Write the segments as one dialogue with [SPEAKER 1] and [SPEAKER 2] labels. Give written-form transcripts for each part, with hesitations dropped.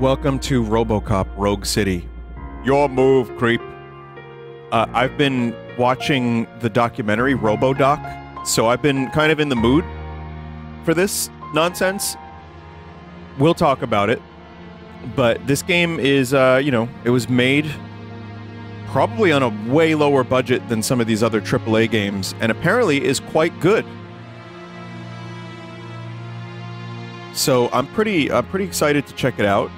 [SPEAKER 1] Welcome to RoboCop Rogue City. Your move, creep. I've been watching the documentary RoboDoc, so I've been kind of in the mood for this nonsense. We'll talk about it, but this game is, you know, it was made probably on a way lower budget than some of these other AAA games, and apparently is quite good. So I'm pretty excited to check it out.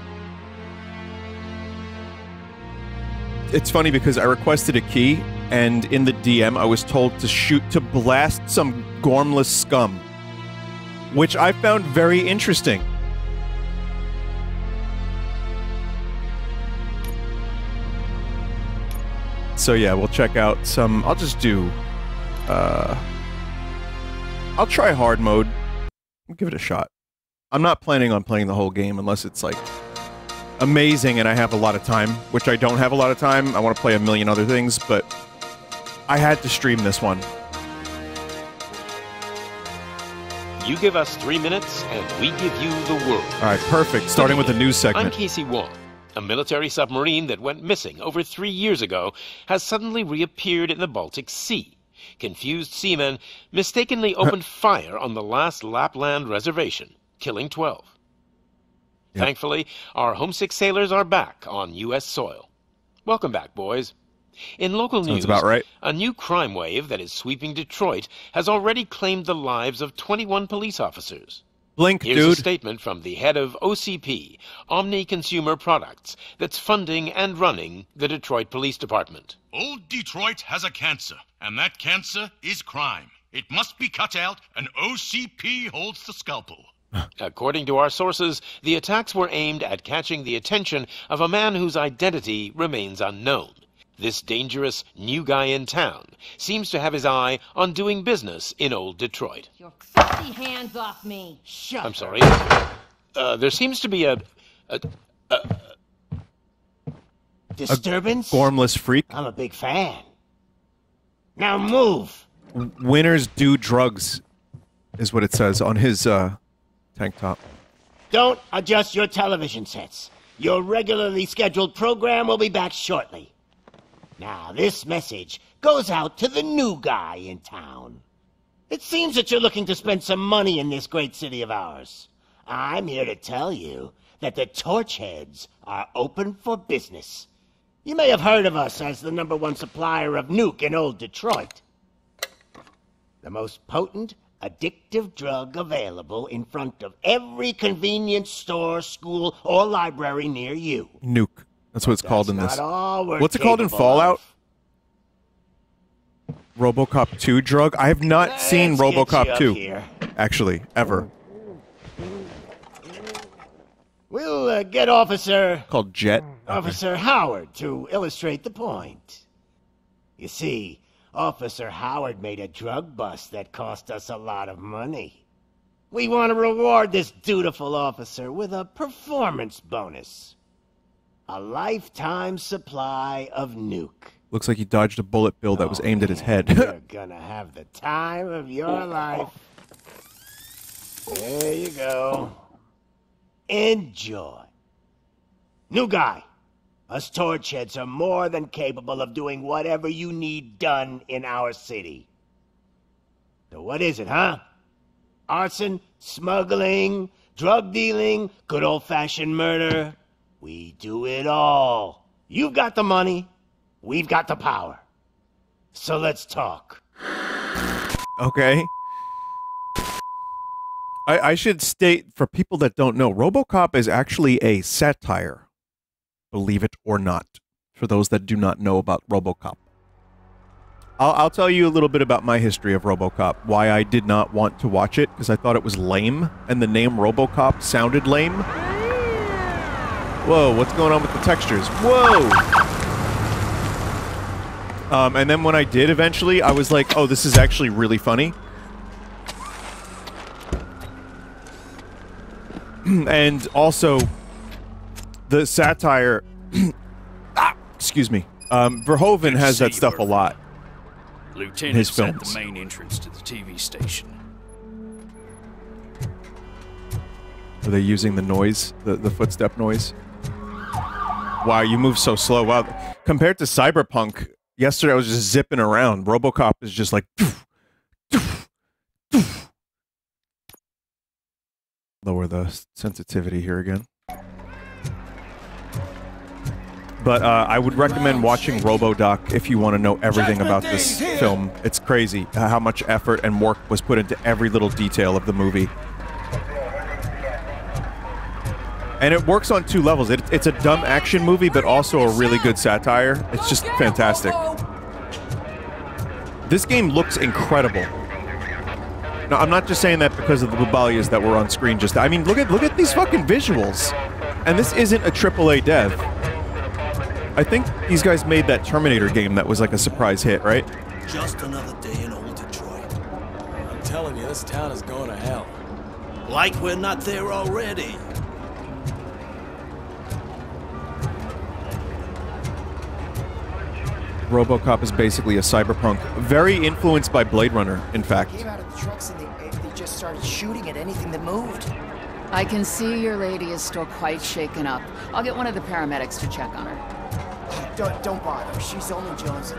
[SPEAKER 1] It's funny because I requested a key, and in the DM I was told to blast some gormless scum, which I found very interesting. So yeah, we'll check out some. I'll just do. I'll try hard mode. I'll give it a shot. I'm not planning on playing the whole game unless it's like amazing and I have a lot of time, which I don't have a lot of time. I want to play a million other things, but I had to stream this one.
[SPEAKER 2] You give us 3 minutes, and we give you the world.
[SPEAKER 1] All right, perfect. Starting with the news segment.
[SPEAKER 2] I'm Casey Wong. A military submarine that went missing over 3 years ago has suddenly reappeared in the Baltic Sea. Confused seamen mistakenly opened fire on the last Lapland reservation, killing 12. Yep. Thankfully, our homesick sailors are back on U.S. soil. Welcome back, boys. In local news,
[SPEAKER 1] about right.
[SPEAKER 2] A new crime wave that is sweeping Detroit has already claimed the lives of 21 police officers.
[SPEAKER 1] Blink,
[SPEAKER 2] Here's
[SPEAKER 1] dude.
[SPEAKER 2] a statement from the head of OCP, Omni Consumer Products, that's funding and running the Detroit Police Department.
[SPEAKER 3] Old Detroit has a cancer, and that cancer is crime. It must be cut out, and OCP holds the scalpel.
[SPEAKER 2] According to our sources, the attacks were aimed at catching the attention of a man whose identity remains unknown. This dangerous new guy in town seems to have his eye on doing business in old Detroit.
[SPEAKER 4] Your filthy hands off me! Shut
[SPEAKER 2] I'm sorry. There seems to be a
[SPEAKER 5] disturbance?
[SPEAKER 1] A gormless freak?
[SPEAKER 5] I'm a big fan. Now move!
[SPEAKER 1] Winners do drugs, is what it says on his, tank top.
[SPEAKER 5] Don't adjust your television sets. Your regularly scheduled program will be back shortly. Now, this message goes out to the new guy in town. It seems that you're looking to spend some money in this great city of ours. I'm here to tell you that the Torchheads are open for business. You may have heard of us as the #1 supplier of nuke in old Detroit. The most potent, addictive drug available in front of every convenience store, school, or library near you.
[SPEAKER 1] Nuke. That's what it's called in this.
[SPEAKER 5] What's
[SPEAKER 1] What's it called in Fallout? RoboCop 2 drug? I have not seen RoboCop 2, actually, ever.
[SPEAKER 5] We'll get Officer
[SPEAKER 1] Officer
[SPEAKER 5] Howard to illustrate the point. You see, Officer Howard made a drug bust that cost us a lot of money. We want to reward this dutiful officer with a performance bonus. A lifetime supply of nuke.
[SPEAKER 1] Looks like he dodged a bullet bill that was aimed at his head.
[SPEAKER 5] You're gonna have the time of your life. There you go. Enjoy. New guy. Us Torchheads are more than capable of doing whatever you need done in our city. So what is it, huh? Arson, smuggling, drug dealing, good old-fashioned murder. We do it all. You've got the money. We've got the power. So let's talk.
[SPEAKER 1] Okay. I should state, for people that don't know, RoboCop is actually a satire. Believe it or not. For those that do not know about RoboCop. I'll tell you a little bit about my history of RoboCop. Why I did not want to watch it, because I thought it was lame, and the name RoboCop sounded lame. Whoa, what's going on with the textures? Whoa! And then when I did eventually, I was like, oh, this is actually really funny. And also, the satire... excuse me. Verhoeven has that stuff a lot.
[SPEAKER 6] Lieutenant's at the main entrance to the TV station.
[SPEAKER 1] Are they using the noise, the footstep noise? Wow, you move so slow. Wow, compared to Cyberpunk, yesterday I was just zipping around. RoboCop is just like. Lower the sensitivity here again. But I would recommend watching RoboDoc if you want to know everything about this film. It's crazy how much effort and work was put into every little detail of the movie. And it works on two levels. It's a dumb action movie, but also a really good satire. It's just fantastic. This game looks incredible. No, I'm not just saying that because of the Bubalias that were on screen. Just, I mean, look at these fucking visuals. And this isn't a AAA dev. I think these guys made that Terminator game that was like a surprise hit, right?
[SPEAKER 7] Just another day in old Detroit. I'm telling you, this town is going to hell. Like we're not there already.
[SPEAKER 1] RoboCop is basically a cyberpunk, very influenced by Blade Runner, in fact.
[SPEAKER 8] Came out of the trucks and they just started shooting at anything that moved.
[SPEAKER 9] I can see your lady is still quite shaken up. I'll get one of the paramedics to check on her.
[SPEAKER 8] Don't bother. She's only Johnson.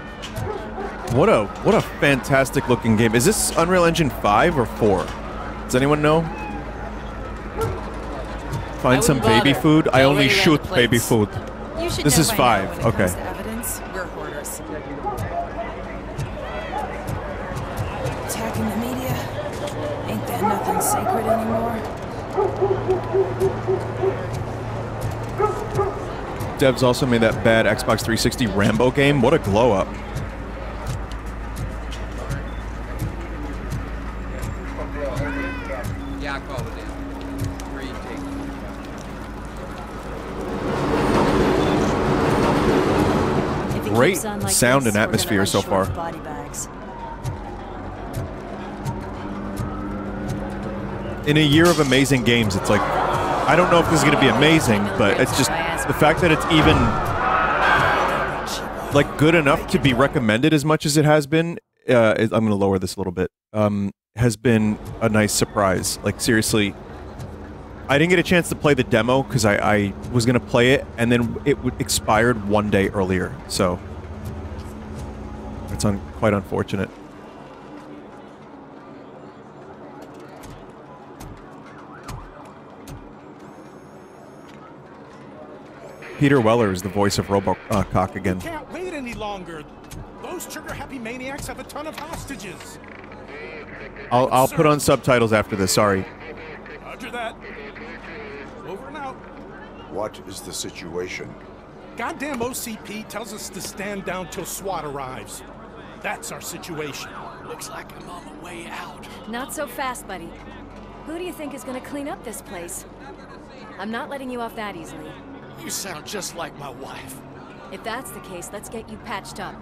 [SPEAKER 1] What a fantastic looking game. Is this Unreal Engine 5 or 4? Does anyone know? Find some baby food. I only shoot baby food. This is 5. Okay.
[SPEAKER 10] We're hoarders. Attacking the media? Ain't there nothing sacred anymore?
[SPEAKER 1] Devs also made that bad Xbox 360 Rambo game. What a glow up.
[SPEAKER 11] Yeah, I called it in.
[SPEAKER 1] Great sound and atmosphere so far. In a year of amazing games, it's like, I don't know if this is going to be amazing, but it's just the fact that it's even like good enough to be recommended as much as it has been. I'm going to lower this a little bit. Has been a nice surprise. Like seriously, I didn't get a chance to play the demo because I was going to play it and then it expired one day earlier. So it's quite unfortunate. Peter Weller is the voice of RoboCop again.
[SPEAKER 12] Can't wait any longer. Those trigger-happy maniacs have a ton of hostages.
[SPEAKER 1] I'll put on subtitles after this. Sorry.
[SPEAKER 12] Roger that. Over and out.
[SPEAKER 13] What is the situation?
[SPEAKER 12] Goddamn OCP tells us to stand down till SWAT arrives. That's our situation.
[SPEAKER 7] Looks like I'm on the way out.
[SPEAKER 4] Not so fast, buddy. Who do you think is going to clean up this place? I'm not letting you off that easily.
[SPEAKER 7] You sound just like my wife.
[SPEAKER 4] If that's the case, let's get you patched up.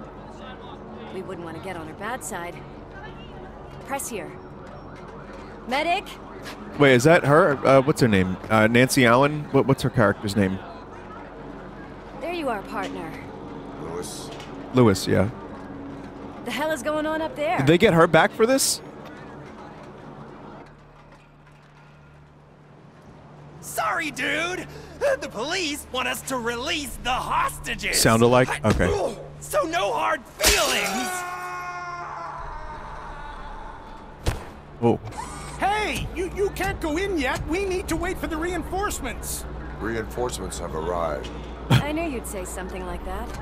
[SPEAKER 4] We wouldn't want to get on her bad side. Press here. Medic?
[SPEAKER 1] Wait, is that her? What's her name? Nancy Allen? What's her character's name?
[SPEAKER 4] There you are, partner.
[SPEAKER 13] Lewis.
[SPEAKER 1] Lewis, yeah.
[SPEAKER 4] The hell is going on up there?
[SPEAKER 1] Did they get her back for this?
[SPEAKER 14] Sorry, dude. The police want us to release the hostages.
[SPEAKER 1] Sound alike? Okay.
[SPEAKER 14] So no hard feelings.
[SPEAKER 1] Oh.
[SPEAKER 12] Hey, you can't go in yet. We need to wait for the reinforcements.
[SPEAKER 13] Reinforcements have arrived.
[SPEAKER 4] I knew you'd say something like that.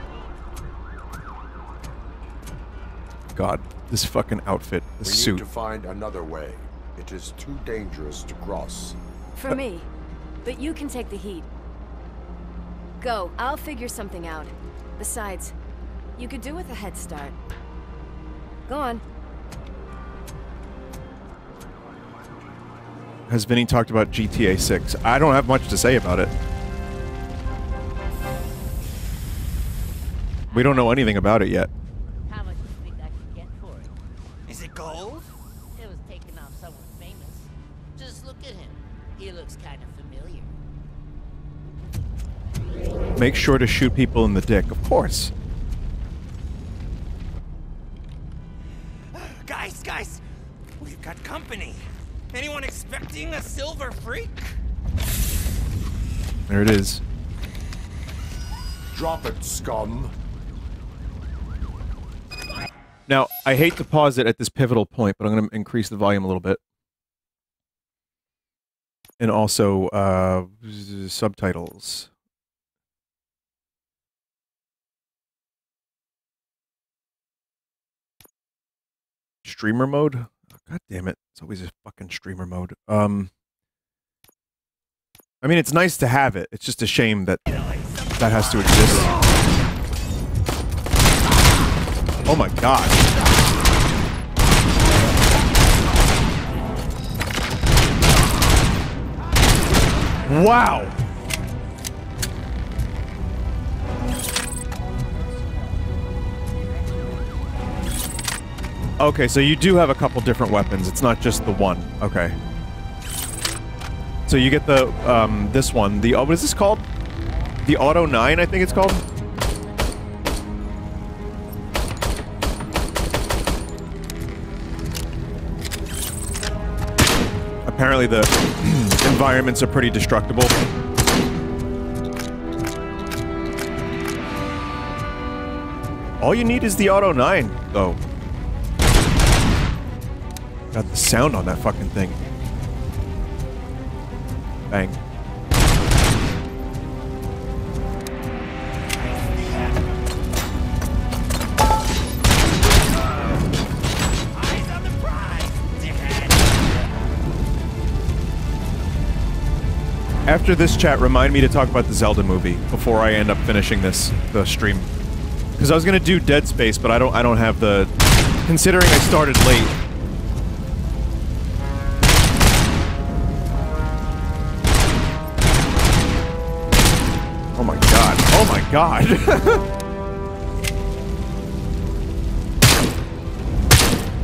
[SPEAKER 1] God, this fucking outfit, the suit.
[SPEAKER 13] We need to find another way. It is too dangerous to cross.
[SPEAKER 4] For me. But you can take the heat. Go. I'll figure something out. Besides, you could do with a head start. Go on.
[SPEAKER 1] Has Vinny talked about GTA 6? I don't have much to say about it. We don't know anything about it yet.
[SPEAKER 15] How much do you think I could get for it?
[SPEAKER 14] Is it gold?
[SPEAKER 15] It was taken off someone famous. Just look at him. He looks kind of familiar.
[SPEAKER 1] Make sure to shoot people in the dick, of course.
[SPEAKER 14] Guys, we've got company. Anyone expecting a silver freak?
[SPEAKER 1] There it is.
[SPEAKER 13] Drop it, scum.
[SPEAKER 1] Now, I hate to pause it at this pivotal point, but I'm going to increase the volume a little bit. And also, subtitles. Streamer mode? Oh, God damn it. It's always a fucking streamer mode. I mean, it's nice to have it. It's just a shame that that has to exist. Oh my God. Wow. Okay, so you do have a couple different weapons. It's not just the one. Okay. So you get the, this one. The, what is this called? The Auto 9, I think it's called? Apparently the environments are pretty destructible. All you need is the Auto 9, though. God, the sound on that fucking thing. Bang. After this chat, remind me to talk about the Zelda movie before I end up finishing the stream. Because I was gonna do Dead Space, but I don't have the... Considering I started late. Oh my God. Oh my God.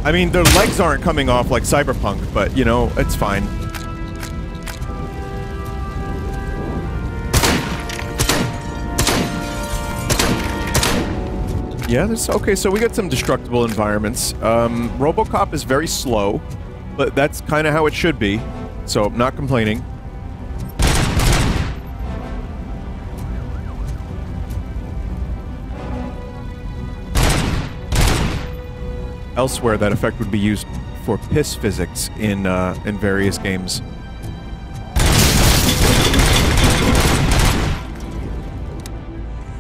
[SPEAKER 1] I mean, their legs aren't coming off like Cyberpunk, but, you know, it's fine. Yeah, okay, so we got some destructible environments. RoboCop is very slow, but that's kind of how it should be, so I'm not complaining. Elsewhere, that effect would be used for piss physics in various games.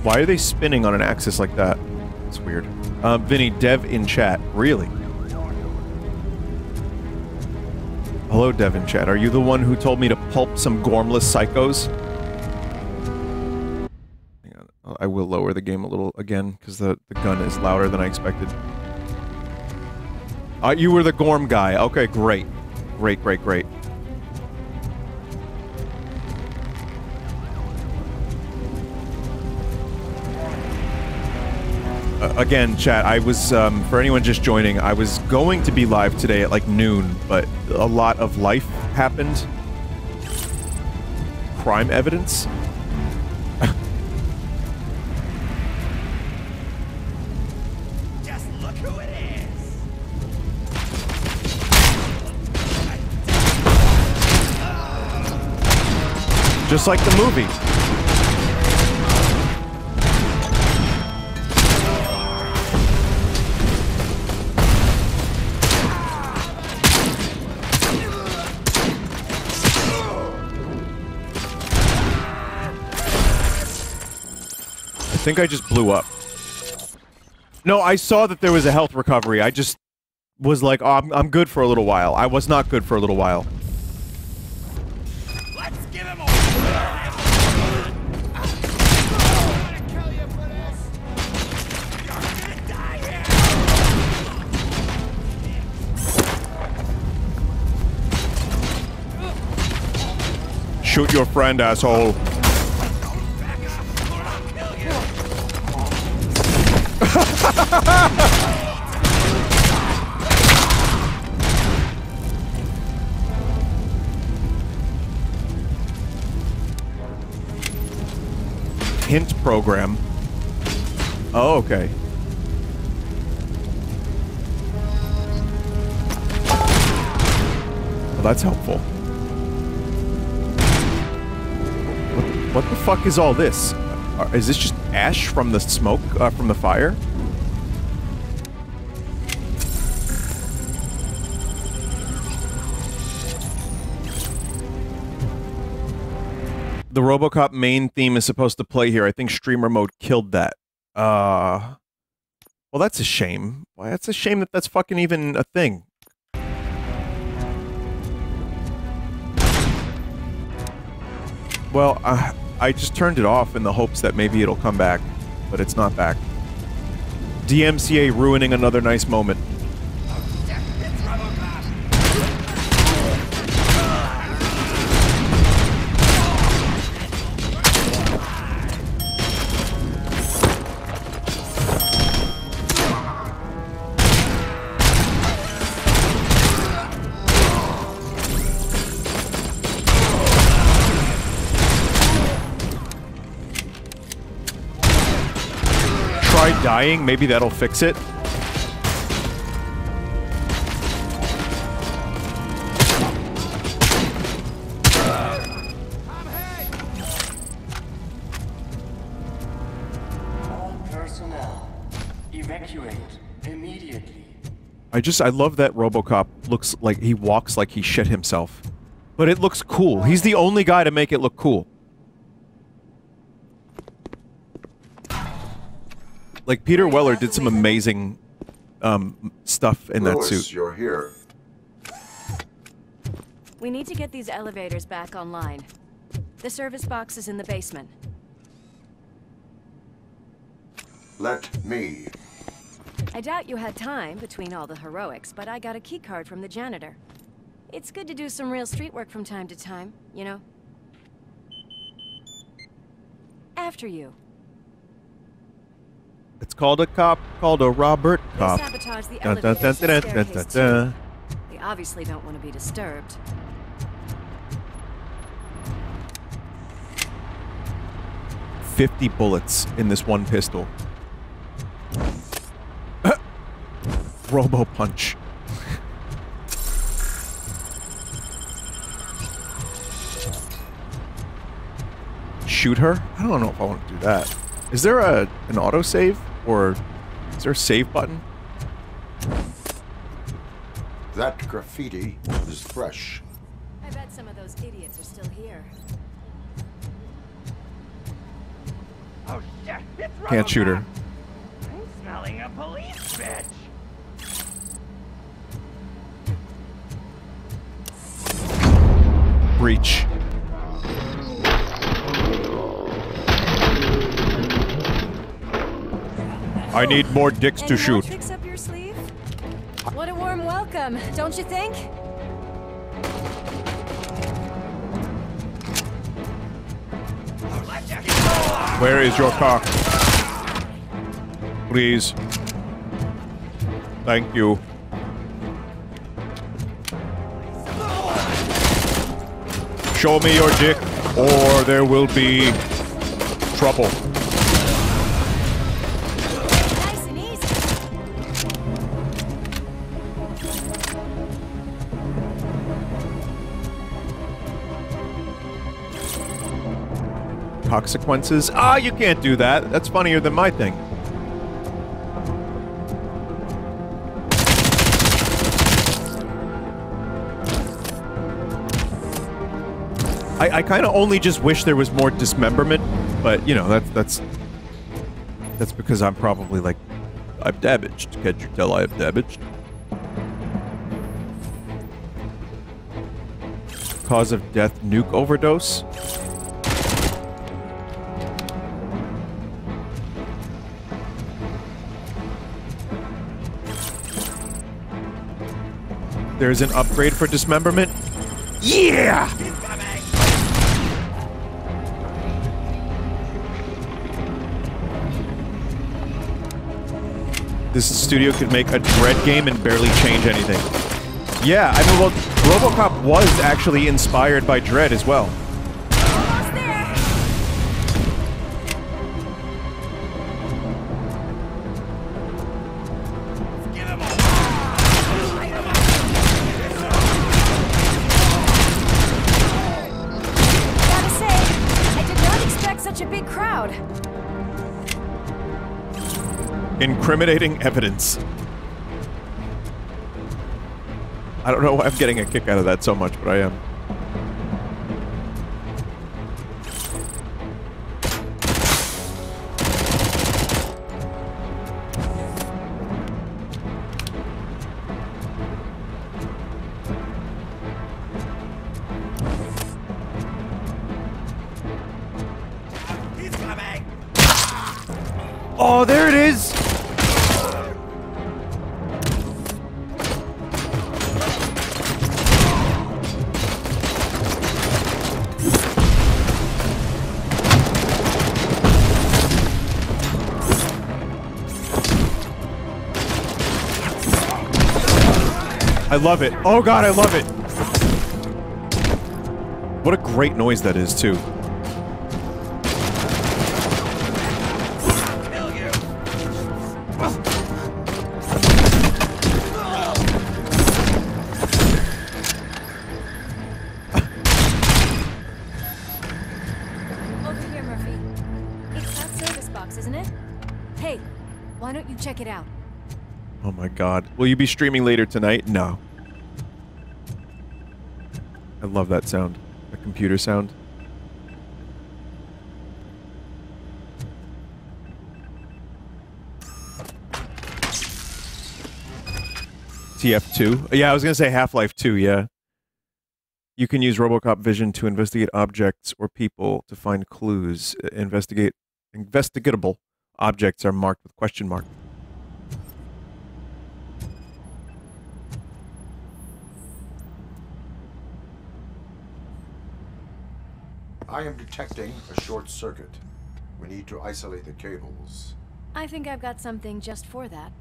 [SPEAKER 1] Why are they spinning on an axis like that? It's weird. Vinny, Dev in chat. Really? Hello, Dev in chat. Are you the one who told me to pulp some gormless psychos? Hang on. I will lower the game a little again, because the gun is louder than I expected. You were the Gorm guy. Okay, great. Great, great, great. Again, chat, I was, for anyone just joining, I was going to be live today at like noon, but a lot of life happened. Crime evidence?
[SPEAKER 14] Just look who it is!
[SPEAKER 1] Just like the movie. I think I just blew up. No, I saw that there was a health recovery. I just was like, oh, I'm good for a little while. I was not good for a little while.
[SPEAKER 14] Let's give him a
[SPEAKER 1] Shoot your friend, asshole. Hint program. Oh, okay. Well, that's helpful. What the fuck is all this? Is this just ash from the smoke, from the fire? The RoboCop main theme is supposed to play here. I think streamer mode killed that. Well, that's a shame. Why, that's a shame that that's fucking even a thing. Well, I just turned it off in the hopes that maybe it'll come back, but it's not back. DMCA ruining another nice moment. Dying, maybe that'll fix it.
[SPEAKER 11] All personnel, evacuate immediately.
[SPEAKER 1] I love that RoboCop looks like he walks like he shit himself. But it looks cool. He's the only guy to make it look cool. Like, Peter Weller did some amazing, stuff in that suit.
[SPEAKER 13] You're here.
[SPEAKER 4] We need to get these elevators back online. The service box is in the basement.
[SPEAKER 13] Let me.
[SPEAKER 4] I doubt you had time between all the heroics, but I got a key card from the janitor. It's good to do some real street work from time to time, you know? After you.
[SPEAKER 1] It's called a cop, called a Robert Cop.
[SPEAKER 4] They sabotage the elevators and staircase too. They obviously don't want to be disturbed. "50 bullets in this one pistol." Robo punch. Shoot her? I don't know if I want to do that. Is there an autosave? Or is there a save button?
[SPEAKER 13] That graffiti is fresh.
[SPEAKER 4] I bet some of those idiots are still here.
[SPEAKER 14] Oh shit! It's
[SPEAKER 1] Can't shoot her.
[SPEAKER 14] I'm smelling a police bitch.
[SPEAKER 1] Breach. I need more dicks to shoot.
[SPEAKER 4] Tricks up your sleeve? What a warm welcome, don't you think?
[SPEAKER 1] Where is your cock? Please. Thank you. Show me your dick, or there will be trouble.
[SPEAKER 4] Nice and easy.
[SPEAKER 1] Consequences? Ah, you can't do that. That's funnier than my thing. I kind of only just wish there was more dismemberment, but you know that's because I'm probably like I'm damaged. Can't you tell I am damaged? Cause of death: nuke overdose. There's an upgrade for dismemberment. Yeah! This studio could make a Dread game and barely change anything. Yeah, I mean, well, RoboCop was actually inspired by Dread as well.
[SPEAKER 4] Almost there. Gotta say, I did not such a big crowd.
[SPEAKER 1] Incriminating evidence. I don't know why I'm getting a kick out of that so much, but I am. Oh, there it is! I love it. Oh god, I love it! What a great noise that is, too.
[SPEAKER 4] Check it out.
[SPEAKER 1] Oh my god. Will you be streaming later tonight? No. I love that sound. The computer sound. TF2? Yeah, I was gonna say Half-Life 2, yeah. You can use RoboCop vision to investigate objects or people to find clues. Investigatable objects are marked with question mark.
[SPEAKER 13] I am detecting a short circuit. We need to isolate the cables.
[SPEAKER 4] I think I've got something just for that.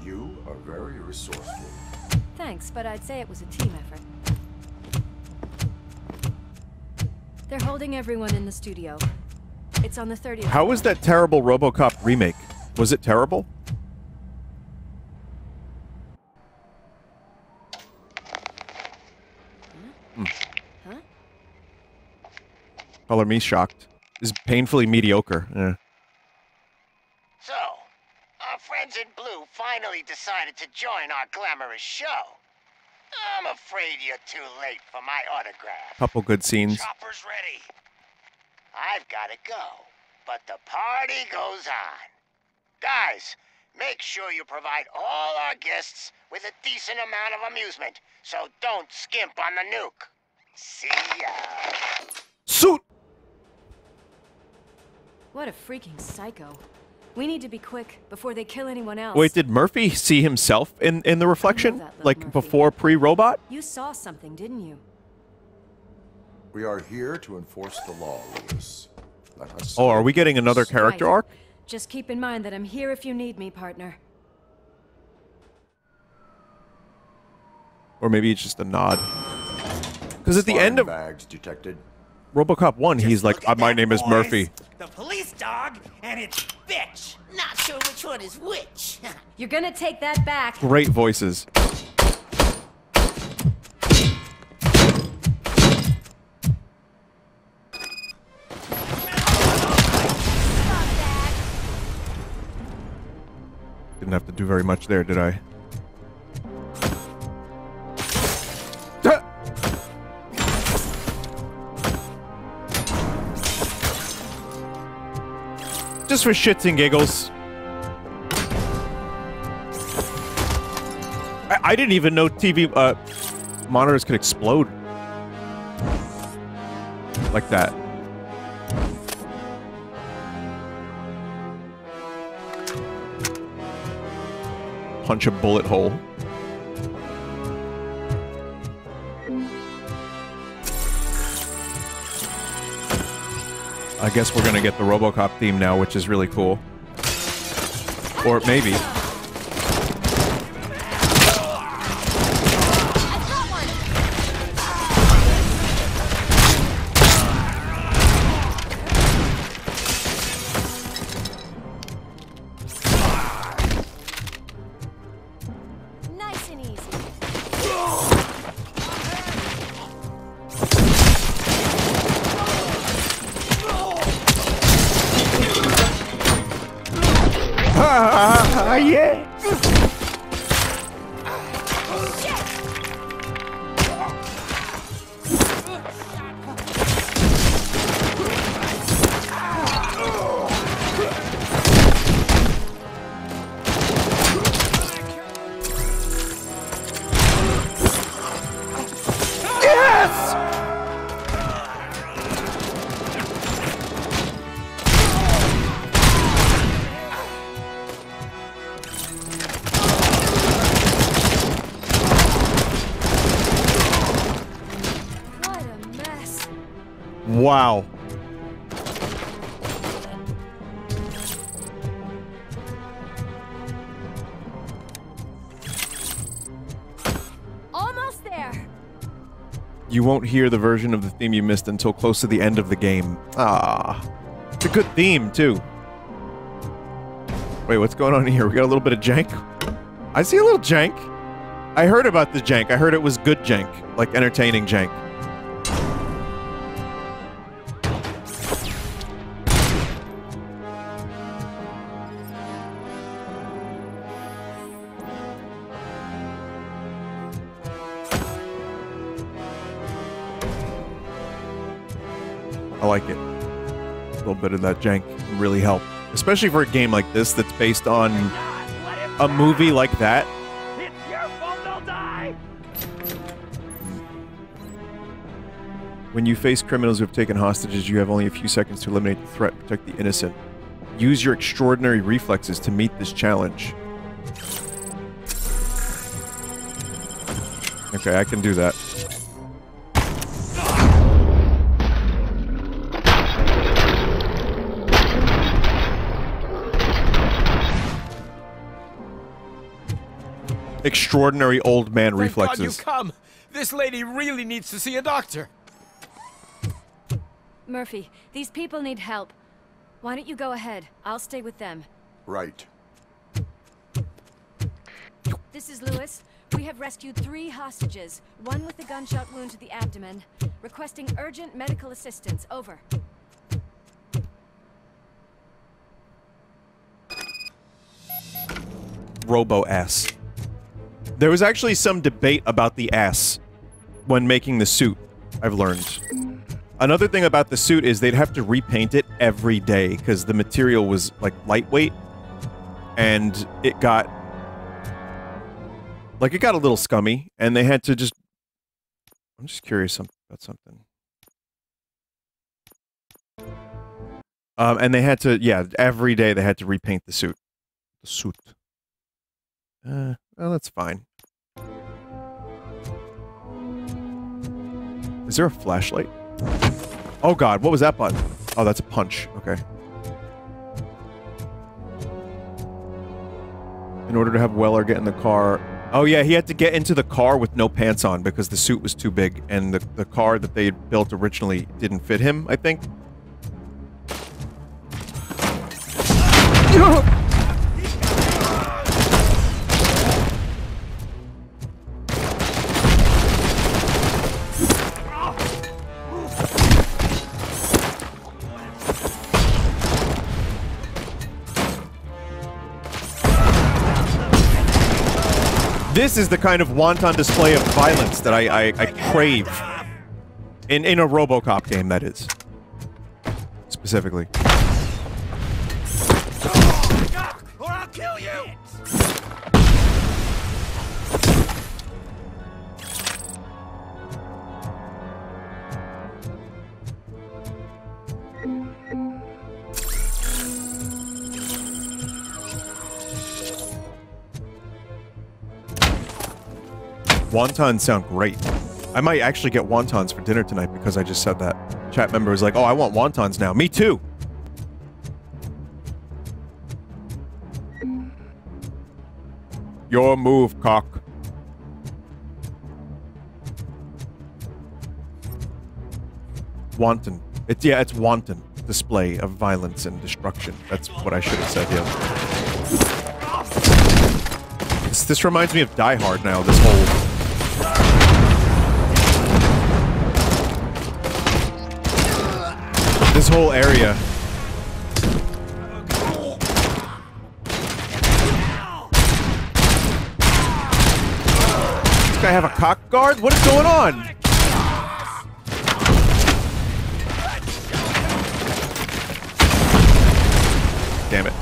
[SPEAKER 13] You are very resourceful.
[SPEAKER 4] Thanks, but I'd say it was a team effort. They're holding everyone in the studio. It's on the 30th.
[SPEAKER 1] How was that terrible RoboCop remake? Was it terrible?
[SPEAKER 4] Huh?
[SPEAKER 1] Color me shocked. This is painfully mediocre. Yeah.
[SPEAKER 5] So, our friends in blue finally decided to join our glamorous show. I'm afraid you're too late for my autograph.
[SPEAKER 1] Couple good scenes.
[SPEAKER 5] Chopper's ready. I've got to go, but the party goes on. Guys, make sure you provide all our guests with a decent amount of amusement, so don't skimp on the nuke. See ya.
[SPEAKER 1] Suit!
[SPEAKER 4] What a freaking psycho. We need to be quick before they kill anyone else.
[SPEAKER 1] Wait, did Murphy see himself in the reflection? Like Murphy. Before pre-robot?
[SPEAKER 4] You saw something, didn't you?
[SPEAKER 13] We are here to enforce the law, Lewis. Let us.
[SPEAKER 1] Oh, are we getting another character arc?
[SPEAKER 4] Just keep in mind that I'm here if you need me, partner.
[SPEAKER 1] Or maybe it's just a nod. Because at the end of
[SPEAKER 13] bags detected.
[SPEAKER 1] RoboCop 1, he's like, my name is Murphy.
[SPEAKER 14] The police dog and its bitch.
[SPEAKER 15] Not sure which one is which.
[SPEAKER 4] You're gonna take that back.
[SPEAKER 1] Great voices. Didn't have to do very much there, did I? Just for shits and giggles. I didn't even know TV monitors could explode like that. Punch a bullet hole. I guess we're gonna get the RoboCop theme now, which is really cool. Or maybe.
[SPEAKER 5] Yeah!
[SPEAKER 1] Wow.
[SPEAKER 4] Almost there.
[SPEAKER 1] You won't hear the version of the theme you missed until close to the end of the game. Ah. It's a good theme, too. Wait, what's going on here? We got a little bit of jank? I see a little jank. I heard about the jank. I heard it was good jank. Like, entertaining jank. I like it. A little bit of that jank can really help. Especially for a game like this that's based on a movie like that.
[SPEAKER 14] It's your fault they'll die!
[SPEAKER 1] When you face criminals who have taken hostages, you have only a few seconds to eliminate the threat and protect the innocent. Use your extraordinary reflexes to meet this challenge. Okay, I can do that. Extraordinary old man reflexes.
[SPEAKER 14] Thank God you come. This lady really needs to see a doctor.
[SPEAKER 4] Murphy, these people need help. Why don't you go ahead? I'll stay with them.
[SPEAKER 13] Right.
[SPEAKER 4] This is Lewis. We have rescued 3 hostages, one with a gunshot wound to the abdomen. Requesting urgent medical assistance. Over.
[SPEAKER 1] Robo-ass. There was actually some debate about the ass when making the suit, I've learned. Another thing about the suit is they'd have to repaint it every day because the material was, like, lightweight. And it got... like, it got a little scummy, and they had to just... I'm just curious about something. And they had to, yeah, every day they had to repaint the suit. The suit. Well, that's fine. Is there a flashlight? Oh god, what was that button? Oh, that's a punch. Okay. In order to have Weller get in the car... Oh yeah, he had to get into the car with no pants on because the suit was too big, and the car that they had built originally didn't fit him, I think. This is the kind of wanton display of violence that I crave. In a RoboCop game, that is. Specifically.
[SPEAKER 14] Or I'll kill you!
[SPEAKER 1] Wontons sound great. I might actually get wontons for dinner tonight because I just said that. Chat member was like, oh, I want wontons now. Me too! Your move, cock. Wanton. It's wanton display of violence and destruction. That's what I should have said, yeah. This reminds me of Die Hard now, this whole... this whole area. guy have a cock guard? What is going on? Damn it.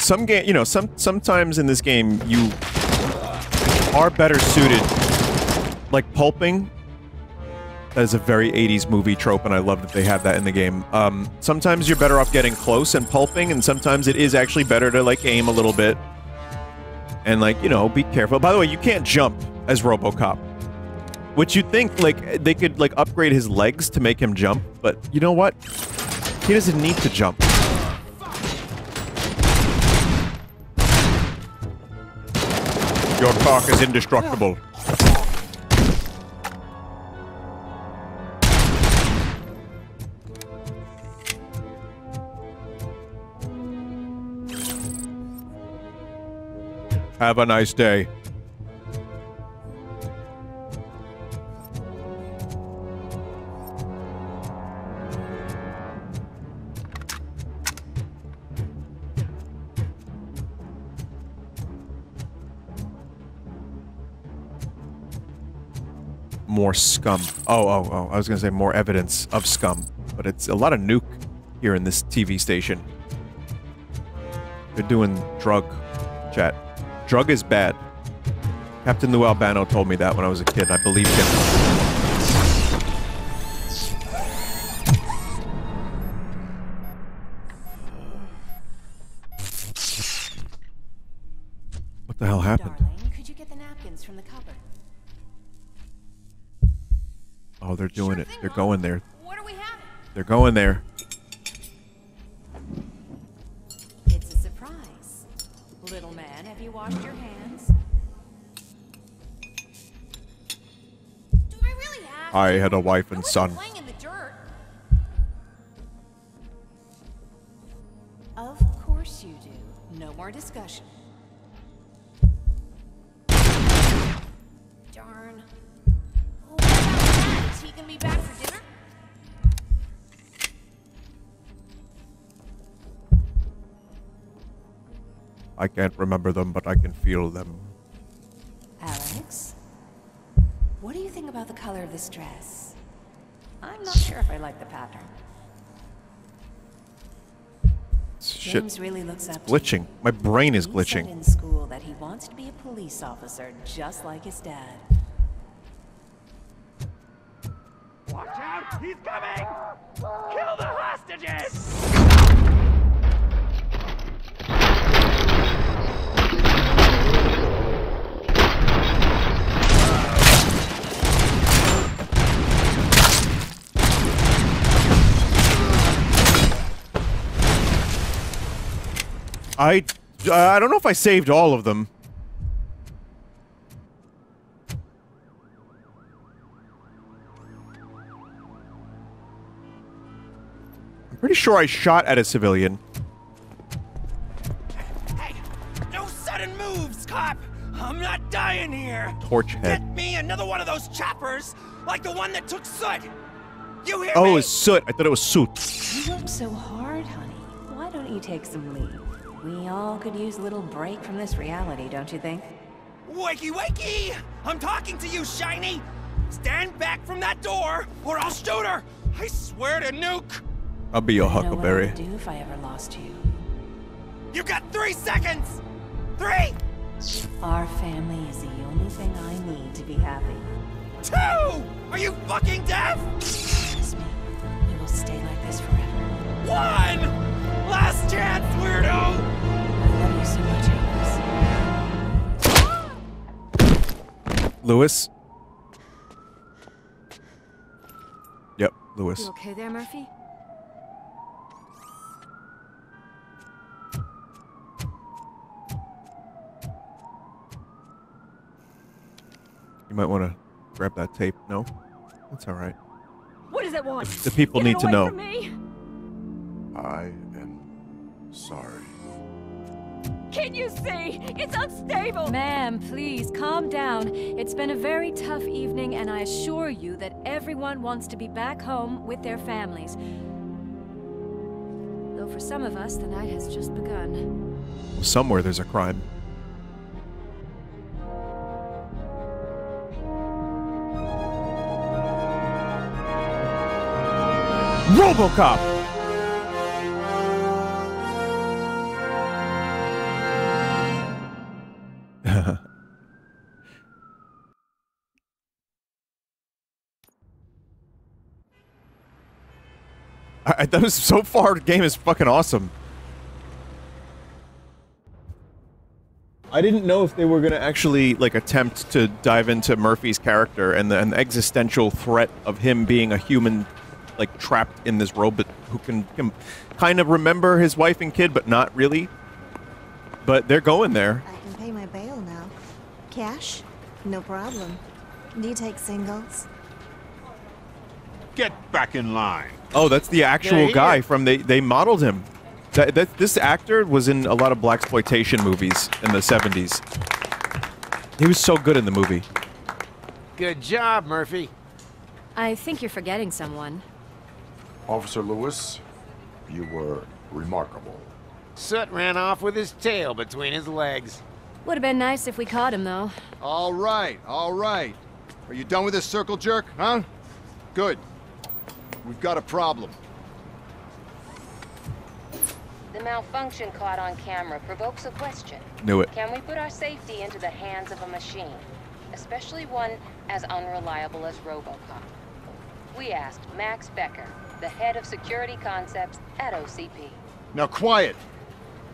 [SPEAKER 1] Some game, you know, sometimes in this game you are better suited, like pulping. That is a very 80s movie trope, and I love that they have that in the game. Sometimes you're better off getting close and pulping, and sometimes it is actually better to like aim a little bit and like, you know, be careful. By the way, you can't jump as RoboCop, which you'd think like they could like upgrade his legs to make him jump, but you know what? He doesn't need to jump. Your cock is indestructible. Have a nice day. More scum. Oh. I was gonna say more evidence of scum, but it's a lot of nuke here in this TV station. They're doing drug, chat. Drug is bad. Captain Lou Albano told me that when I was a kid. I believed him. What the hell happened?
[SPEAKER 4] Darling, could you get the napkins from the cupboard?
[SPEAKER 1] Oh, they're doing it. They're going there.
[SPEAKER 4] What are we having?
[SPEAKER 1] They're going there.
[SPEAKER 4] It's a surprise. Little man, have you washed your hands? Do I really have
[SPEAKER 1] I had a wife and son.
[SPEAKER 4] playing in the dirt? Of course you do. No more discussion. Darn. Oh, what about that? Is he gonna be back for dinner?
[SPEAKER 1] I can't remember them, but I can feel them.
[SPEAKER 4] Alex, what do you think about the color of this dress? I'm not sure if I like the pattern.
[SPEAKER 1] Shit.
[SPEAKER 4] James really looks
[SPEAKER 1] It's
[SPEAKER 4] up
[SPEAKER 1] glitching. My brain is
[SPEAKER 4] He
[SPEAKER 1] glitching.
[SPEAKER 4] said in school that he wants to be a police officer, just like his dad.
[SPEAKER 14] Watch out! He's coming! Kill the hostages!
[SPEAKER 1] I don't know if I saved all of them. I'm pretty sure I shot at a civilian.
[SPEAKER 14] Hey! No sudden moves, cop! I'm not dying here!
[SPEAKER 1] Torch head.
[SPEAKER 14] Get me another one of those choppers, like the one that took Soot! You hear
[SPEAKER 1] Oh,
[SPEAKER 14] me?
[SPEAKER 1] it was soot. I thought it was soot.
[SPEAKER 4] You work so hard, honey. Why don't you take some leave? We all could use a little break from this reality, don't you think?
[SPEAKER 14] Wakey, wakey! I'm talking to you, Shiny! Stand back from that door, or I'll shoot her! I swear to nuke!
[SPEAKER 1] I'll be your
[SPEAKER 4] I know
[SPEAKER 1] huckleberry.
[SPEAKER 4] what I'd do if I ever lost you.
[SPEAKER 14] You got 3 seconds! 3!
[SPEAKER 4] Our family is the only thing I need to be happy.
[SPEAKER 14] 2! Are you fucking deaf?
[SPEAKER 4] Promise me, we will stay like this forever.
[SPEAKER 14] 1! Last chance, weirdo!
[SPEAKER 4] I love you so much, Alex.
[SPEAKER 1] Lewis? Yep, Lewis.
[SPEAKER 4] You okay there, Murphy?
[SPEAKER 1] You might want to grab that tape, no? That's all right.
[SPEAKER 4] What does it want?
[SPEAKER 1] The people need to know.
[SPEAKER 4] From me?
[SPEAKER 13] I am sorry.
[SPEAKER 4] Can you see? It's unstable! Ma'am, please, calm down. It's been a very tough evening, and I assure you that everyone wants to be back home with their families. Though for some of us, the night has just begun.
[SPEAKER 1] Somewhere there's a crime. RoboCop! That was so far. The game is fucking awesome. I didn't know if they were gonna actually like attempt to dive into Murphy's character and the existential threat of him being a human, like trapped in this robot who can kind of remember his wife and kid, but not really. But they're going there.
[SPEAKER 16] I can pay my bail now. Cash? No problem. Do you take singles?
[SPEAKER 17] Get back in line.
[SPEAKER 1] Oh, that's the actual guy from they modeled him. This actor was in a lot of blaxploitation movies in the 70s. He was so good in the movie.
[SPEAKER 2] Good job, Murphy.
[SPEAKER 4] I think you're forgetting someone.
[SPEAKER 13] Officer Lewis, you were remarkable.
[SPEAKER 2] Soot ran off with his tail between his legs.
[SPEAKER 4] Would have been nice if we caught him, though.
[SPEAKER 18] All right, all right. Are you done with this circle jerk, huh? Good. We've got a problem.
[SPEAKER 19] The malfunction caught on camera provokes a question.
[SPEAKER 1] Knew it.
[SPEAKER 19] Can we put our safety into the hands of a machine, especially one as unreliable as RoboCop? We asked Max Becker, the head of security concepts at OCP.
[SPEAKER 18] Now quiet!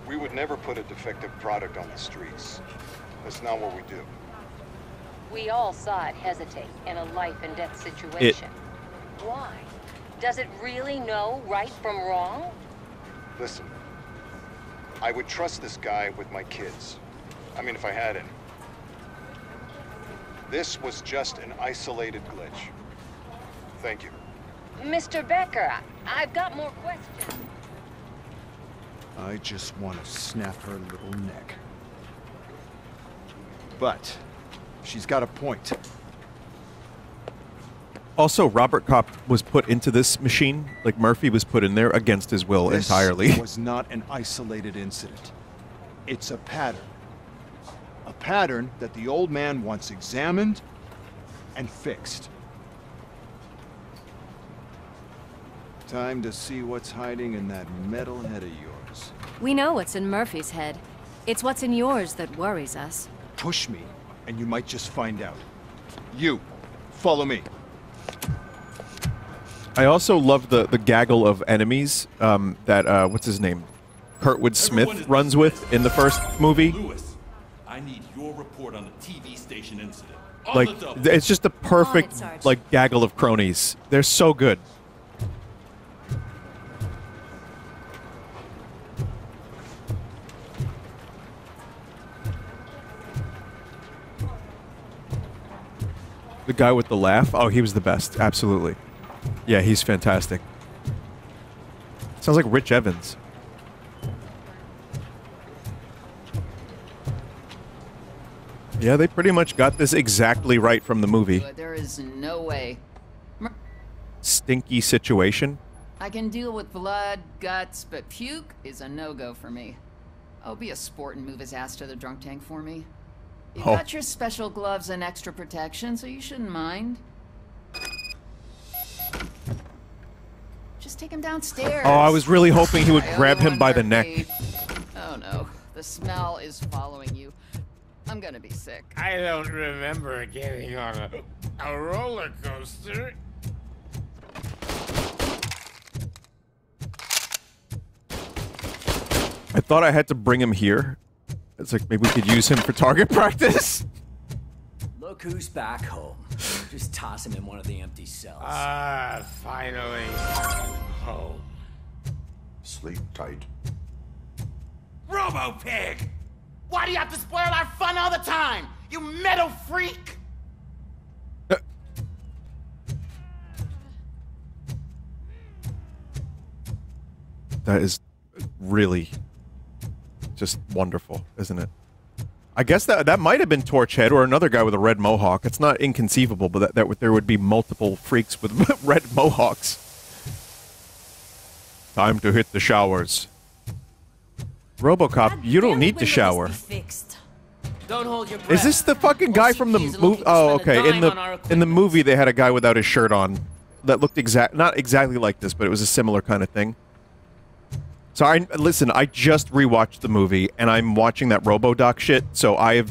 [SPEAKER 20] We would never put a defective product on the streets. That's not what we do.
[SPEAKER 19] We all saw it hesitate in a life and death situation. Why? Does it really know right from wrong?
[SPEAKER 20] Listen, I would trust this guy with my kids. I mean, if I had any. This was just an isolated glitch. Thank you.
[SPEAKER 19] Mr. Becker, I've got more questions.
[SPEAKER 18] I just want to snap her little neck. But she's got a point.
[SPEAKER 1] Also, RoboCop was put into this machine, like Murphy was put in there against his will entirely.
[SPEAKER 18] This was not an isolated incident. It's a pattern. A pattern that the old man wants examined and fixed. Time to see what's hiding in that metal head of yours.
[SPEAKER 4] We know what's in Murphy's head. It's what's in yours that worries us.
[SPEAKER 18] Push me, and you might just find out. You, follow me.
[SPEAKER 1] I also love the gaggle of enemies that, what's his name? Kurtwood Smith runs with in the first movie.
[SPEAKER 6] Lewis, I need your report on the TV station incident.
[SPEAKER 1] Like, it's just a perfect, like, gaggle of cronies. They're so good. The guy with the laugh? Oh, he was the best. Absolutely. Yeah, he's fantastic. Sounds like Rich Evans. Yeah, they pretty much got this exactly right from the movie.
[SPEAKER 9] There is no way.
[SPEAKER 1] Stinky situation.
[SPEAKER 9] I can deal with blood, guts, but puke is a no-go for me. I'll be a sport and move his ass to the drunk tank for me. You got your special gloves and extra protection, so you shouldn't mind. Just take him downstairs.
[SPEAKER 1] Oh, I was really hoping he would grab him by the neck.
[SPEAKER 9] Oh no, the smell is following you. I'm gonna be sick.
[SPEAKER 2] I don't remember getting on a roller coaster.
[SPEAKER 1] I thought I had to bring him here. It's like maybe we could use him for target practice.
[SPEAKER 8] Look who's back home. Just toss him in one of the empty cells.
[SPEAKER 2] Ah, finally. Home.
[SPEAKER 13] Sleep tight.
[SPEAKER 14] Robo-Pig! Why do you have to spoil our fun all the time? You metal freak!
[SPEAKER 1] That is really just wonderful, isn't it? I guess that might have been Torchhead or another guy with a red mohawk. It's not inconceivable, but that there would be multiple freaks with red mohawks. Time to hit the showers. RoboCop, you don't need to shower.
[SPEAKER 15] Don't hold your breath.
[SPEAKER 1] Is this the fucking guy from the movie? Oh, okay. In the movie, they had a guy without his shirt on that looked not exactly like this, but it was a similar kind of thing. So listen, I just rewatched the movie, and I'm watching that RoboDoc shit. So I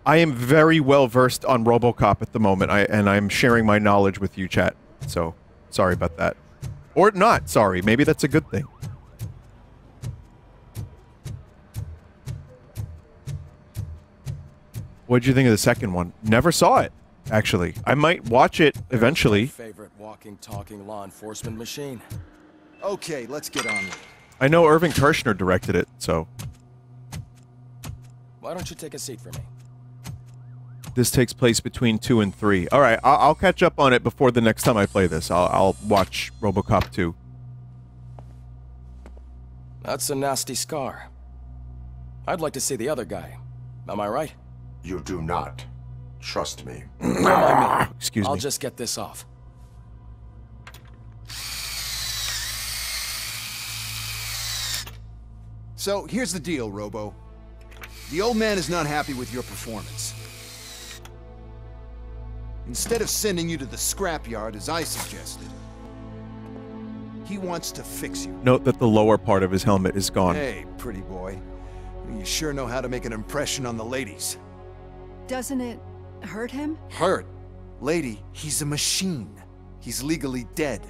[SPEAKER 1] am very well versed on RoboCop at the moment, and I'm sharing my knowledge with you, chat. So sorry about that, or not. Sorry, maybe that's a good thing. What did you think of the second one? Never saw it, actually. I might watch it eventually.
[SPEAKER 7] Favorite walking, talking law enforcement machine. Okay, let's get on with it.
[SPEAKER 1] I know Irving Kershner directed it, so...
[SPEAKER 7] Why don't you take a seat for me?
[SPEAKER 1] This takes place between 2 and 3. Alright, I'll catch up on it before the next time I play this. I'll watch RoboCop 2.
[SPEAKER 7] That's a nasty scar. I'd like to see the other guy. Am I right?
[SPEAKER 13] You do not. Trust me.
[SPEAKER 1] Excuse me.
[SPEAKER 7] I'll just get this off.
[SPEAKER 18] So, here's the deal, Robo. The old man is not happy with your performance. Instead of sending you to the scrapyard, as I suggested, he wants to fix you.
[SPEAKER 1] Note that the lower part of his helmet is gone.
[SPEAKER 18] Hey, pretty boy. You sure know how to make an impression on the ladies.
[SPEAKER 10] Doesn't it hurt him?
[SPEAKER 18] Hurt? Lady, he's a machine. He's legally dead.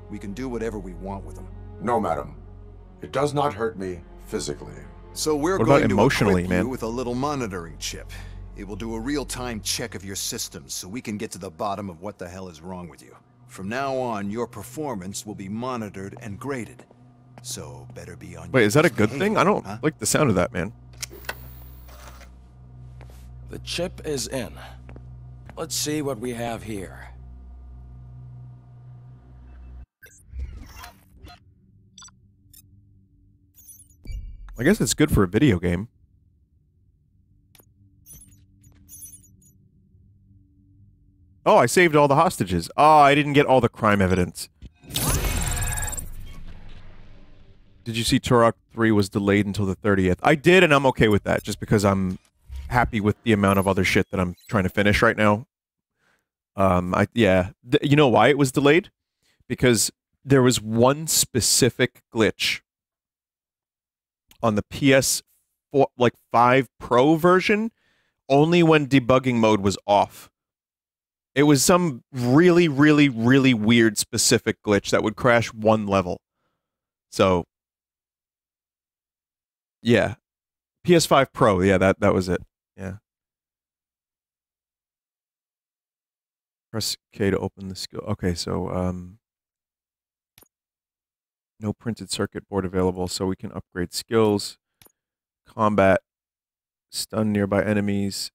[SPEAKER 18] We can do whatever we want with him.
[SPEAKER 13] No, madam. It does not hurt me physically.
[SPEAKER 18] So we're
[SPEAKER 1] What
[SPEAKER 18] going
[SPEAKER 1] about
[SPEAKER 18] to
[SPEAKER 1] emotionally,
[SPEAKER 18] equip
[SPEAKER 1] man?
[SPEAKER 18] you with a little monitoring chip. It will do a real-time check of your systems so we can get to the bottom of what the hell is wrong with you. From now on, your performance will be monitored and graded. So better be on.
[SPEAKER 1] Wait, is that a good
[SPEAKER 18] behavior,
[SPEAKER 1] thing? I don't
[SPEAKER 18] huh?
[SPEAKER 1] like the sound of that, man.
[SPEAKER 7] The chip is in. Let's see what we have here.
[SPEAKER 1] I guess it's good for a video game. Oh, I saved all the hostages. Oh, I didn't get all the crime evidence. Did you see Turok 3 was delayed until the 30th? I did, and I'm okay with that, just because I'm happy with the amount of other shit that I'm trying to finish right now. You know why it was delayed? Because there was one specific glitch on the PS4, like 5 Pro version, only when debugging mode was off. It was some really, really, really weird specific glitch that would crash one level. So, yeah. PS5 Pro, yeah, that was it. Yeah. Press K to open the skill. Okay, so, no printed circuit board available, so we can upgrade skills. Combat. Stun nearby enemies.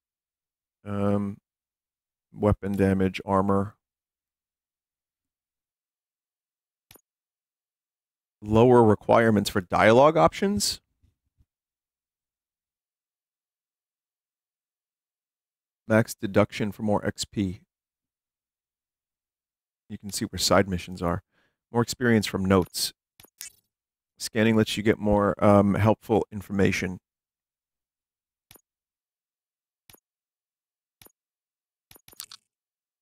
[SPEAKER 1] Weapon damage, armor. Lower requirements for dialogue options. Max deduction for more XP. You can see where side missions are. More experience from notes. Scanning lets you get more helpful information.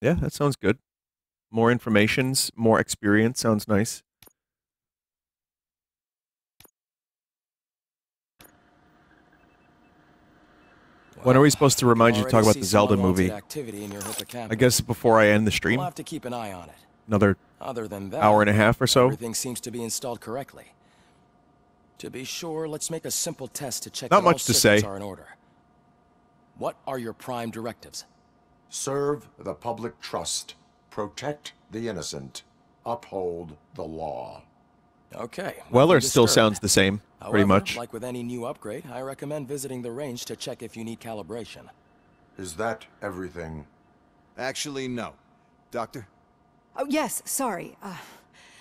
[SPEAKER 1] Yeah, that sounds good. More informations, more experience. Sounds nice. When are we supposed to remind you to talk about the Zelda movie? I guess before I end the stream.
[SPEAKER 7] We'll have to keep an eye on it.
[SPEAKER 1] Another
[SPEAKER 7] Other than that,
[SPEAKER 1] hour and a half or so.
[SPEAKER 7] Everything seems to be installed correctly. To be sure, let's make a simple test to check
[SPEAKER 1] Not
[SPEAKER 7] that all
[SPEAKER 1] much to
[SPEAKER 7] circuits
[SPEAKER 1] say.
[SPEAKER 7] are in order. What are your prime directives?
[SPEAKER 13] Serve the public trust. Protect the innocent. Uphold the law.
[SPEAKER 7] Okay.
[SPEAKER 1] Weller
[SPEAKER 7] nothing
[SPEAKER 1] still
[SPEAKER 7] disturbed.
[SPEAKER 1] sounds the same, pretty
[SPEAKER 7] However,
[SPEAKER 1] much.
[SPEAKER 7] like with any new upgrade, I recommend visiting the range to check if you need calibration.
[SPEAKER 13] Is that everything?
[SPEAKER 18] Actually, no. Doctor?
[SPEAKER 10] Oh, yes, sorry.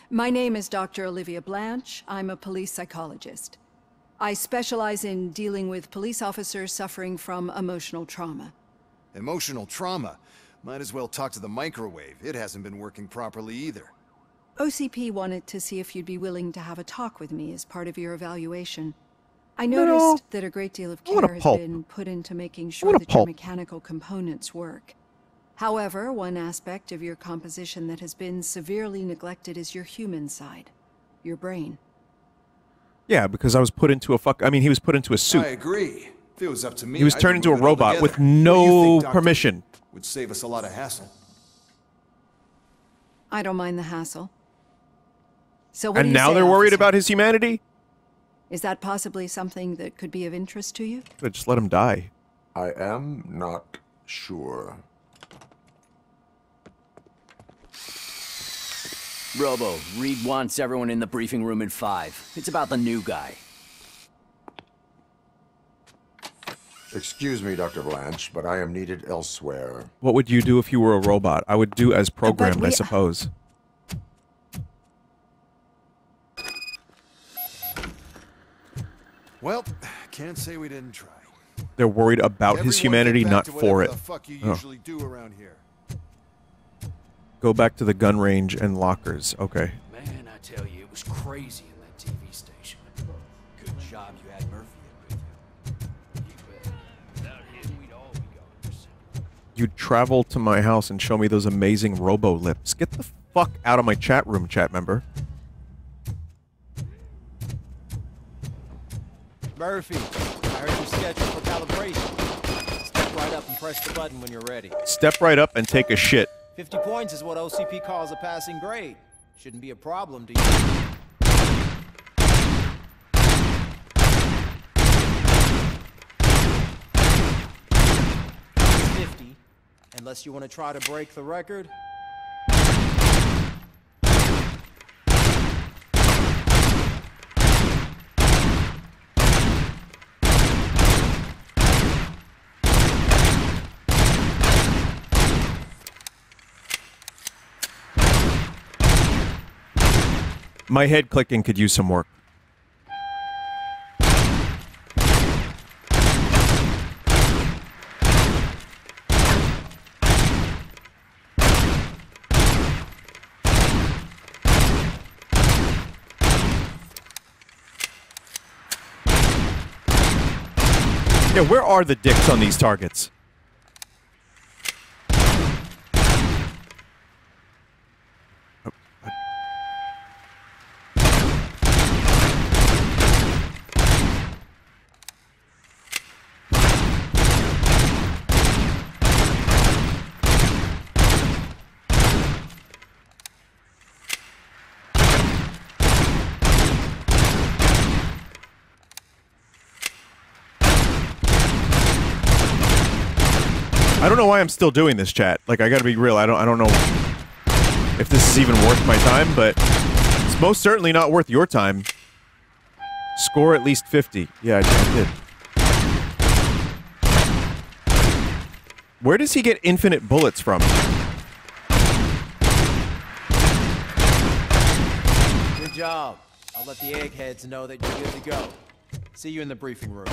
[SPEAKER 21] My name is Dr. Olivia Blanche. I'm a police psychologist. I specialize in dealing with police officers suffering from emotional trauma.
[SPEAKER 18] Emotional trauma? Might as well talk to the microwave. It hasn't been working properly either.
[SPEAKER 21] OCP wanted to see if you'd be willing to have a talk with me as part of your evaluation. I noticed that a great deal of care has been put into making sure that your mechanical components work. However, one aspect of your composition that has been severely neglected is your human side, your brain.
[SPEAKER 1] Yeah, because I was put into a he was put into a suit.
[SPEAKER 18] I agree. If it was up to me,
[SPEAKER 1] He was turned into a robot with no permission.
[SPEAKER 18] Would save us a lot of hassle.
[SPEAKER 21] I don't mind the hassle. So what do
[SPEAKER 1] And
[SPEAKER 21] you
[SPEAKER 1] now
[SPEAKER 21] say,
[SPEAKER 1] they're worried
[SPEAKER 21] officer?
[SPEAKER 1] about his humanity?
[SPEAKER 21] Is that possibly something that could be of interest to you?
[SPEAKER 1] Just let him die.
[SPEAKER 13] I am not sure.
[SPEAKER 8] Robo, Reed wants everyone in the briefing room in 5. It's about the new guy.
[SPEAKER 13] Excuse me, Dr. Blanche, but I am needed elsewhere.
[SPEAKER 1] What would you do if you were a robot? I would do as programmed, I suppose.
[SPEAKER 18] Well, can't say we didn't try.
[SPEAKER 1] They're worried about his humanity, not for it.
[SPEAKER 18] The fuck you
[SPEAKER 1] Oh.
[SPEAKER 18] usually do around here.
[SPEAKER 1] Go back to the gun range and lockers. Okay.
[SPEAKER 8] Man, I tell you, it was crazy in that TV station. Good job you had Murphy in with you. Without him, we'd all be gone.
[SPEAKER 1] You'd travel to my house and show me those amazing robo lips. Get the fuck out of my chat room, chat member.
[SPEAKER 22] Murphy, I heard you're scheduled for calibration. Step right up and press the button when you're ready.
[SPEAKER 1] Step right up and take a shit.
[SPEAKER 22] 50 points is what OCP calls a passing grade. Shouldn't be a problem to you. 50, unless you want to try to break the record.
[SPEAKER 1] My head clicking could use some work. Yeah, where are the dicks on these targets? I don't know why I'm still doing this, chat. Like, I gotta be real. I don't know if this is even worth my time, but it's most certainly not worth your time. Score at least 50. Yeah, I did. Where does he get infinite bullets from?
[SPEAKER 22] Good job. I'll let the eggheads know that you're good to go. See you in the briefing room.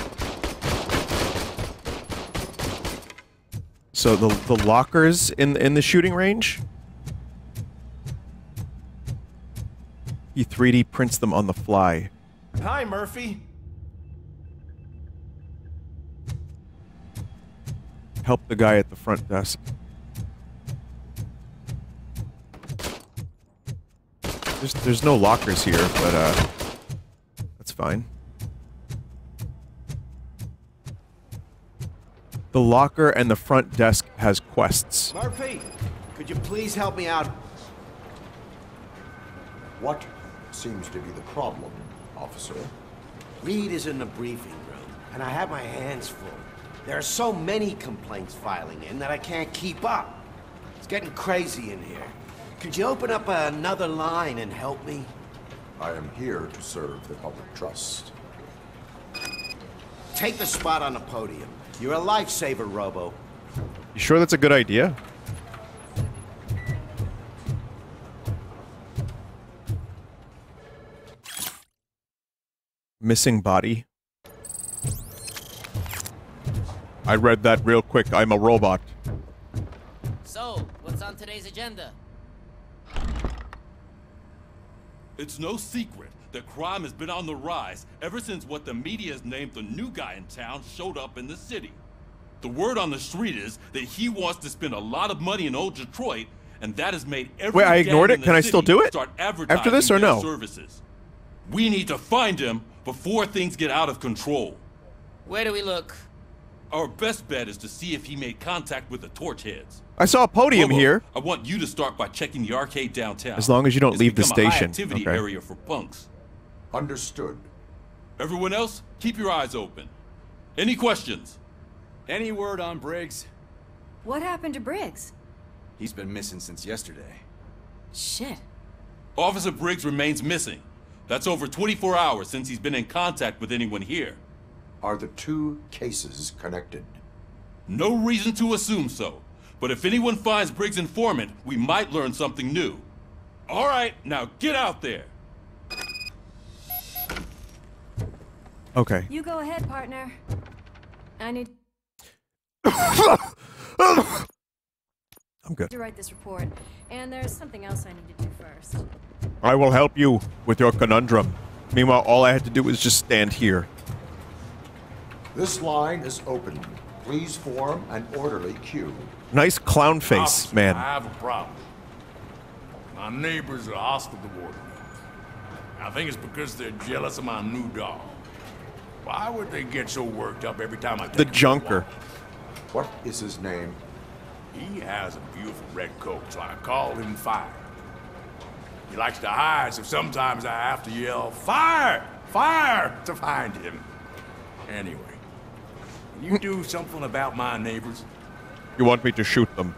[SPEAKER 1] So the lockers in the shooting range? He 3D prints them on the fly.
[SPEAKER 22] Hi, Murphy.
[SPEAKER 1] Help the guy at the front desk. There's no lockers here, but that's fine. The locker and the front desk has quests.
[SPEAKER 5] Murphy, could you please help me out?
[SPEAKER 13] What seems to be the problem, officer?
[SPEAKER 5] Reed is in the briefing room, and I have my hands full. There are so many complaints filing in that I can't keep up. It's getting crazy in here. Could you open up another line and help me?
[SPEAKER 13] I am here to serve the public trust.
[SPEAKER 5] Take the spot on the podium. You're a lifesaver, Robo.
[SPEAKER 1] You sure that's a good idea? Missing body. I read that real quick. I'm a robot.
[SPEAKER 15] So, what's on today's agenda?
[SPEAKER 6] It's no secret that crime has been on the rise ever since what the media has named the new guy in town showed up in the city. The word on the street is that he wants to spend a lot of money in old Detroit, and that has made every
[SPEAKER 1] Wait, I ignored
[SPEAKER 6] gang in
[SPEAKER 1] it?
[SPEAKER 6] the
[SPEAKER 1] Can I
[SPEAKER 6] city
[SPEAKER 1] still do it?
[SPEAKER 6] start advertising
[SPEAKER 1] After this or
[SPEAKER 6] their
[SPEAKER 1] no?
[SPEAKER 6] services. We need to find him before things get out of control.
[SPEAKER 15] Where do we look?
[SPEAKER 6] Our best bet is to see if he made contact with the torch heads.
[SPEAKER 1] I saw a podium
[SPEAKER 6] Robo,
[SPEAKER 1] here.
[SPEAKER 6] I want you to start by checking the arcade downtown.
[SPEAKER 1] As long as you don't
[SPEAKER 6] It's
[SPEAKER 1] leave the
[SPEAKER 6] become a
[SPEAKER 1] station.
[SPEAKER 6] high-activity
[SPEAKER 1] Okay.
[SPEAKER 6] area for punks.
[SPEAKER 13] Understood.
[SPEAKER 6] Everyone else, keep your eyes open. Any questions?
[SPEAKER 22] Any word on Briggs?
[SPEAKER 4] What happened to Briggs?
[SPEAKER 22] He's been missing since yesterday.
[SPEAKER 4] Shit.
[SPEAKER 6] Officer Briggs remains missing. That's over 24 hours since he's been in contact with anyone here.
[SPEAKER 13] Are the two cases connected?
[SPEAKER 6] No reason to assume so. But if anyone finds Briggs' informant, we might learn something new. All right, now get out there.
[SPEAKER 1] Okay.
[SPEAKER 4] You go ahead, partner. I need
[SPEAKER 1] I'm good.
[SPEAKER 4] to write this report, and there's something else I need to do first.
[SPEAKER 1] I will help you with your conundrum. Meanwhile, all I had to do was just stand here.
[SPEAKER 13] This line is open. Please form an orderly queue.
[SPEAKER 1] Nice clown face,
[SPEAKER 17] Officer,
[SPEAKER 1] man.
[SPEAKER 17] I have a problem. My neighbors are hostile toward me. I think it's because they're jealous of my new dog. Why would they get so worked up every time I
[SPEAKER 1] The
[SPEAKER 17] take
[SPEAKER 1] Junker.
[SPEAKER 13] What is his name?
[SPEAKER 17] He has a beautiful red coat, so I call him Fire. He likes to hide, so sometimes I have to yell, "Fire! Fire!" to find him. Anyway, can you do something about my neighbors?
[SPEAKER 1] You want me to shoot them?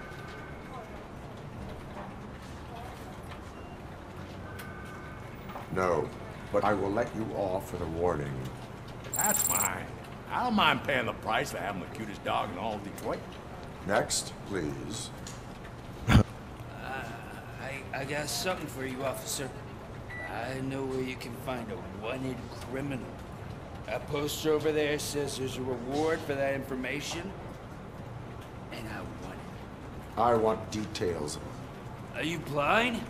[SPEAKER 13] No, but I will let you off with a warning.
[SPEAKER 17] That's fine. I don't mind paying the price for having the cutest dog in all of Detroit.
[SPEAKER 13] Next, please.
[SPEAKER 3] I got something for you, officer. I know where you can find a wanted criminal. That poster over there says there's a reward for that information, and I want it.
[SPEAKER 13] I want details.
[SPEAKER 3] Are you blind?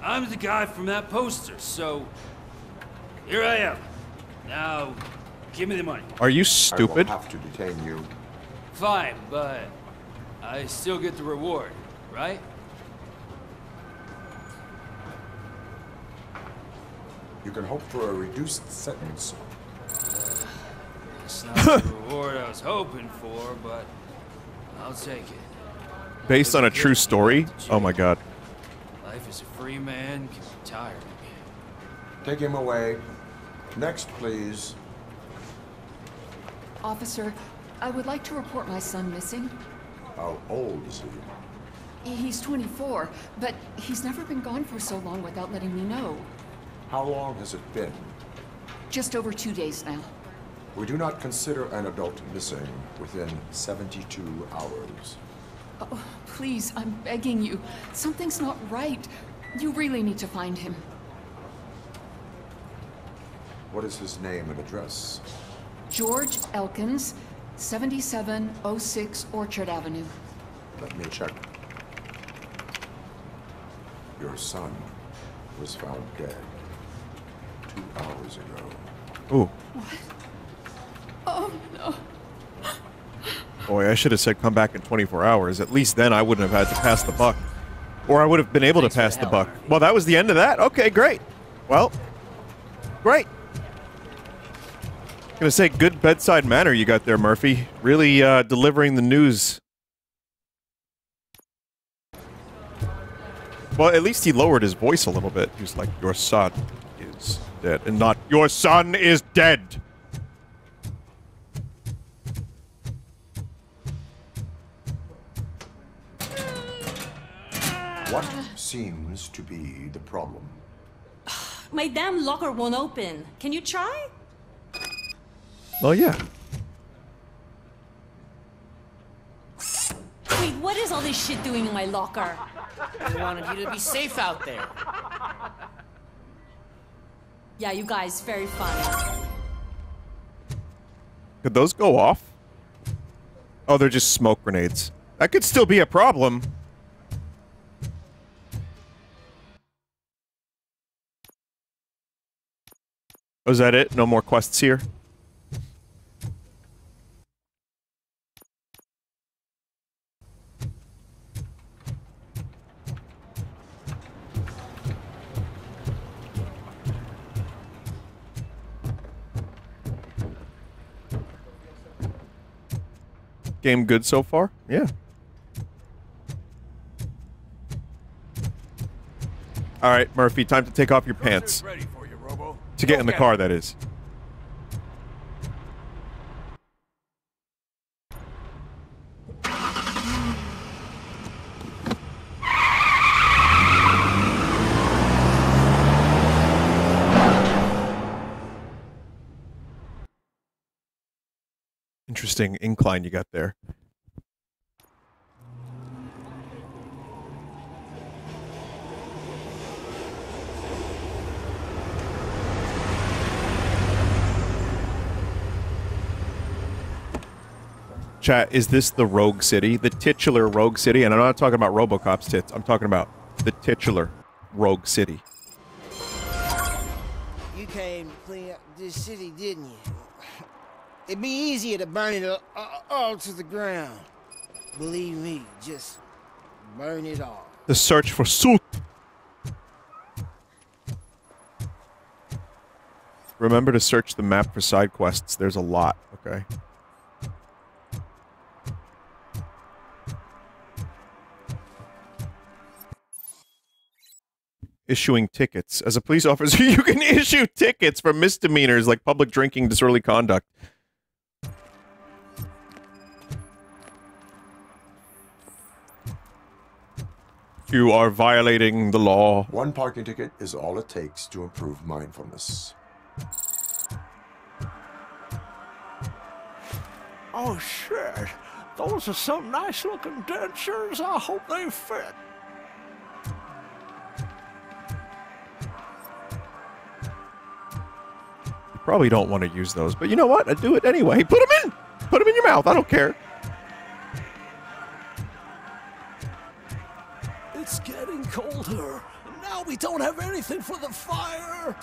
[SPEAKER 3] I'm the guy from that poster, so here I am. Now, give me the money.
[SPEAKER 1] Are you
[SPEAKER 13] I
[SPEAKER 1] stupid?
[SPEAKER 13] will have to detain you.
[SPEAKER 3] Fine, but I still get the reward, right?
[SPEAKER 13] You can hope for a reduced sentence.
[SPEAKER 3] It's not the reward I was hoping for, but I'll take it.
[SPEAKER 1] Based on a true story? Oh my god.
[SPEAKER 3] Life as a free man can be tiring.
[SPEAKER 13] Take him away. Next, please.
[SPEAKER 9] Officer, I would like to report my son missing.
[SPEAKER 13] How old is he?
[SPEAKER 9] He's 24, but he's never been gone for so long without letting me know.
[SPEAKER 13] How long has it been?
[SPEAKER 9] Just over 2 days now.
[SPEAKER 13] We do not consider an adult missing within 72 hours.
[SPEAKER 9] Oh, please, I'm begging you. Something's not right. You really need to find him.
[SPEAKER 13] What is his name and address?
[SPEAKER 9] George Elkins, 7706 Orchard Avenue.
[SPEAKER 13] Let me check. Your son was found dead 2 hours ago.
[SPEAKER 1] Ooh.
[SPEAKER 9] What? Oh, no.
[SPEAKER 1] Boy, I should have said come back in 24 hours. At least then I wouldn't have had to pass the buck. Or I would have been able to pass the buck. Well, that was the end of that? Okay, great. Well, great. Gonna say good bedside manner you got there, Murphy. Really delivering the news. Well, at least he lowered his voice a little bit. He was like, your son is dead. And not, your son is dead.
[SPEAKER 13] What seems to be the problem?
[SPEAKER 12] My damn locker won't open. Can you try?
[SPEAKER 1] Well, yeah.
[SPEAKER 12] Wait, what is all this shit doing in my locker?
[SPEAKER 15] I wanted you to be safe out there.
[SPEAKER 12] Yeah, you guys, very funny.
[SPEAKER 1] Could those go off? Oh, they're just smoke grenades. That could still be a problem. Oh, is that it? No more quests here? Game good so far? Yeah. Alright, Murphy, time to take off your pants.
[SPEAKER 17] Ready for you, Robo.
[SPEAKER 1] To get in the car, that is. Interesting incline you got there. Chat, is this the Rogue City? The titular Rogue City? And I'm not talking about RoboCop's tits. I'm talking about the titular Rogue City.
[SPEAKER 11] You came to clean up this city, didn't you? It'd be easier to burn it all to the ground. Believe me, just burn it all.
[SPEAKER 1] The search for Soot. Remember to search the map for side quests. There's a lot, okay? Issuing tickets. As a police officer, you can issue tickets for misdemeanors like public drinking, disorderly conduct. You are violating the law.
[SPEAKER 13] One parking ticket is all it takes to improve mindfulness.
[SPEAKER 7] Oh, shit. Those are some nice-looking dentures. I hope they fit.
[SPEAKER 1] You probably don't want to use those, but you know what? I do it anyway. Put them in! Put them in your mouth. I don't care.
[SPEAKER 7] It's getting colder, and now we don't have anything for the fire.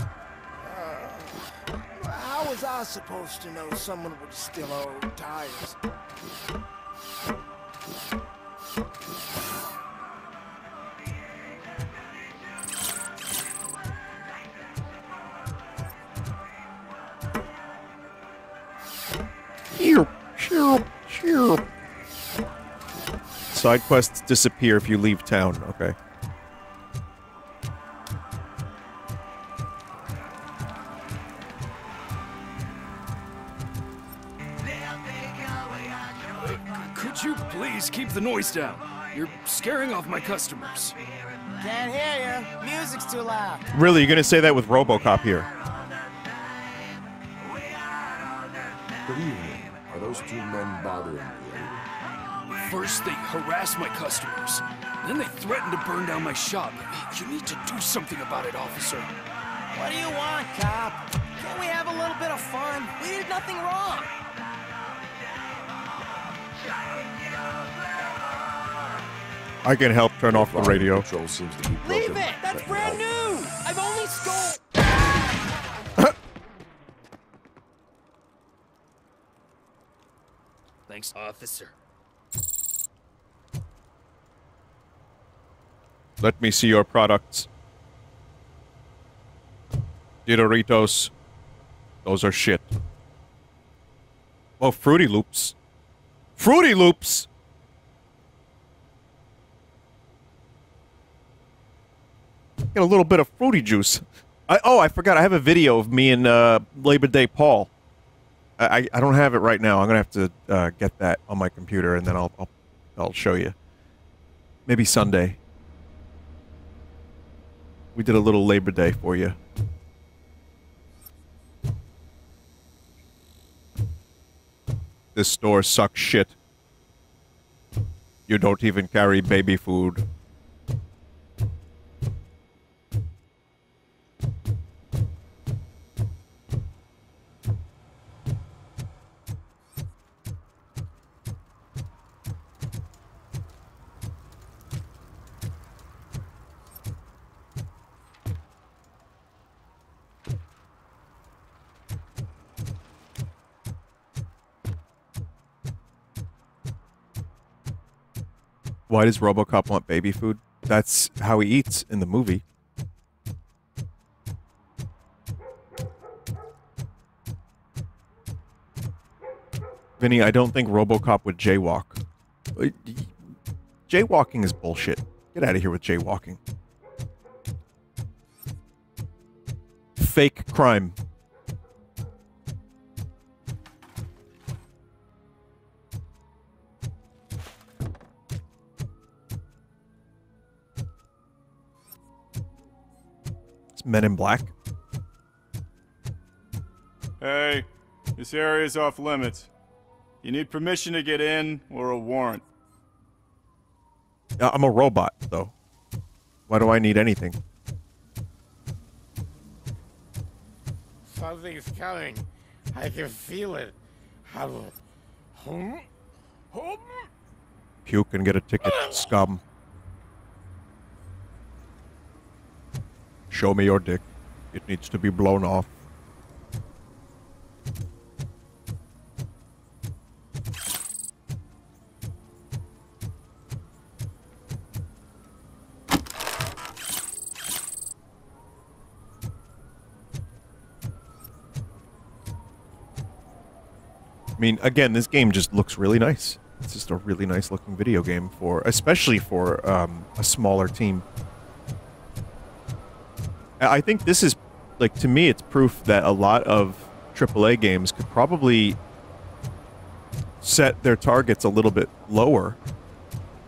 [SPEAKER 11] How was I supposed to know someone would steal old tires?
[SPEAKER 1] Side quests disappear if you leave town. Okay.
[SPEAKER 3] Could you please keep the noise down? You're scaring off my customers.
[SPEAKER 11] Can't hear you. Music's too loud.
[SPEAKER 1] Really, you're gonna say that with RoboCop here?
[SPEAKER 13] Good evening. Are those two men bothering you?
[SPEAKER 3] First, they harass my customers. Then they threaten to burn down my shop. You need to do something about it, officer.
[SPEAKER 11] What do you want, cop? Can't we have a little bit of fun? We did nothing wrong.
[SPEAKER 1] I can help turn off the radio.
[SPEAKER 13] Control seems to be
[SPEAKER 11] Leave it! That's brand new! I've only stole...
[SPEAKER 3] Thanks, officer.
[SPEAKER 1] Let me see your products. Doritos. Those are shit. Oh, Fruity Loops. Fruity Loops! Get a little bit of fruity juice. I forgot. I have a video of me and Labor Day Paul. I don't have it right now. I'm gonna have to get that on my computer, and then I'll show you. Maybe Sunday. We did a little Labor Day for you. This store sucks shit. You don't even carry baby food. Why does RoboCop want baby food? That's how he eats in the movie. Vinny, I don't think RoboCop would jaywalk. Jaywalking is bullshit. Get out of here with jaywalking. Fake crime. It's Men in Black.
[SPEAKER 16] Hey, this area's off limits. You need permission to get in or a warrant.
[SPEAKER 1] I'm a robot, though. Why do I need anything?
[SPEAKER 11] Something's coming. I can feel it.
[SPEAKER 1] Puke and get a ticket, scum. Show me your dick. It needs to be blown off. I mean, again, this game just looks really nice. It's just a really nice looking video game especially for a smaller team. I think this is, like, to me, it's proof that a lot of AAA games could probably set their targets a little bit lower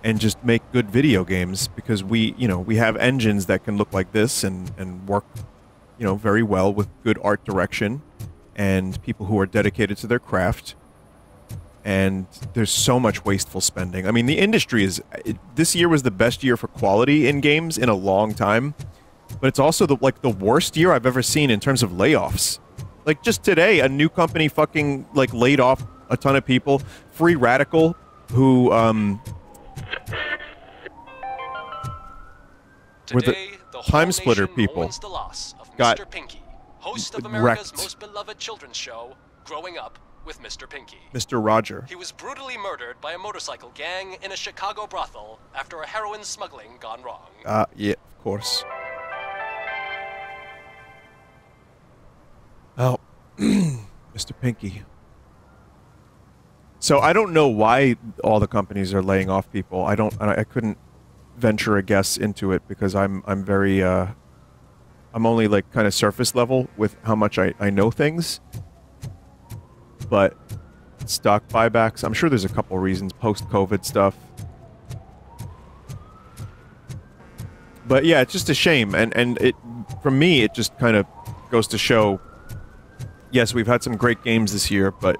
[SPEAKER 1] and just make good video games, because we have engines that can look like this and work, very well with good art direction and people who are dedicated to their craft. And there's so much wasteful spending. I mean, the industry this year was the best year for quality in games in a long time, but it's also the worst year I've ever seen in terms of layoffs. Like, just today, a new company fucking, laid off a ton of people. Free Radical, who, were the Time Splitter people,
[SPEAKER 20] the loss of
[SPEAKER 1] got
[SPEAKER 20] Mr. Pinky, host of America's
[SPEAKER 1] wrecked.
[SPEAKER 20] most beloved children's show, Growing Up with Mr. Pinky.
[SPEAKER 1] Mr. Roger.
[SPEAKER 20] He was brutally murdered by a motorcycle gang in a Chicago brothel after a heroin smuggling gone wrong.
[SPEAKER 1] Yeah, of course. Oh, Mr. Pinky. So I don't know why all the companies are laying off people. I couldn't venture a guess into it, because I'm very I'm only kind of surface level with how much I know things. But stock buybacks, I'm sure there's a couple reasons, post-COVID stuff. But yeah, it's just a shame, and it, for me, it just kind of goes to show, yes, we've had some great games this year, but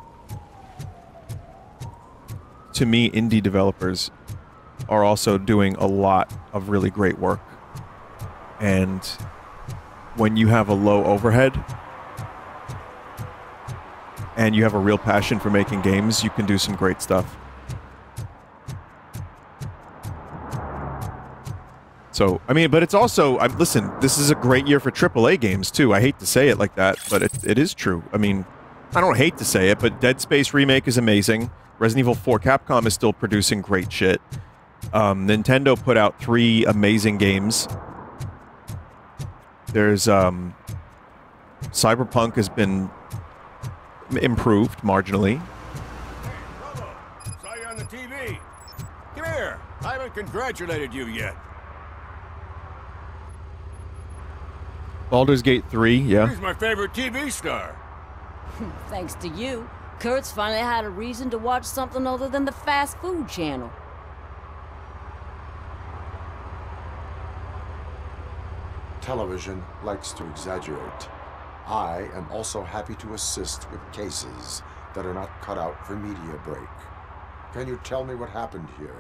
[SPEAKER 1] to me, indie developers are also doing a lot of really great work. And when you have a low overhead and you have a real passion for making games, you can do some great stuff. So, I mean, but it's also, listen, this is a great year for AAA games, too. I hate to say it like that, but it is true. I mean, I don't hate to say it, but Dead Space Remake is amazing. Resident Evil 4 Capcom is still producing great shit. Nintendo put out 3 amazing games. There's, Cyberpunk has been improved marginally.
[SPEAKER 17] Hey, Robo, saw you on the TV. Come here. I haven't congratulated you yet.
[SPEAKER 1] Baldur's Gate 3, yeah.
[SPEAKER 17] He's my favorite TV star.
[SPEAKER 23] Thanks to you, Kurt's finally had a reason to watch something other than the fast food channel.
[SPEAKER 13] Television likes to exaggerate. I am also happy to assist with cases that are not cut out for media break. Can you tell me what happened here?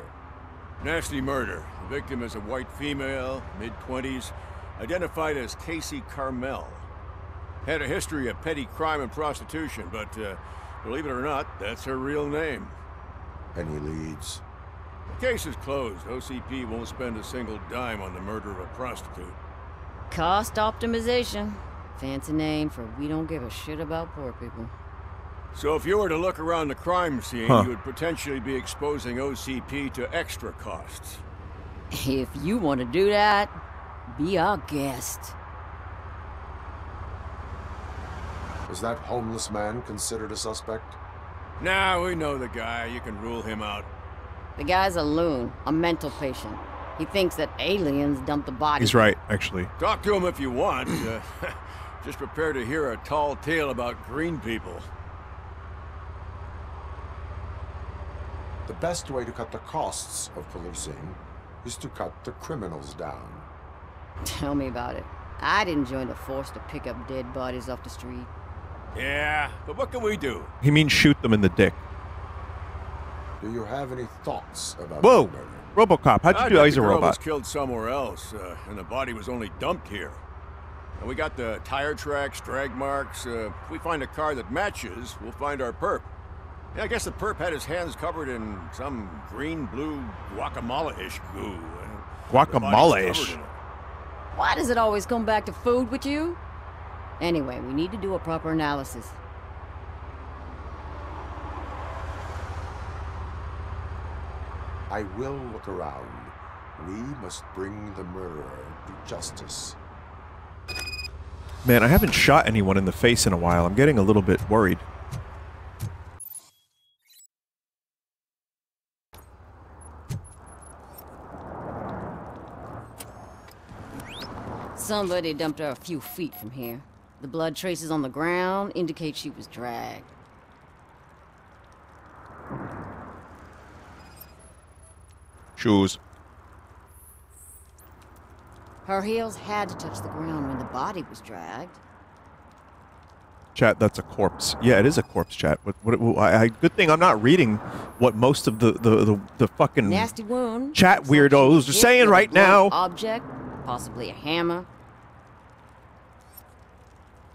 [SPEAKER 17] Nasty murder. The victim is a white female, mid-20s, identified as Casey Carmel. Had a history of petty crime and prostitution, but believe it or not, that's her real name.
[SPEAKER 13] Any leads?
[SPEAKER 17] The case is closed. OCP won't spend a single dime on the murder of a prostitute.
[SPEAKER 23] Cost optimization. Fancy name for we don't give a shit about poor people.
[SPEAKER 2] So if you were to look around the crime scene, you would potentially be exposing OCP to extra costs.
[SPEAKER 23] If you want to do that, be our guest.
[SPEAKER 13] Is that homeless man considered a suspect?
[SPEAKER 2] Nah, we know the guy. You can rule him out.
[SPEAKER 23] The guy's a loon, a mental patient. He thinks that aliens dumped the body.
[SPEAKER 1] He's right, actually.
[SPEAKER 2] Talk to him if you want. Just prepare to hear a tall tale about green people.
[SPEAKER 13] The best way to cut the costs of policing is to cut the criminals down.
[SPEAKER 23] Tell me about it. I didn't join the force to pick up dead bodies off the street.
[SPEAKER 2] Yeah, but what can we do?
[SPEAKER 1] He means shoot them in the dick.
[SPEAKER 13] Do you have any thoughts about
[SPEAKER 1] Whoa!
[SPEAKER 13] the murder?
[SPEAKER 1] RoboCop, how'd you do? He's a
[SPEAKER 2] The girl
[SPEAKER 1] robot.
[SPEAKER 2] was killed somewhere else, and the body was only dumped here. And we got the tire tracks, drag marks. If we find a car that matches, we'll find our perp. Yeah, I guess the perp had his hands covered in some green-blue guacamole-ish goo.
[SPEAKER 1] Guacamole-ish?
[SPEAKER 23] Why does it always come back to food with you? Anyway, we need to do a proper analysis.
[SPEAKER 13] I will look around. We must bring the murderer to justice.
[SPEAKER 1] Man, I haven't shot anyone in the face in a while. I'm getting a little bit worried.
[SPEAKER 23] Somebody dumped her a few feet from here. The blood traces on the ground indicate she was dragged.
[SPEAKER 1] Shoes.
[SPEAKER 23] Her heels had to touch the ground when the body was dragged.
[SPEAKER 1] Chat, that's a corpse. Yeah, it is a corpse, chat. Good thing I'm not reading what most of the fucking
[SPEAKER 23] Nasty wound.
[SPEAKER 1] chat weirdos are saying right now.
[SPEAKER 23] Object, possibly a hammer.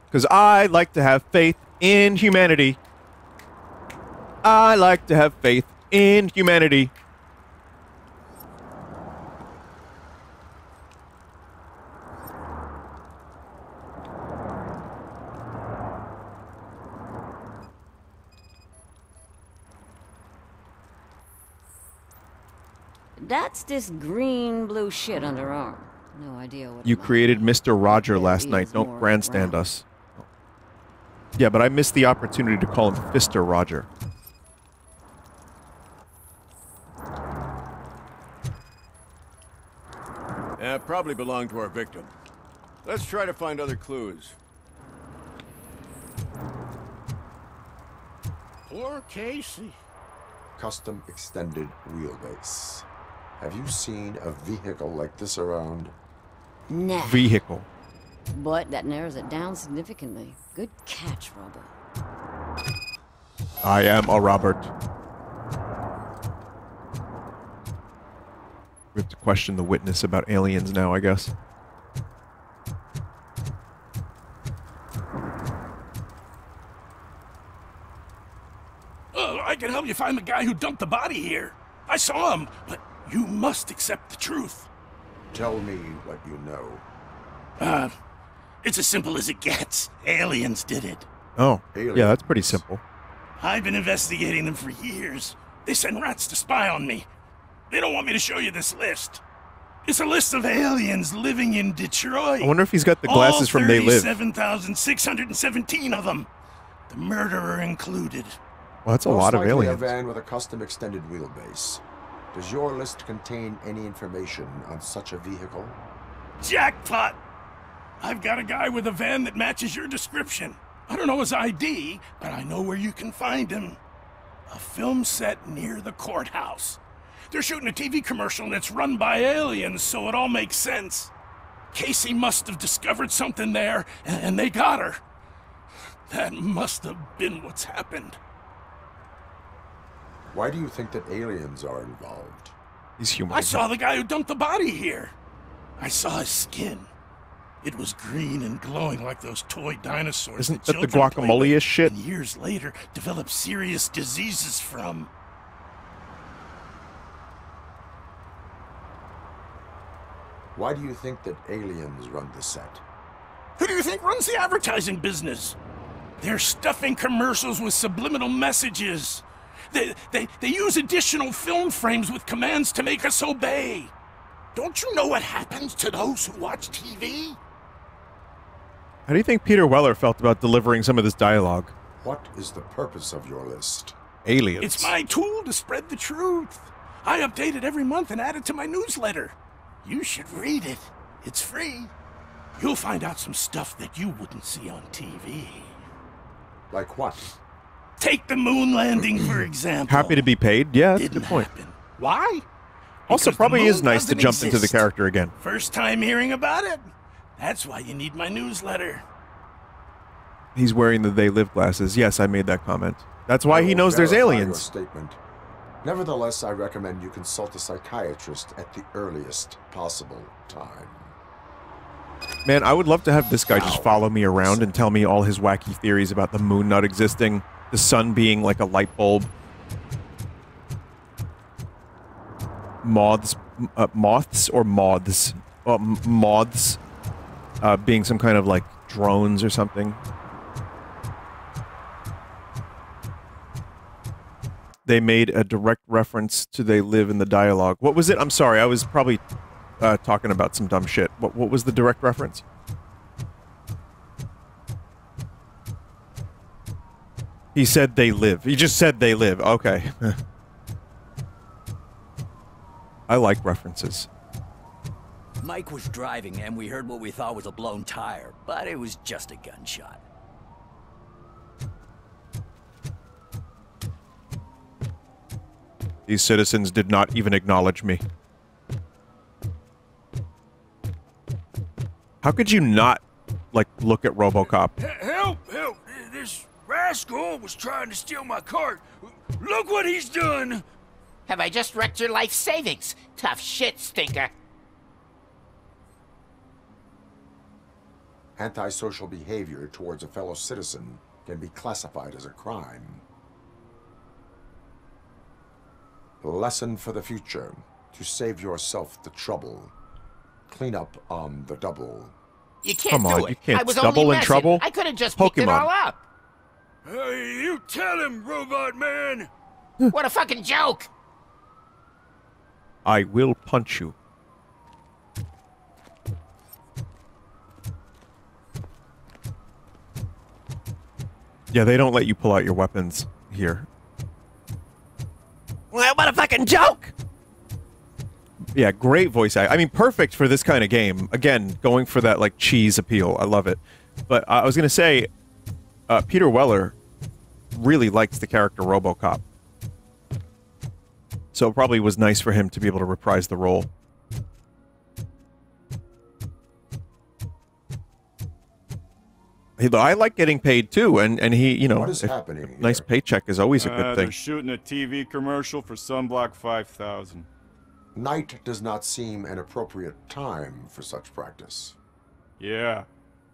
[SPEAKER 1] Because I like to have faith in humanity. I like to have faith in humanity.
[SPEAKER 23] That's this green-blue shit on her arm. No idea what.
[SPEAKER 1] You created Mr. Roger last night. Don't grandstand us. Yeah, but I missed the opportunity to call him Fister Roger.
[SPEAKER 2] Probably belonged to our victim. Let's try to find other clues.
[SPEAKER 11] Poor Casey.
[SPEAKER 13] Custom extended wheelbase. Have you seen a vehicle like this around?
[SPEAKER 23] Nah.
[SPEAKER 1] Vehicle.
[SPEAKER 23] But that narrows it down significantly. Good catch, Robo.
[SPEAKER 1] I am a Robert. We have to question the witness about aliens now, I guess.
[SPEAKER 14] I can help you find the guy who dumped the body here. I saw him, but you must accept the truth.
[SPEAKER 13] Tell me what you know.
[SPEAKER 14] It's as simple as it gets. Aliens did it.
[SPEAKER 1] Oh, yeah, that's pretty simple.
[SPEAKER 14] I've been investigating them for years. They send rats to spy on me. They don't want me to show you this list. It's a list of aliens living in Detroit.
[SPEAKER 1] I wonder if he's got the glasses from They Live.
[SPEAKER 14] 37,617 of them. The murderer included.
[SPEAKER 1] Well, that's a lot of aliens.
[SPEAKER 13] A van with a custom extended wheelbase. Does your list contain any information on such a vehicle?
[SPEAKER 14] Jackpot! I've got a guy with a van that matches your description. I don't know his ID, but I know where you can find him. A film set near the courthouse. They're shooting a TV commercial and it's run by aliens, so it all makes sense. Casey must have discovered something there, and they got her. That must have been what's happened.
[SPEAKER 13] Why do you think that aliens are involved?
[SPEAKER 1] He's human.
[SPEAKER 14] I saw the guy who dumped the body here. I saw his skin. It was green and glowing like those toy dinosaurs.
[SPEAKER 1] Isn't that the guacamole-ish shit?
[SPEAKER 14] And years later, developed serious diseases from.
[SPEAKER 13] Why do you think that aliens run the set?
[SPEAKER 14] Who do you think runs the advertising business? They're stuffing commercials with subliminal messages. They use additional film frames with commands to make us obey. Don't you know what happens to those who watch TV?
[SPEAKER 1] How do you think Peter Weller felt about delivering some of this dialogue?
[SPEAKER 13] What is the purpose of your list?
[SPEAKER 1] Aliens.
[SPEAKER 14] It's my tool to spread the truth. I update it every month and add it to my newsletter. You should read it. It's free. You'll find out some stuff that you wouldn't see on TV.
[SPEAKER 13] Like what?
[SPEAKER 14] Take the moon landing, for example.
[SPEAKER 1] Happy to be paid? Yeah, that's a good point.
[SPEAKER 14] Why?
[SPEAKER 1] Also,
[SPEAKER 14] Because
[SPEAKER 1] probably
[SPEAKER 14] the
[SPEAKER 1] is
[SPEAKER 14] moon
[SPEAKER 1] nice to
[SPEAKER 14] doesn't
[SPEAKER 1] jump into the
[SPEAKER 14] exist.
[SPEAKER 1] character again.
[SPEAKER 14] First time hearing about it? That's why you need my newsletter.
[SPEAKER 1] He's wearing the They Live glasses. Yes, I made that comment. That's why
[SPEAKER 13] I
[SPEAKER 1] he
[SPEAKER 13] will
[SPEAKER 1] knows there's
[SPEAKER 13] verify your
[SPEAKER 1] aliens.
[SPEAKER 13] statement. Nevertheless, I recommend you consult a psychiatrist at the earliest possible time.
[SPEAKER 1] Man, I would love to have this guy just follow me around and tell me all his wacky theories about the moon not existing, the sun being like a light bulb, moths being some kind of like drones or something. They made a direct reference to They Live in the dialogue. What was it? I'm sorry, I was probably talking about some dumb shit. What was the direct reference? He said they live. He just said they live. Okay. I like references.
[SPEAKER 10] Mike was driving and we heard what we thought was a blown tire, but it was just a gunshot.
[SPEAKER 1] These citizens did not even acknowledge me. How could you not, like, look at RoboCop?
[SPEAKER 3] Help! Help! This rascal was trying to steal my cart. Look what he's done!
[SPEAKER 15] Have I just wrecked your life savings? Tough shit, stinker.
[SPEAKER 13] Antisocial behavior towards a fellow citizen can be classified as a crime. Lesson for the future. To save yourself the trouble. Clean up on the double.
[SPEAKER 15] You can't
[SPEAKER 1] Come on,
[SPEAKER 15] do it.
[SPEAKER 1] you can't
[SPEAKER 15] I was
[SPEAKER 1] double
[SPEAKER 15] only
[SPEAKER 1] in
[SPEAKER 15] messing.
[SPEAKER 1] trouble?
[SPEAKER 15] I could have just picked it
[SPEAKER 1] Pokemon.
[SPEAKER 15] all up.
[SPEAKER 3] Hey, you tell him, Robot Man!
[SPEAKER 15] What a fucking joke!
[SPEAKER 1] I will punch you. Yeah, they don't let you pull out your weapons here.
[SPEAKER 15] Well, what a fucking joke!
[SPEAKER 1] Yeah, great voice act. I mean, perfect for this kind of game. Again, going for that, like, cheese appeal. I love it. But I was going to say, Peter Weller really likes the character RoboCop. So it probably was nice for him to be able to reprise the role. I like getting paid too, and he, you know,
[SPEAKER 13] What is happening
[SPEAKER 1] nice paycheck is always a good
[SPEAKER 16] They're
[SPEAKER 1] thing.
[SPEAKER 16] shooting a TV commercial for Sunblock 5000.
[SPEAKER 13] Night does not seem an appropriate time for such practice.
[SPEAKER 16] Yeah,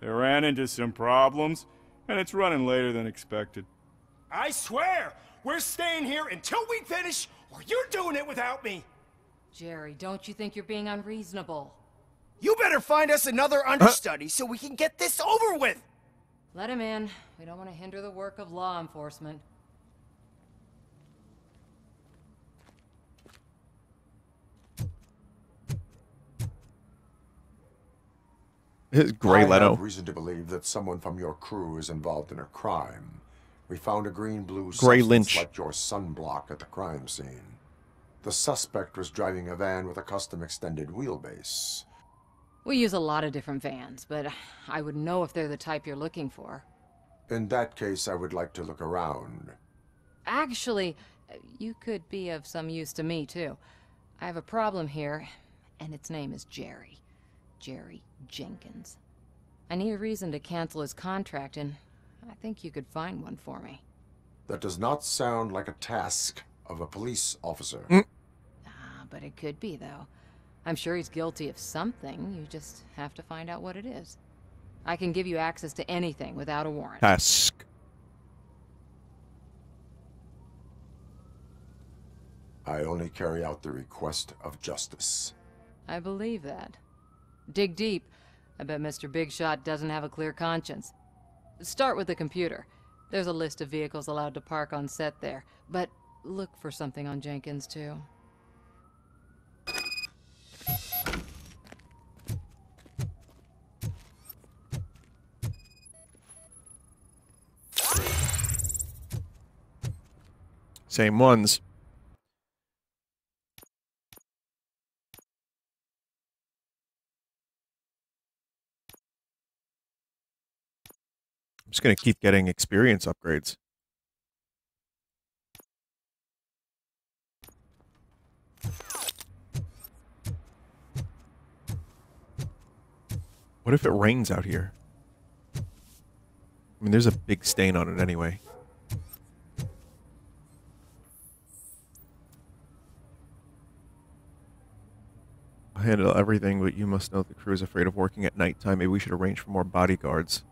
[SPEAKER 16] they ran into some problems, and it's running later than expected.
[SPEAKER 19] I swear, we're staying here until we finish, or you're doing it without me.
[SPEAKER 23] Jerry, don't you think you're being unreasonable?
[SPEAKER 19] You better find us another understudy so we can get this over with.
[SPEAKER 23] Let him in. We don't want to hinder the work of law enforcement.
[SPEAKER 1] Gray
[SPEAKER 13] I
[SPEAKER 1] Leto.
[SPEAKER 13] have reason to believe that someone from your crew is involved in a crime. We found a green-blue
[SPEAKER 1] Gray
[SPEAKER 13] substance
[SPEAKER 1] Lynch.
[SPEAKER 13] like your sunblock at the crime scene. The suspect was driving a van with a custom extended wheelbase.
[SPEAKER 23] We use a lot of different vans, but I would know if they're the type you're looking for.
[SPEAKER 13] In that case, I would like to look around.
[SPEAKER 23] Actually, you could be of some use to me, too. I have a problem here, and its name is Jerry. Jerry Jenkins. I need a reason to cancel his contract, and I think you could find one for me.
[SPEAKER 13] That does not sound like a task of a police officer.
[SPEAKER 23] But it could be, though. I'm sure he's guilty of something. You just have to find out what it is. I can give you access to anything without a warrant.
[SPEAKER 1] Task.
[SPEAKER 13] I only carry out the request of justice.
[SPEAKER 23] I believe that. Dig deep. I bet Mr. Big Shot doesn't have a clear conscience. Start with the computer. There's a list of vehicles allowed to park on set there, but look for something on Jenkins, too.
[SPEAKER 1] Same ones. I'm just going to keep getting experience upgrades. What if it rains out here? I mean, there's a big stain on it anyway. I'll handle everything, but you must know the crew is afraid of working at nighttime. Maybe we should arrange for more bodyguards.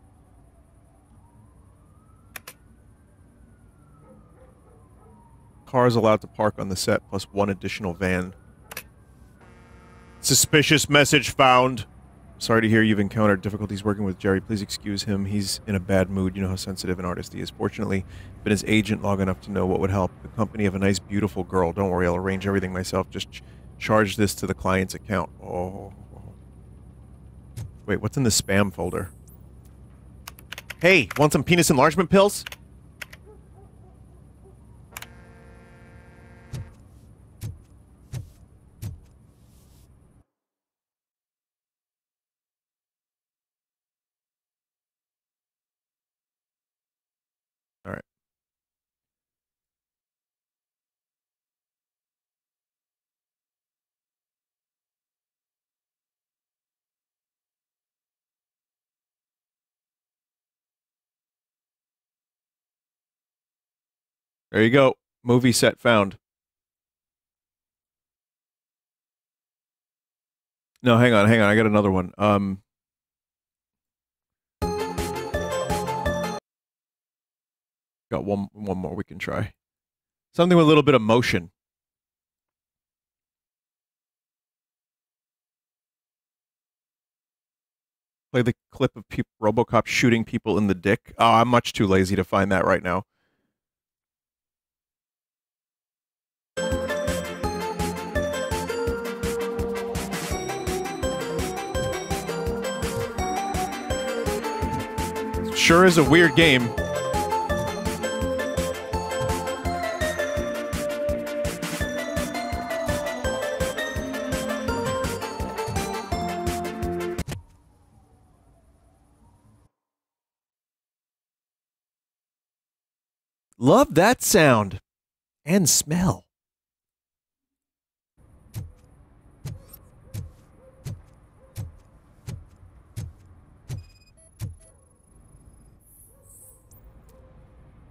[SPEAKER 1] Cars allowed to park on the set, plus one additional van. Suspicious message found. Sorry to hear you've encountered difficulties working with Jerry. Please excuse him. He's in a bad mood. You know how sensitive an artist he is. Fortunately, I've been his agent long enough to know what would help. The company of a nice, beautiful girl. Don't worry, I'll arrange everything myself. Just charge this to the client's account. Oh. Wait, what's in the spam folder? Hey, want some penis enlargement pills? All right. There you go. Movie set found. No, hang on. I got another one. Got one more we can try. Something with a little bit of motion. Play the clip of RoboCop shooting people in the dick. Oh, I'm much too lazy to find that right now. Sure is a weird game. Love that sound and smell.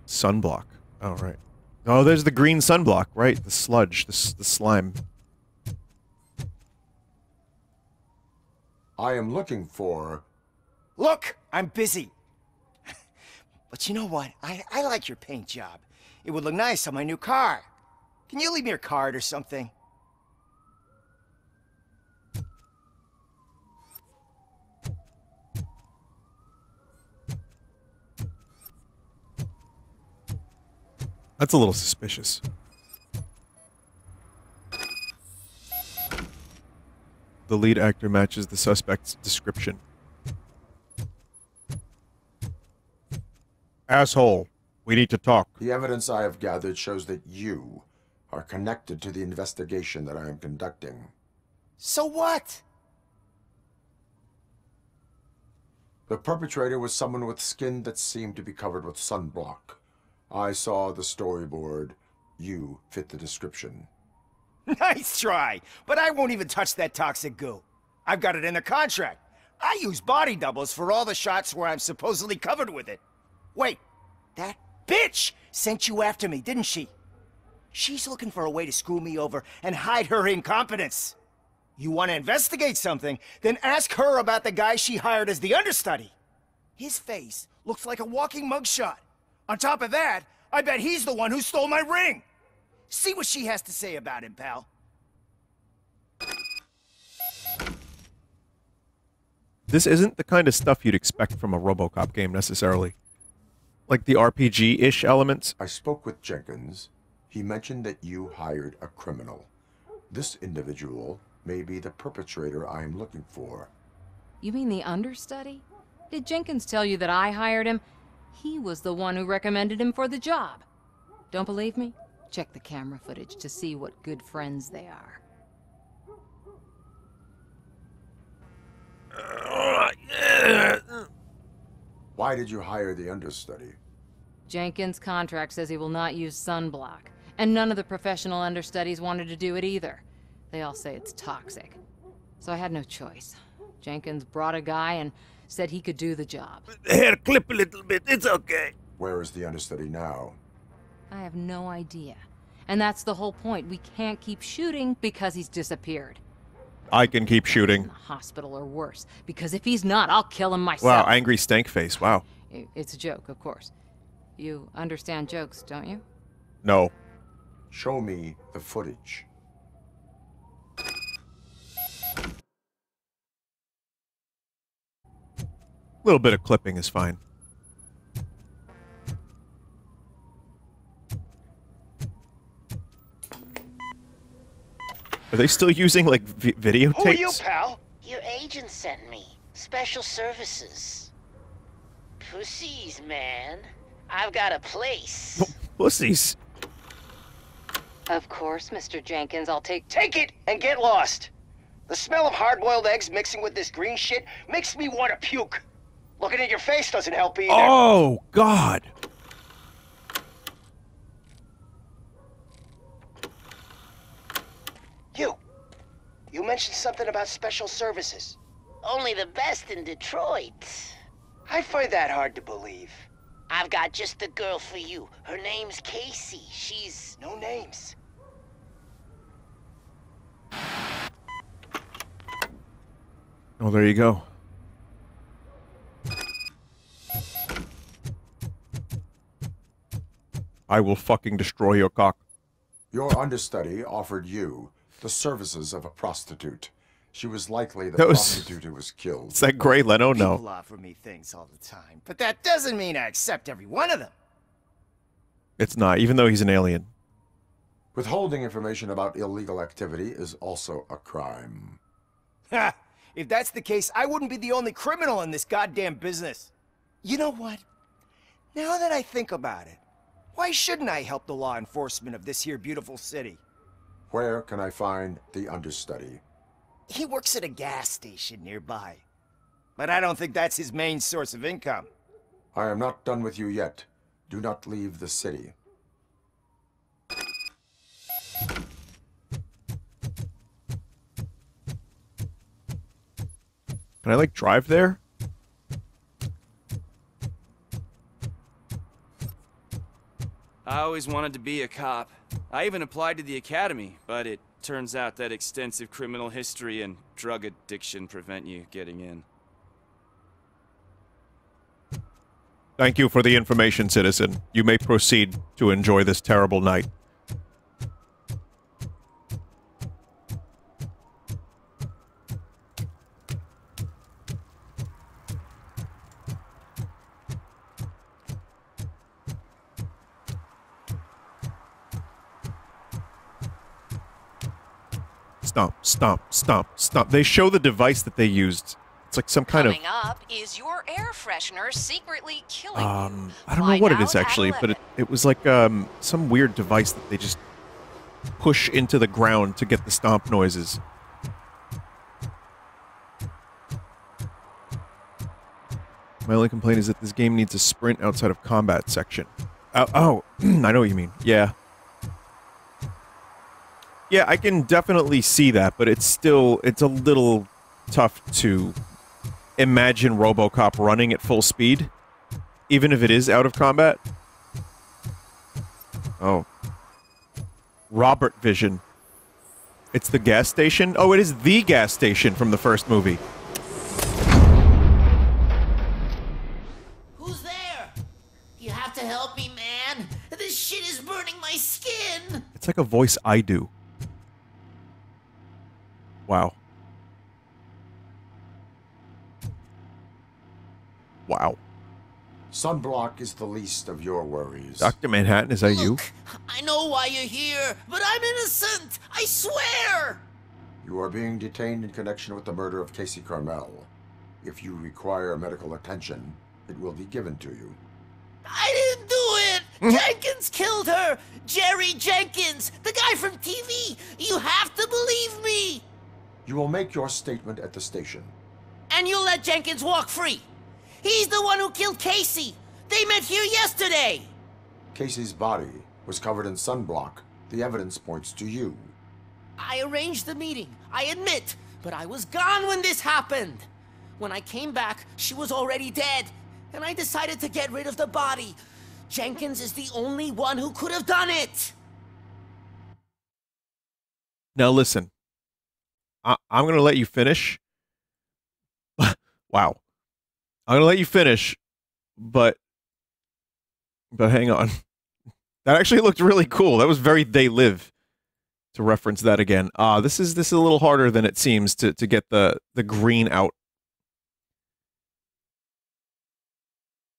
[SPEAKER 1] Sunblock. Oh, right. Oh, there's the green sunblock, right? The sludge, the slime.
[SPEAKER 13] I am looking for...
[SPEAKER 19] Look, I'm busy. But you know what? I like your paint job. It would look nice on my new car. Can you leave me your card or something?
[SPEAKER 1] That's a little suspicious. The lead actor matches the suspect's description. Asshole, we need to talk.
[SPEAKER 13] The evidence I have gathered shows that you are connected to the investigation that I am conducting.
[SPEAKER 19] So what?
[SPEAKER 13] The perpetrator was someone with skin that seemed to be covered with sunblock. I saw the storyboard. You fit the description.
[SPEAKER 19] Nice try, but I won't even touch that toxic goo. I've got it in the contract. I use body doubles for all the shots where I'm supposedly covered with it. Wait, that bitch sent you after me, didn't she? She's looking for a way to screw me over and hide her incompetence. You want to investigate something, then ask her about the guy she hired as the understudy. His face looks like a walking mugshot. On top of that, I bet he's the one who stole my ring. See what she has to say about him, pal.
[SPEAKER 1] This isn't the kind of stuff you'd expect from a RoboCop game, necessarily. Like the RPG-ish elements?
[SPEAKER 13] I spoke with Jenkins. He mentioned that you hired a criminal. This individual may be the perpetrator I am looking for.
[SPEAKER 23] You mean the understudy? Did Jenkins tell you that I hired him? He was the one who recommended him for the job. Don't believe me? Check the camera footage to see what good friends they are.
[SPEAKER 13] Why did you hire the understudy?
[SPEAKER 23] Jenkins' contract says he will not use sunblock, and none of the professional understudies wanted to do it either. They all say it's toxic. So I had no choice. Jenkins brought a guy and said he could do the job.
[SPEAKER 5] The hair clip a little bit, it's okay.
[SPEAKER 13] Where is the understudy now?
[SPEAKER 23] I have no idea. And that's the whole point. We can't keep shooting because he's disappeared.
[SPEAKER 1] I can keep shooting.
[SPEAKER 23] In the hospital or worse, because if he's not, I'll kill him myself.
[SPEAKER 1] Wow, angry stank face. Wow.
[SPEAKER 23] It's a joke, of course. You understand jokes, don't you?
[SPEAKER 1] No.
[SPEAKER 13] Show me the footage.
[SPEAKER 1] A little bit of clipping is fine. Are they still using, like, videotapes?
[SPEAKER 11] Who are you, pal?
[SPEAKER 15] Your agent sent me. Special services. Pussies, man. I've got a place.
[SPEAKER 1] Pussies.
[SPEAKER 23] Of course, Mr. Jenkins, I'll take
[SPEAKER 19] it and get lost. The smell of hard-boiled eggs mixing with this green shit makes me want to puke. Looking at your face doesn't help either.
[SPEAKER 1] Oh, God.
[SPEAKER 19] You mentioned something about special services.
[SPEAKER 15] Only the best in Detroit.
[SPEAKER 19] I find that hard to believe.
[SPEAKER 15] I've got just the girl for you. Her name's Casey. She's...
[SPEAKER 19] No names.
[SPEAKER 1] Oh, there you go. I will fucking destroy your cock.
[SPEAKER 13] Your understudy offered you the services of a prostitute. She was likely the
[SPEAKER 1] That was-
[SPEAKER 13] prostitute who was killed.
[SPEAKER 1] Is that Gray Leno? No.
[SPEAKER 19] People offer me things all the time, but that doesn't mean I accept every one of them.
[SPEAKER 1] It's not, even though he's an alien.
[SPEAKER 13] Withholding information about illegal activity is also a crime.
[SPEAKER 19] Ha! If that's the case, I wouldn't be the only criminal in this goddamn business. You know what? Now that I think about it, why shouldn't I help the law enforcement of this here beautiful city?
[SPEAKER 13] Where can I find the understudy?
[SPEAKER 19] He works at a gas station nearby. But I don't think that's his main source of income.
[SPEAKER 13] I am not done with you yet. Do not leave the city.
[SPEAKER 1] Can I, like, drive there?
[SPEAKER 8] I always wanted to be a cop. I even applied to the academy, but it turns out that extensive criminal history and drug addiction prevent you getting in.
[SPEAKER 1] Thank you for the information, citizen. You may proceed to enjoy this terrible night. Stomp, stomp, stomp, stomp. They show the device that they used. It's like some kind of...
[SPEAKER 18] Coming up, is your air freshener secretly killing you?
[SPEAKER 1] I don't know what it is actually, but it was like some weird device that they just push into the ground to get the stomp noises. My only complaint is that this game needs a sprint outside of combat section. Oh, I know what you mean. Yeah. Yeah, I can definitely see that, but it's a little tough to imagine RoboCop running at full speed, even if it is out of combat. Oh. Robert Vision. It's the gas station? Oh, it is the gas station from the first movie.
[SPEAKER 15] Who's there? You have to help me, man. This shit is burning my skin.
[SPEAKER 1] It's like a voice I do. Wow. Wow.
[SPEAKER 13] Sunblock is the least of your worries.
[SPEAKER 1] Dr. Manhattan, is that you?
[SPEAKER 5] I know why you're here, but I'm innocent! I swear!
[SPEAKER 13] You are being detained in connection with the murder of Casey Carmel. If you require medical attention, it will be given to you.
[SPEAKER 5] I didn't do it! Jenkins killed her! Jerry Jenkins! The guy from TV! You have to believe me!
[SPEAKER 13] You will make your statement at the station.
[SPEAKER 5] And you'll let Jenkins walk free! He's the one who killed Casey! They met here yesterday!
[SPEAKER 13] Casey's body was covered in sunblock. The evidence points to you.
[SPEAKER 5] I arranged the meeting, I admit, but I was gone when this happened. When I came back, she was already dead, and I decided to get rid of the body. Jenkins is the only one who could have done it!
[SPEAKER 1] Now listen. I'm going to let you finish. Wow. I'm going to let you finish, but hang on. That actually looked really cool. That was very They Live, to reference that again. This is a little harder than it seems to get the green out.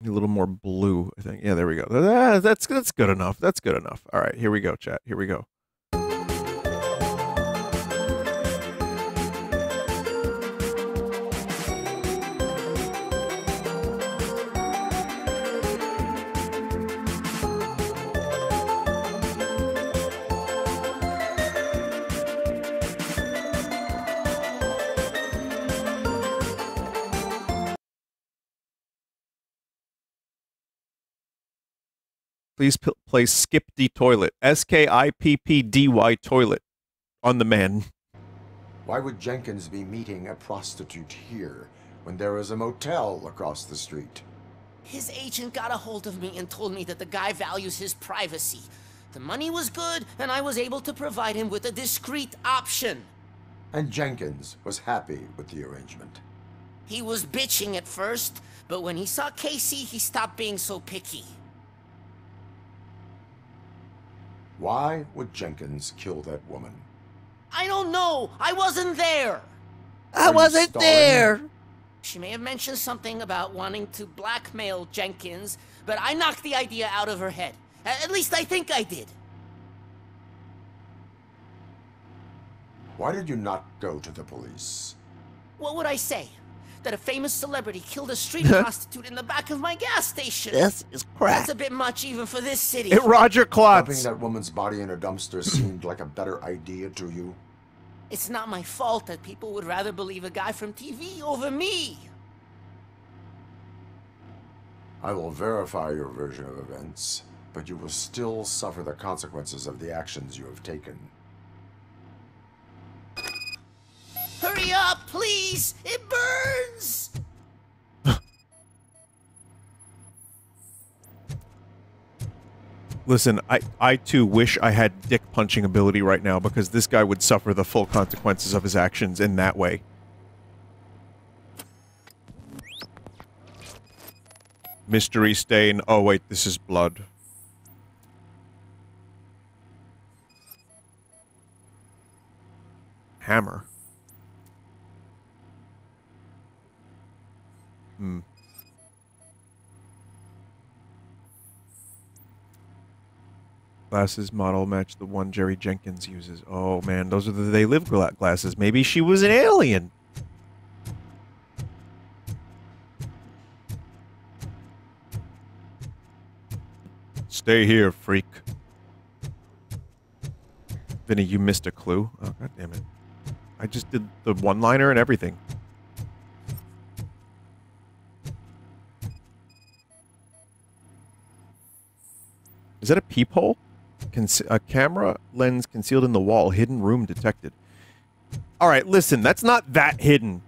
[SPEAKER 1] A little more blue, I think. Yeah, there we go. That's good enough. That's good enough. All right, here we go, chat. Here we go. Please place Skip D Toilet. SKIPPDY Toilet on the man.
[SPEAKER 13] Why would Jenkins be meeting a prostitute here when there is a motel across the street?
[SPEAKER 5] His agent got a hold of me and told me that the guy values his privacy. The money was good, and I was able to provide him with a discreet option.
[SPEAKER 13] And Jenkins was happy with the arrangement.
[SPEAKER 5] He was bitching at first, but when he saw Casey, he stopped being so picky.
[SPEAKER 13] Why would Jenkins kill that woman?
[SPEAKER 5] I don't know. I wasn't there.
[SPEAKER 11] I wasn't there.
[SPEAKER 5] She may have mentioned something about wanting to blackmail Jenkins, but I knocked the idea out of her head. At least I think I did.
[SPEAKER 13] Why did you not go to the police?
[SPEAKER 5] What would I say? That a famous celebrity killed a street prostitute in the back of my gas station.
[SPEAKER 11] This is crap.
[SPEAKER 5] That's a bit much even for this city.
[SPEAKER 1] Roger Klotz.
[SPEAKER 13] Dumping that woman's body in a dumpster seemed like a better idea to you?
[SPEAKER 5] It's not my fault that people would rather believe a guy from TV over me.
[SPEAKER 13] I will verify your version of events, but you will still suffer the consequences of the actions you have taken.
[SPEAKER 5] Hurry up, please! It burns!
[SPEAKER 1] Listen, I too wish I had dick punching ability right now because this guy would suffer the full consequences of his actions in that way. Mystery stain. Oh wait, this is blood. Hammer. Glasses model match the one Jerry Jenkins uses. Oh man, those are the They Live glasses. Maybe she was an alien. Stay here, freak. Vinny, you missed a clue. Oh, god damn it. I just did the one-liner and everything. Is that a peephole? A camera lens concealed in the wall. Hidden room detected. Alright, listen. That's not that hidden.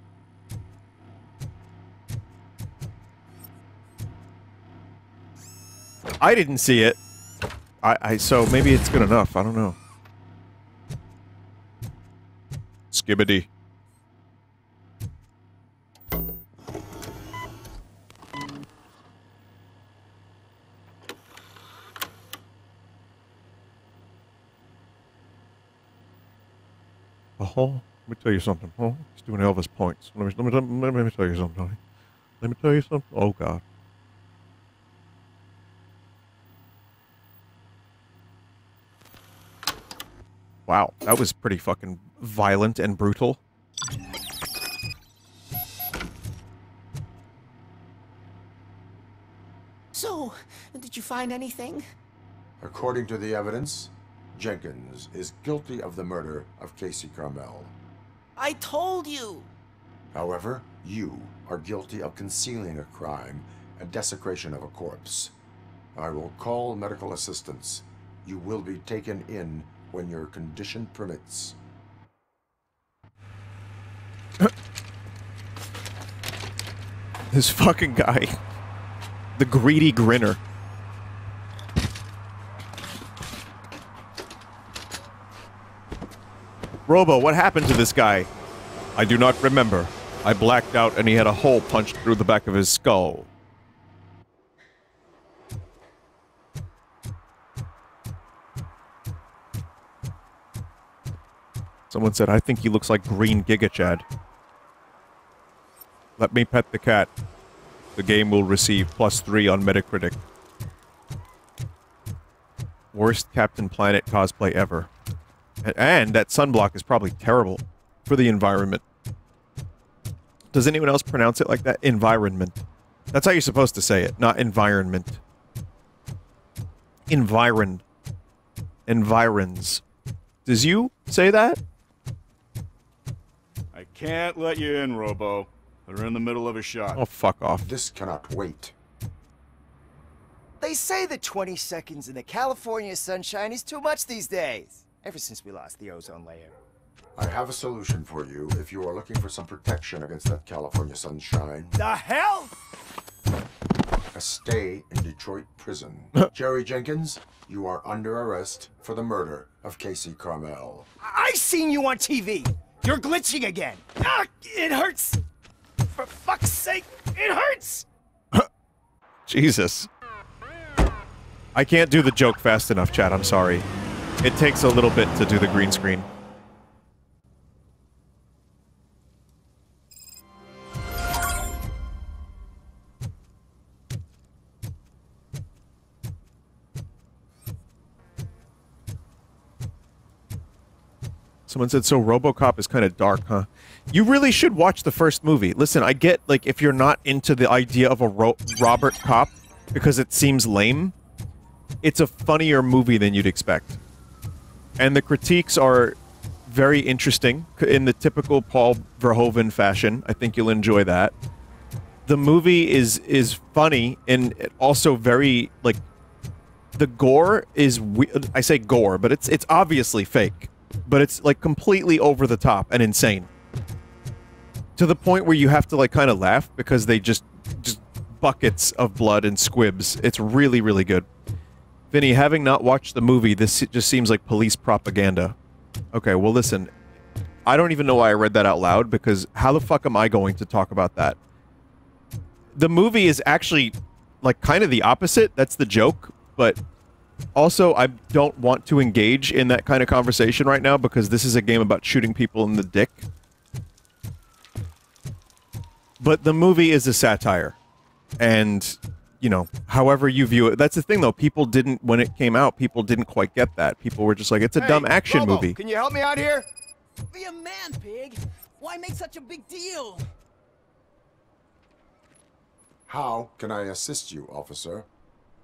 [SPEAKER 1] I didn't see it. So maybe it's good enough. I don't know. Skibbity. Oh, let me tell you something. Oh, he's doing Elvis points. Let me tell you something, honey. Let me tell you something. Oh, God. Wow, that was pretty fucking violent and brutal.
[SPEAKER 19] So, did you find anything?
[SPEAKER 13] According to the evidence, Jenkins is guilty of the murder of Casey Carmel.
[SPEAKER 19] I told you!
[SPEAKER 13] However, you are guilty of concealing a crime and desecration of a corpse. I will call medical assistance. You will be taken in when your condition permits.
[SPEAKER 1] This fucking guy. The greedy grinner. Robo, what happened to this guy? I do not remember. I blacked out and he had a hole punched through the back of his skull. Someone said, I think he looks like Green Giga Chad. Let me pet the cat. The game will receive +3 on Metacritic. Worst Captain Planet cosplay ever. And that sunblock is probably terrible for the environment. Does anyone else pronounce it like that? Environment. That's how you're supposed to say it, not environment. Environ. Environs. Does you say that?
[SPEAKER 16] I can't let you in, Robo. We're in the middle of a shot.
[SPEAKER 1] Oh, fuck off.
[SPEAKER 13] This cannot wait.
[SPEAKER 19] They say that 20 seconds in the California sunshine is too much these days. Ever since we lost the ozone layer.
[SPEAKER 13] I have a solution for you if you are looking for some protection against that California sunshine.
[SPEAKER 19] The hell?
[SPEAKER 13] A stay in Detroit prison. Jerry Jenkins, you are under arrest for the murder of Casey Carmel.
[SPEAKER 19] I seen you on TV. You're glitching again. Ah, it hurts. For fuck's sake, it hurts.
[SPEAKER 1] Jesus. I can't do the joke fast enough, chat. I'm sorry. It takes a little bit to do the green screen. Someone said, so RoboCop is kind of dark, huh? You really should watch the first movie. Listen, I get, like, if you're not into the idea of a Robert Cop, because it seems lame, it's a funnier movie than you'd expect. And the critiques are very interesting, in the typical Paul Verhoeven fashion. I think you'll enjoy that. The movie is funny, and also very, like, the gore is, I say gore, but it's obviously fake. But it's, like, completely over the top and insane. To the point where you have to, like, kind of laugh because they just buckets of blood and squibs. It's really, really good. Vinny, having not watched the movie, this just seems like police propaganda. Okay, well, listen. I don't even know why I read that out loud, because how the fuck am I going to talk about that? The movie is actually, like, kind of the opposite. That's the joke, but... Also, I don't want to engage in that kind of conversation right now because this is a game about shooting people in the dick. But the movie is a satire. And, you know, however you view it. That's the thing, though. People didn't, when it came out, people didn't quite get that. People were just like, it's a dumb action
[SPEAKER 19] Robo,
[SPEAKER 1] movie.
[SPEAKER 19] Can you help me out here?
[SPEAKER 6] Be a man, pig. Why make such a big deal?
[SPEAKER 13] How can I assist you, officer?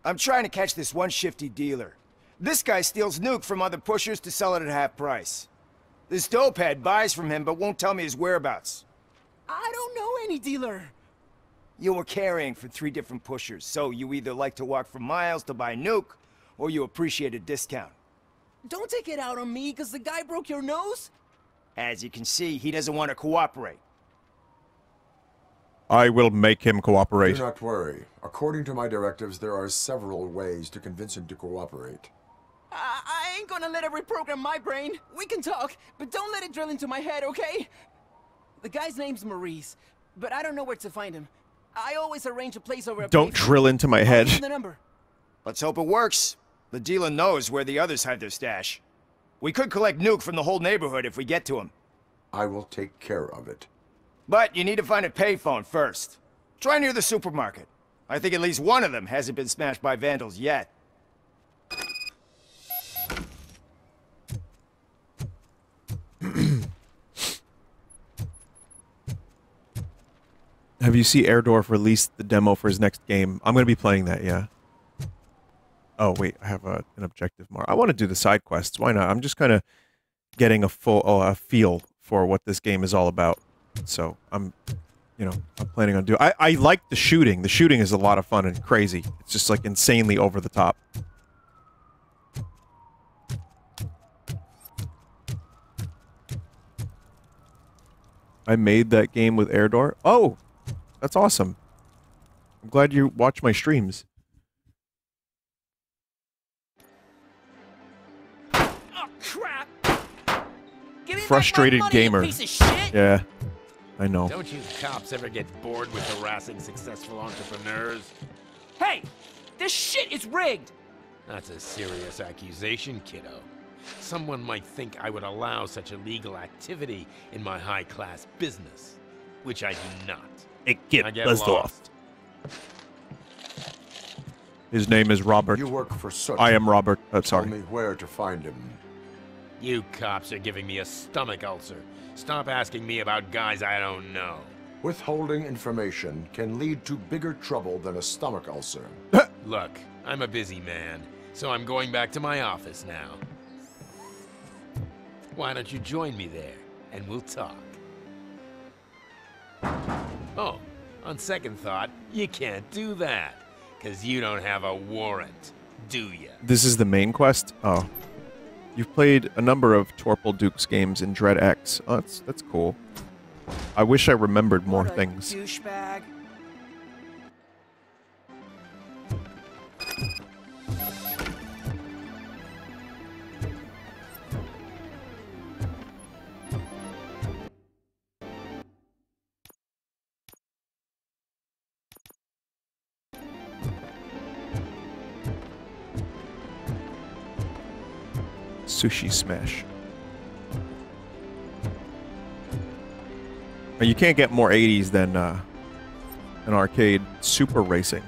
[SPEAKER 19] I'm trying to catch this one shifty dealer. This guy steals nuke from other pushers to sell it at half price. This dopehead buys from him but won't tell me his whereabouts.
[SPEAKER 6] I don't know any dealer.
[SPEAKER 19] You were carrying for 3 different pushers, so you either like to walk for miles to buy nuke, or you appreciate a discount.
[SPEAKER 6] Don't take it out on me because the guy broke your nose.
[SPEAKER 19] As you can see, he doesn't want to cooperate.
[SPEAKER 1] I will make him cooperate.
[SPEAKER 13] Do not worry. According to my directives, there are several ways to convince him to cooperate.
[SPEAKER 6] I ain't gonna let it reprogram my brain. We can talk, but don't let it drill into my head, okay? The guy's name's Maurice, but I don't know where to find him. I always arrange a place over a
[SPEAKER 1] Don't drill into my head.
[SPEAKER 6] The number.
[SPEAKER 19] Let's hope it works. The dealer knows where the others hide their stash. We could collect nuke from the whole neighborhood if we get to him.
[SPEAKER 13] I will take care of it.
[SPEAKER 19] But you need to find a payphone first. Try near the supermarket. I think at least one of them hasn't been smashed by vandals yet.
[SPEAKER 1] Have you seen Airdorf released the demo for his next game? I'm going to be playing that, yeah. Oh, wait, I have an objective more. I want to do the side quests. Why not? I'm just kind of getting a a feel for what this game is all about. So, I'm planning on doing... I like the shooting. The shooting is a lot of fun and crazy. It's just, like, insanely over the top. I made that game with Airdor. Oh! That's awesome. I'm glad you watch my streams.
[SPEAKER 6] Oh, crap! Give me
[SPEAKER 1] Frustrated
[SPEAKER 6] back my money,
[SPEAKER 1] gamer.
[SPEAKER 6] you piece of shit!
[SPEAKER 1] Yeah, I know.
[SPEAKER 4] Don't you cops ever get bored with harassing successful entrepreneurs?
[SPEAKER 6] Hey! This shit is rigged!
[SPEAKER 4] That's a serious accusation, kiddo. Someone might think I would allow such illegal activity in my high-class business, which I do not. I get lost.
[SPEAKER 1] His name is Robert.
[SPEAKER 13] You work for Soot.
[SPEAKER 1] I am Robert. Sorry.
[SPEAKER 13] Tell me where to find him.
[SPEAKER 4] You cops are giving me a stomach ulcer. Stop asking me about guys I don't know.
[SPEAKER 13] Withholding information can lead to bigger trouble than a stomach ulcer.
[SPEAKER 4] Look, I'm a busy man, so I'm going back to my office now. Why don't you join me there, and we'll talk. Oh, on second thought, you can't do that, because you don't have a warrant, do you?
[SPEAKER 1] This is the main quest? Oh. You've played a number of Torpal Duke's games in Dread X. Oh, that's cool. I wish I remembered more things.
[SPEAKER 6] Douchebag.
[SPEAKER 1] Sushi Smash. You can't get more 80s than an arcade Super Racing.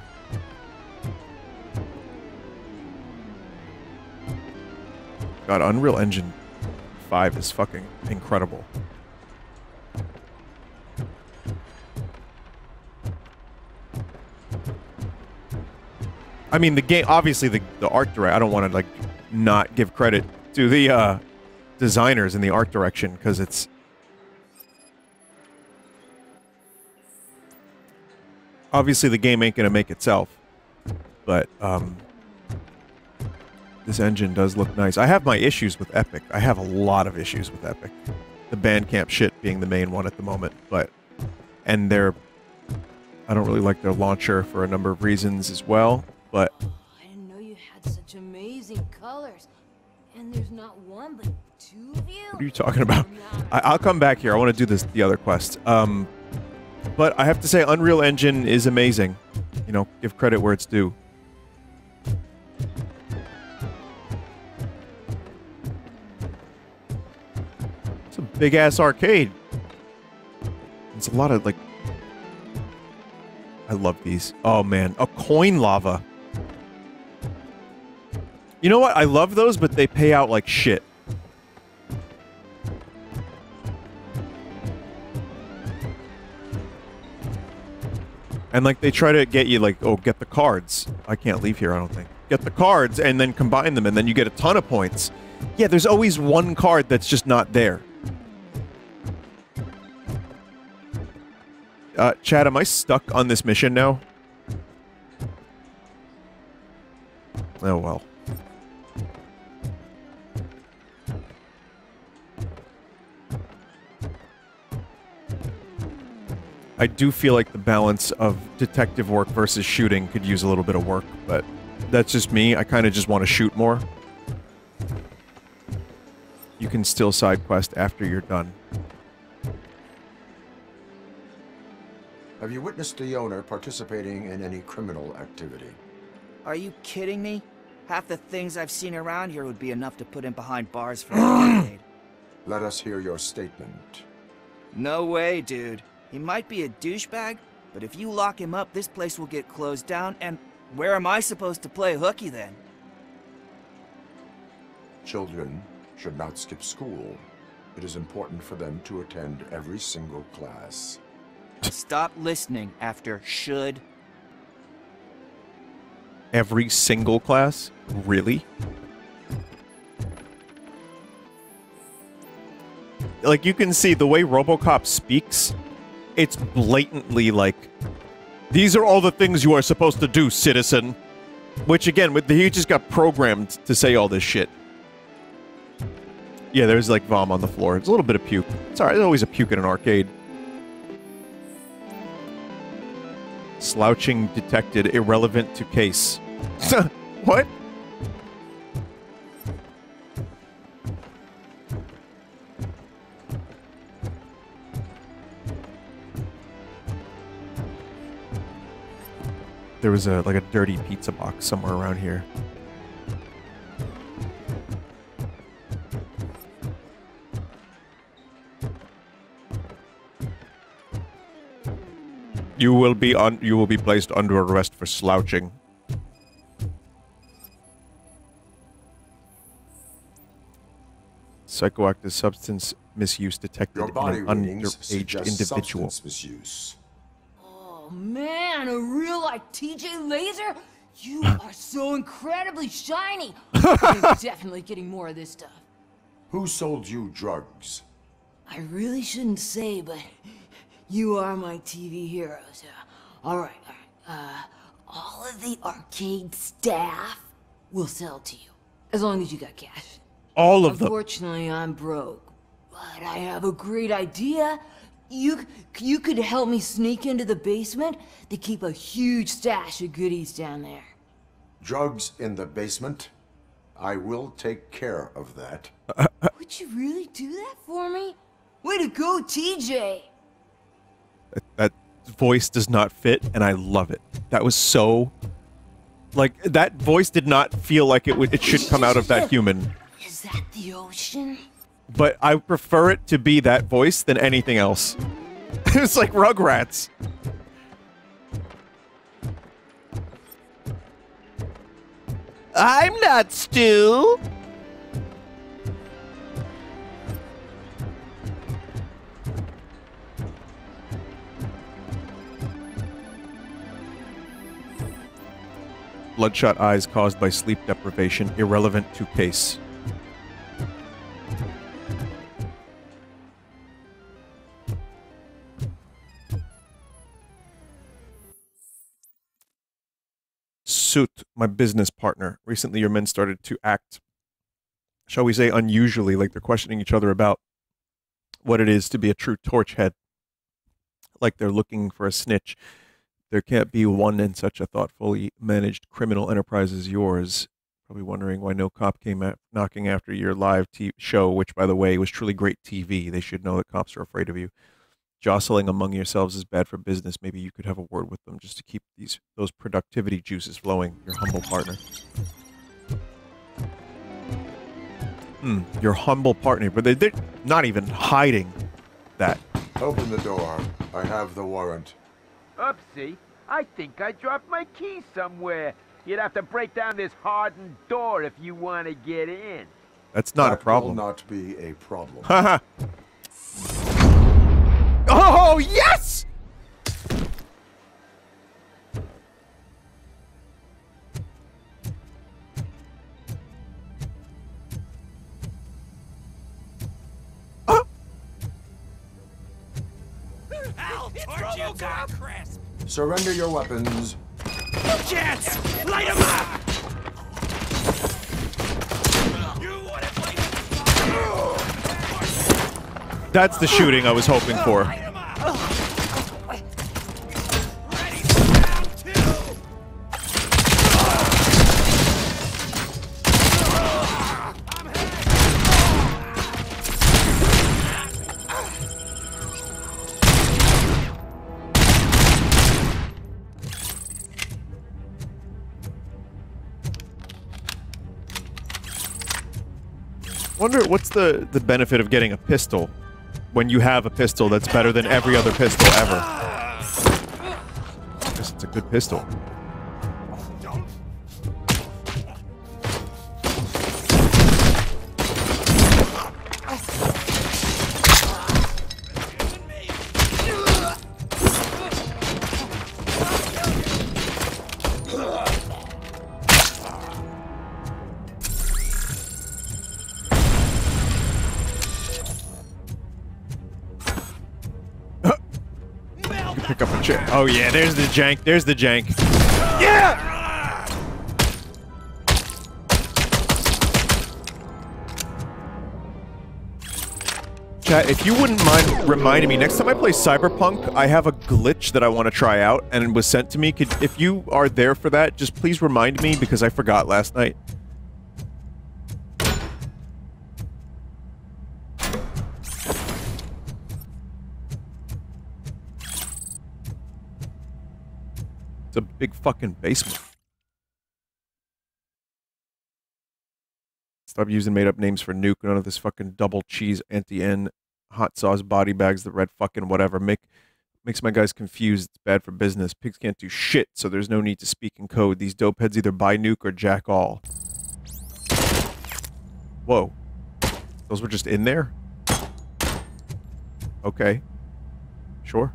[SPEAKER 1] God, Unreal Engine 5 is fucking incredible. I mean, the game, obviously the art direction, I don't want to, like, not give credit to the designers in the art direction, because it's... Obviously, the game ain't gonna make itself, but, this engine does look nice. I have my issues with Epic. I have a lot of issues with Epic. The Bandcamp shit being the main one at the moment, but... And I don't really like their launcher for a number of reasons as well, but...
[SPEAKER 23] I didn't know you had such amazing colors. And there's not one, but two of you?
[SPEAKER 1] What are you talking about? I'll come back here. I want to do the other quest. But I have to say, Unreal Engine is amazing. You know, give credit where it's due. It's a big-ass arcade. It's a lot of, like... I love these. Oh, man. A coin lava. You know what? I love those, but they pay out like shit. And, like, they try to get you, like, oh, get the cards. I can't leave here, I don't think. Get the cards, and then combine them, and then you get a ton of points. Yeah, there's always one card that's just not there. Chad, am I stuck on this mission now? Oh, well. I do feel like the balance of detective work versus shooting could use a little bit of work, but that's just me. I kind of just want to shoot more. You can still side quest after you're done.
[SPEAKER 13] Have you witnessed the owner participating in any criminal activity?
[SPEAKER 6] Are you kidding me? Half the things I've seen around here would be enough to put him behind bars for a decade.
[SPEAKER 13] Let us hear your statement.
[SPEAKER 6] No way, dude. He might be a douchebag, but if you lock him up, this place will get closed down, and where am I supposed to play hooky then?
[SPEAKER 13] Children should not skip school. It is important for them to attend every single class.
[SPEAKER 9] Stop listening after should.
[SPEAKER 1] Every single class? Really? Like, you can see the way RoboCop speaks, it's blatantly like, these are all the things you are supposed to do, citizen. Which, again, he just got programmed to say all this shit. Yeah, there's, like, vom on the floor. It's a little bit of puke. Sorry, there's always a puke in an arcade. Slouching detected, irrelevant to case. What? There was like a dirty pizza box somewhere around here. You will be placed under arrest for slouching. Psychoactive substance misuse detected in an underage individual.
[SPEAKER 13] Misuse.
[SPEAKER 12] Oh man, a real like TJ Laser? You are so incredibly shiny. I'm definitely getting more of this stuff.
[SPEAKER 13] Who sold you drugs?
[SPEAKER 12] I really shouldn't say, but you are my TV heroes. All right. All of the arcade staff will sell to you, as long as you got cash.
[SPEAKER 1] All of them.
[SPEAKER 12] Unfortunately, I'm broke, but I have a great idea. You could help me sneak into the basement. They keep a huge stash of goodies down there.
[SPEAKER 13] Drugs in the basement? I will take care of that.
[SPEAKER 12] Would you really do that for me? Way to go, TJ!
[SPEAKER 1] That voice does not fit, and I love it. That was so... Like, that voice did not feel like it should come out of that human.
[SPEAKER 12] Is that the ocean?
[SPEAKER 1] But I prefer it to be that voice than anything else. It's like Rugrats. I'm not Stu. Bloodshot eyes caused by sleep deprivation, irrelevant to case. Suit, my business partner. Recently, your men started to act, shall we say, unusually, like they're questioning each other about what it is to be a true torch head. Like they're looking for a snitch. There can't be one in such a thoughtfully managed criminal enterprise as yours. Probably wondering why no cop came knocking after your live show, which, by the way, was truly great TV. They should know that cops are afraid of you. Jostling among yourselves is bad for business. Maybe you could have a word with them just to keep those productivity juices flowing. Your humble partner. Your humble partner. But they're not even hiding that.
[SPEAKER 13] Open the door. I have the warrant.
[SPEAKER 21] Oopsie. I think I dropped my key somewhere. You'd have to break down this hardened door if you want to get in.
[SPEAKER 1] That's not a problem.
[SPEAKER 13] That will not be a problem.
[SPEAKER 1] Haha. Oh, yes!
[SPEAKER 21] I'll torch you to a crisp.
[SPEAKER 13] Surrender your weapons.
[SPEAKER 21] No chance! Light him up!
[SPEAKER 1] That's the shooting I was hoping for. Wonder what's the benefit of getting a pistol when you have a pistol that's better than every other pistol ever. I guess it's a good pistol. Careful, oh yeah, there's the jank. There's the jank.
[SPEAKER 19] Yeah!
[SPEAKER 1] Chat, if you wouldn't mind reminding me, next time I play Cyberpunk, I have a glitch that I want to try out, and it was sent to me. If you are there for that, just please remind me, because I forgot last night. It's a big fucking basement. Stop using made-up names for Nuke. None of this fucking double cheese anti-N hot sauce body bags, the red fucking whatever. Makes my guys confused. It's bad for business. Pigs can't do shit, so there's no need to speak in code. These dope heads either buy Nuke or jack all. Whoa. Those were just in there? Okay. Sure.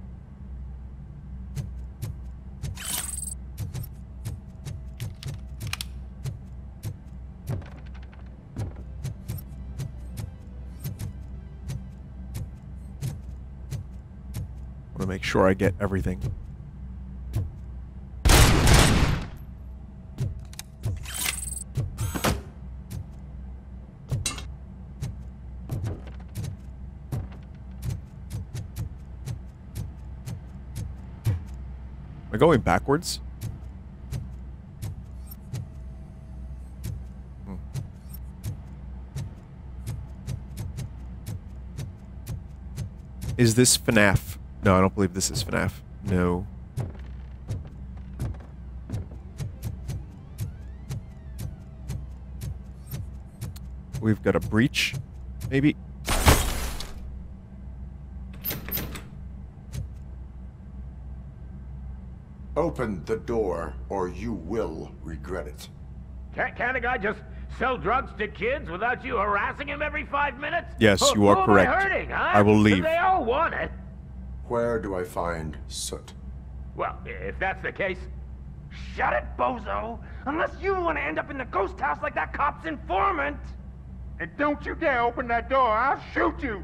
[SPEAKER 1] I want to make sure I get everything. Am I going backwards? Is this FNAF? No, I don't believe this is FNAF. No. We've got a breach, maybe?
[SPEAKER 13] Open the door, or you will regret it.
[SPEAKER 21] Can't a guy just sell drugs to kids without you harassing him every 5 minutes?
[SPEAKER 1] Yes, you are correct.
[SPEAKER 21] Who am I hurting, huh?
[SPEAKER 1] I will leave.
[SPEAKER 21] They all want it.
[SPEAKER 13] Where do I find Soot?
[SPEAKER 21] Well, if that's the case, shut it, bozo! Unless you want to end up in the ghost house like that cop's informant! And don't you dare open that door, I'll shoot you!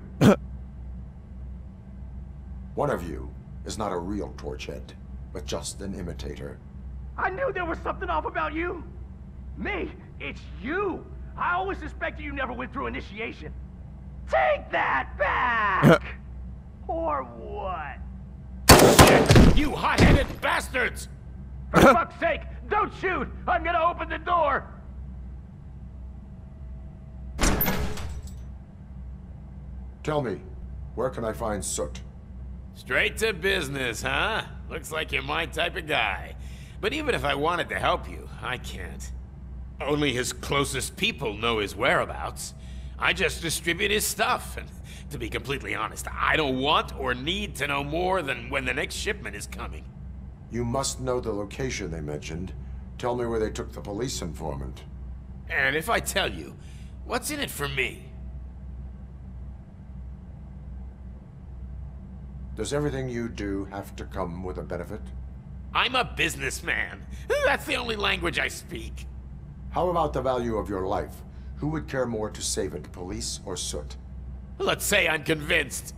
[SPEAKER 13] One of you is not a real Torchhead, but just an imitator.
[SPEAKER 21] I knew there was something off about you! Me? It's you! I always suspected you never went through initiation. Take that back! Or what?
[SPEAKER 4] Shit! You hot-headed bastards!
[SPEAKER 21] For fuck's sake, don't shoot! I'm gonna open the door!
[SPEAKER 13] Tell me, where can I find Soot?
[SPEAKER 4] Straight to business, huh? Looks like you're my type of guy. But even if I wanted to help you, I can't. Only his closest people know his whereabouts. I just distribute his stuff, and to be completely honest, I don't want or need to know more than when the next shipment is coming.
[SPEAKER 13] You must know the location they mentioned. Tell me where they took the police informant.
[SPEAKER 4] And if I tell you, what's in it for me?
[SPEAKER 13] Does everything you do have to come with a benefit?
[SPEAKER 4] I'm a businessman. That's the only language I speak.
[SPEAKER 13] How about the value of your life? Who would care more to save it, police or Soot?
[SPEAKER 4] Let's say I'm convinced.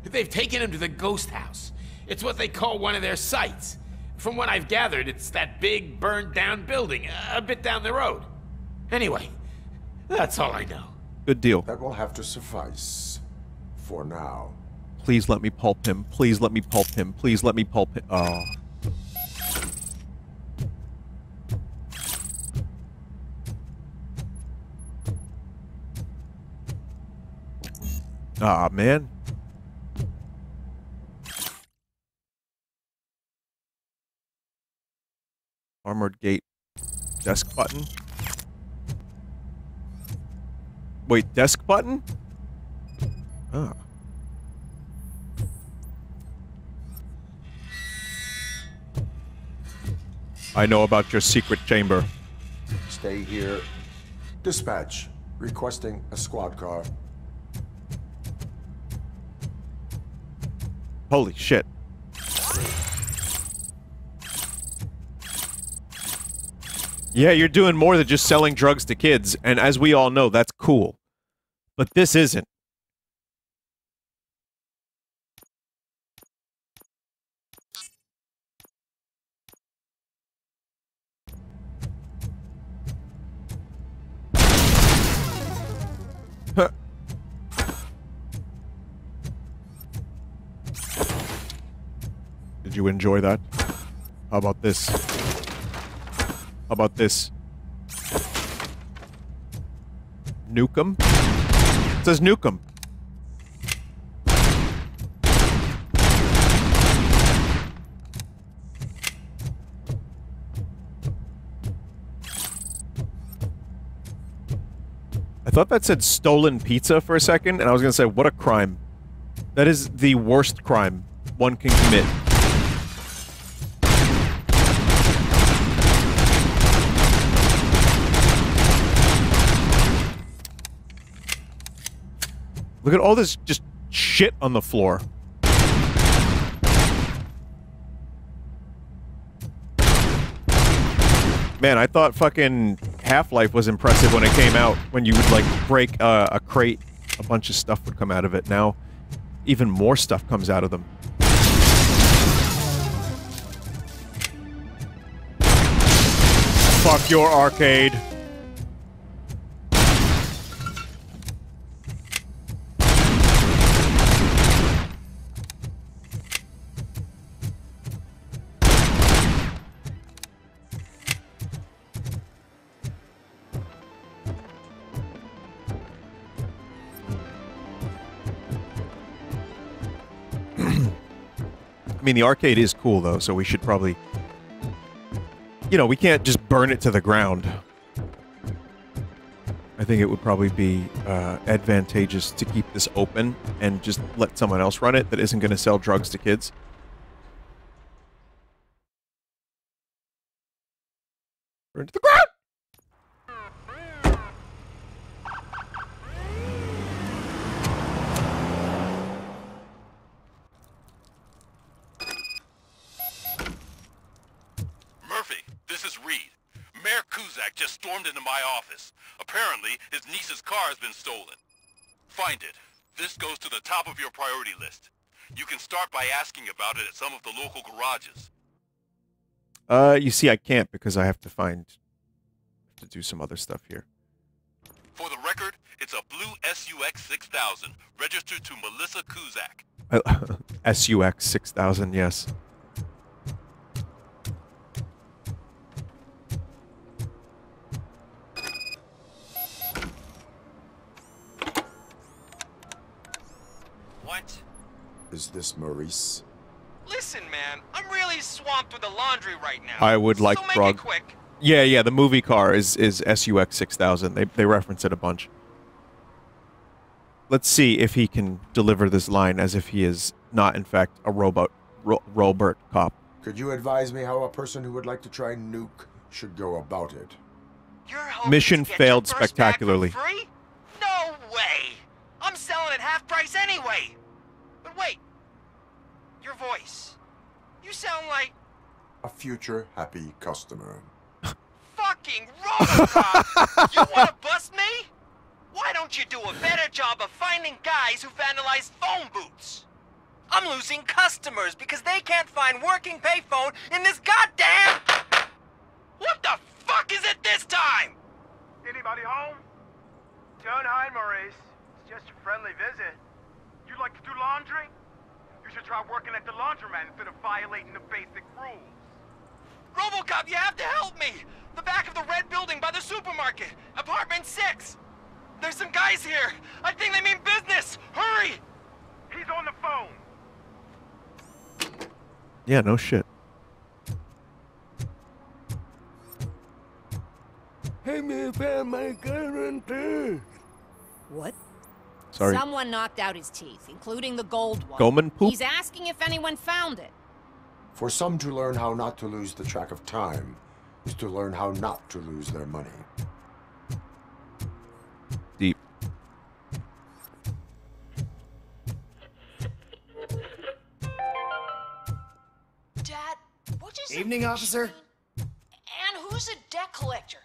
[SPEAKER 4] They've taken him to the ghost house. It's what they call one of their sites. From what I've gathered, it's that big, burned-down building a bit down the road. Anyway, that's all I know.
[SPEAKER 1] Good deal.
[SPEAKER 13] That will have to suffice. For now.
[SPEAKER 1] Please let me pulp him. Please let me pulp him. Please let me pulp him. Oh. Ah, man. Armored gate. Desk button. Wait, desk button? Ah. I know about your secret chamber.
[SPEAKER 13] Stay here. Dispatch. Requesting a squad car.
[SPEAKER 1] Holy shit. Yeah, you're doing more than just selling drugs to kids, and as we all know, that's cool. But this isn't. Did you enjoy that? How about this? How about this? Nukem? It says Nukem. I thought that said stolen pizza for a second, and I was going to say, what a crime. That is the worst crime one can commit. Look at all this just shit on the floor. Man, I thought fucking Half-Life was impressive when it came out. When you would, like, break a crate, a bunch of stuff would come out of it. Now, even more stuff comes out of them. Fuck your arcade. I mean, the arcade is cool, though, so we should probably... You know, we can't just burn it to the ground. I think it would probably be advantageous to keep this open and just let someone else run it that isn't going to sell drugs to kids. Burn to the ground!
[SPEAKER 7] This is Reed. Mayor Kuzak just stormed into my office. Apparently, his niece's car has been stolen. Find it. This goes to the top of your priority list. You can start by asking about it at some of the local garages.
[SPEAKER 1] You see, I can't because I have to do some other stuff here.
[SPEAKER 7] For the record, it's a blue SUX 6000, registered to Melissa Kuzak.
[SPEAKER 1] SUX 6000, yes.
[SPEAKER 7] What?
[SPEAKER 13] Is this Maurice?
[SPEAKER 20] Listen, man, I'm really swamped with the laundry right now.
[SPEAKER 1] I would like
[SPEAKER 20] so make
[SPEAKER 1] drug.
[SPEAKER 20] it quick.
[SPEAKER 1] Yeah, the movie car is SUX 6000. They reference it a bunch. Let's see if he can deliver this line as if he is not, in fact, a RoboCop.
[SPEAKER 13] Could you advise me how a person who would like to try nuke should go about it?
[SPEAKER 1] Mission failed spectacularly.
[SPEAKER 20] Free? No way! I'm selling at half price anyway! But wait, your voice. You sound like...
[SPEAKER 13] A future happy customer.
[SPEAKER 20] Fucking RoboCop! You wanna bust me? Why don't you do a better job of finding guys who vandalize phone booths? I'm losing customers because they can't find working payphone in this goddamn... What the fuck is it this time?
[SPEAKER 21] Anybody home? Don't hide, Maurice. It's just a friendly visit. You'd like to do laundry? You should try working at the laundromat instead of violating the basic rules.
[SPEAKER 20] RoboCop, you have to help me! The back of the red building by the supermarket. Apartment 6. There's some guys here. I think they mean business. Hurry!
[SPEAKER 21] He's on the phone.
[SPEAKER 1] Yeah, no shit.
[SPEAKER 22] Hey, me found my guarantee.
[SPEAKER 24] What?
[SPEAKER 1] Sorry.
[SPEAKER 24] Someone knocked out his teeth, including the gold one.
[SPEAKER 1] Goldman poop?
[SPEAKER 24] He's asking if anyone found it.
[SPEAKER 13] For some to learn how not to lose the track of time is to learn how not to lose their money.
[SPEAKER 1] Deep.
[SPEAKER 24] Dad, what is
[SPEAKER 19] Evening, officer.
[SPEAKER 24] And who's a debt collector?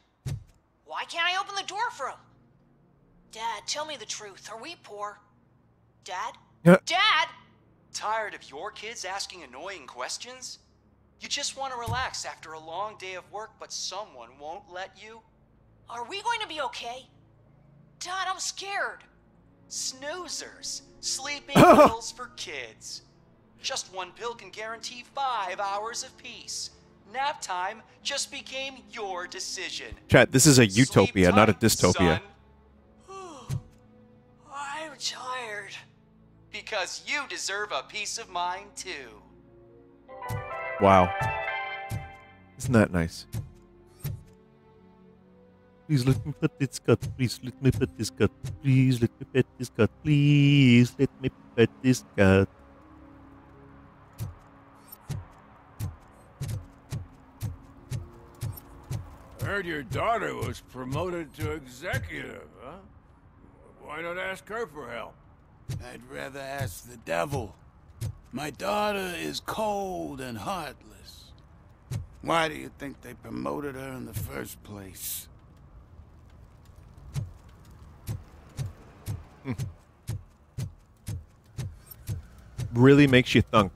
[SPEAKER 24] Why can't I open the door for him? Dad, tell me the truth. Are we poor? Dad?
[SPEAKER 1] Yeah.
[SPEAKER 20] Dad! Tired of your kids asking annoying questions? You just want to relax after a long day of work, but someone won't let you?
[SPEAKER 24] Are we going to be okay? Dad, I'm scared.
[SPEAKER 20] Snoozers. Sleeping pills for kids.
[SPEAKER 2] Just one pill can guarantee 5 hours of peace. Nap time just became your decision.
[SPEAKER 1] Chat, this is a utopia, not a dystopia.
[SPEAKER 2] I'm tired. Because you deserve a peace of mind too.
[SPEAKER 1] Wow. Isn't that nice? Please let me pet this cat. Please let me pet this cat. Please let me pet this cat. Please let me pet this cat.
[SPEAKER 10] I heard your daughter was promoted to executive, huh? Why not ask her for help?
[SPEAKER 14] I'd rather ask the devil. My daughter is cold and heartless. Why do you think they promoted her in the first place?
[SPEAKER 1] Really makes you think.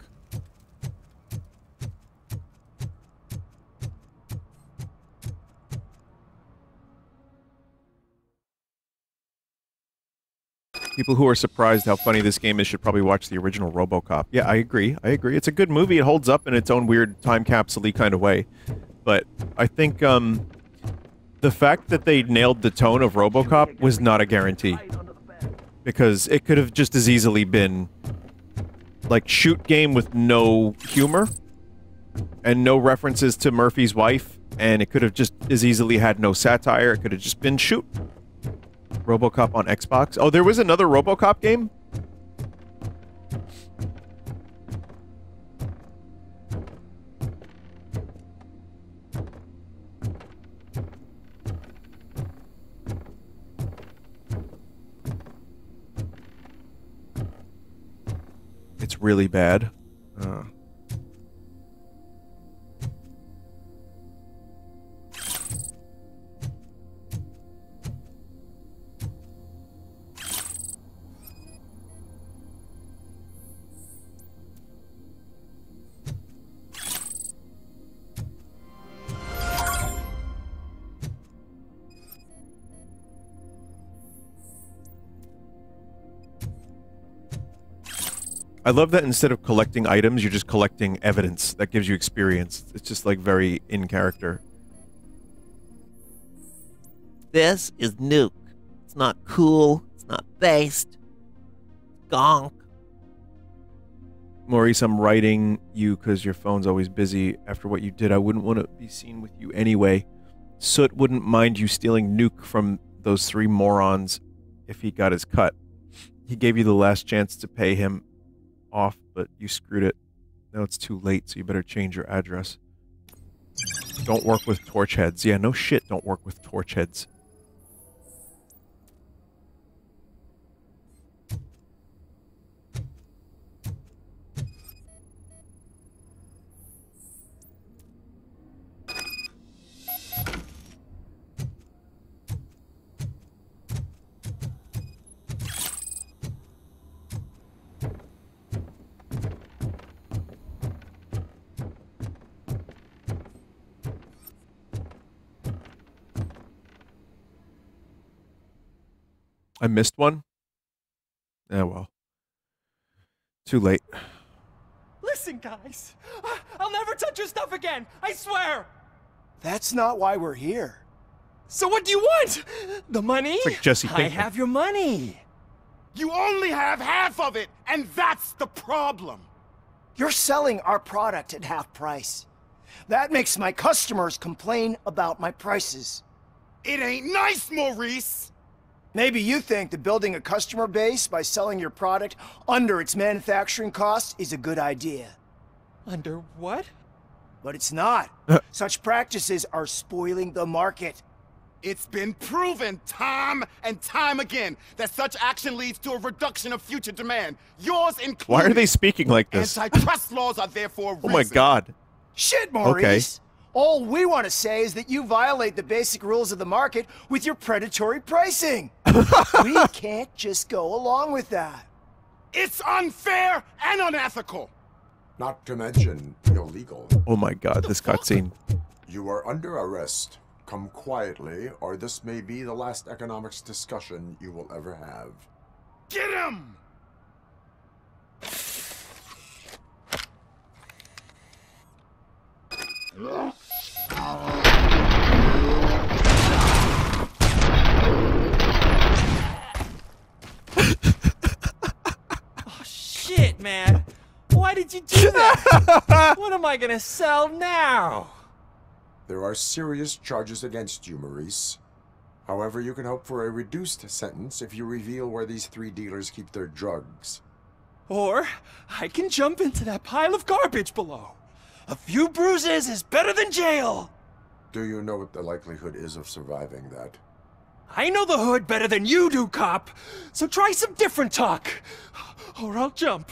[SPEAKER 1] People who are surprised how funny this game is should probably watch the original RoboCop. Yeah, I agree. I agree. It's a good movie. It holds up in its own weird time capsule-y kind of way. But I think the fact that they nailed the tone of RoboCop was not a guarantee. Because it could have just as easily been like shoot game with no humor and no references to Murphy's wife, and it could have just as easily had no satire. It could have just been shoot. RoboCop on Xbox. Oh, there was another RoboCop game? It's really bad. I love that instead of collecting items, you're just collecting evidence that gives you experience. It's just like very in character.
[SPEAKER 17] This is Nuke. It's not cool. It's not based. Gonk.
[SPEAKER 1] Maurice, I'm writing you because your phone's always busy. After what you did, I wouldn't want to be seen with you anyway. Soot wouldn't mind you stealing Nuke from those 3 morons if he got his cut. He gave you the last chance to pay him off, but you screwed it. Now it's too late, so you better change your address. Don't work with torch heads. Yeah, no shit, don't work with torch heads. I missed one? Yeah, well. Too late.
[SPEAKER 21] Listen, guys. I'll never touch your stuff again. I swear.
[SPEAKER 19] That's not why we're here.
[SPEAKER 21] So what do you want? The money?
[SPEAKER 1] It's like Jesse Pinkman.
[SPEAKER 21] I have your money.
[SPEAKER 19] You only have half of it, and that's the problem. You're selling our product at half price. That makes my customers complain about my prices. It ain't nice, Maurice! Maybe you think that building a customer base by selling your product under its manufacturing cost is a good idea.
[SPEAKER 21] Under what?
[SPEAKER 19] But it's not. Such practices are spoiling the market.
[SPEAKER 25] It's been proven time and time again that such action leads to a reduction of future demand. Yours included.
[SPEAKER 1] Why are they speaking like this?
[SPEAKER 25] Antitrust laws are there for a reason.
[SPEAKER 1] Oh my god.
[SPEAKER 19] Shit, Maurice! Okay. All we want to say is that you violate the basic rules of the market with your predatory pricing. We can't just go along with that.
[SPEAKER 25] It's unfair and unethical.
[SPEAKER 13] Not to mention illegal.
[SPEAKER 1] Oh my god, this cutscene.
[SPEAKER 13] You are under arrest. Come quietly, or this may be the last economics discussion you will ever have.
[SPEAKER 25] Get him!
[SPEAKER 21] did you do that? What am I gonna sell now?
[SPEAKER 13] There are serious charges against you, Maurice. However, you can hope for a reduced sentence if you reveal where these 3 dealers keep their drugs.
[SPEAKER 21] Or I can jump into that pile of garbage below. A few bruises is better than jail.
[SPEAKER 13] Do you know what the likelihood is of surviving that?
[SPEAKER 21] I know the hood better than you do, cop. So try some different talk, or I'll jump.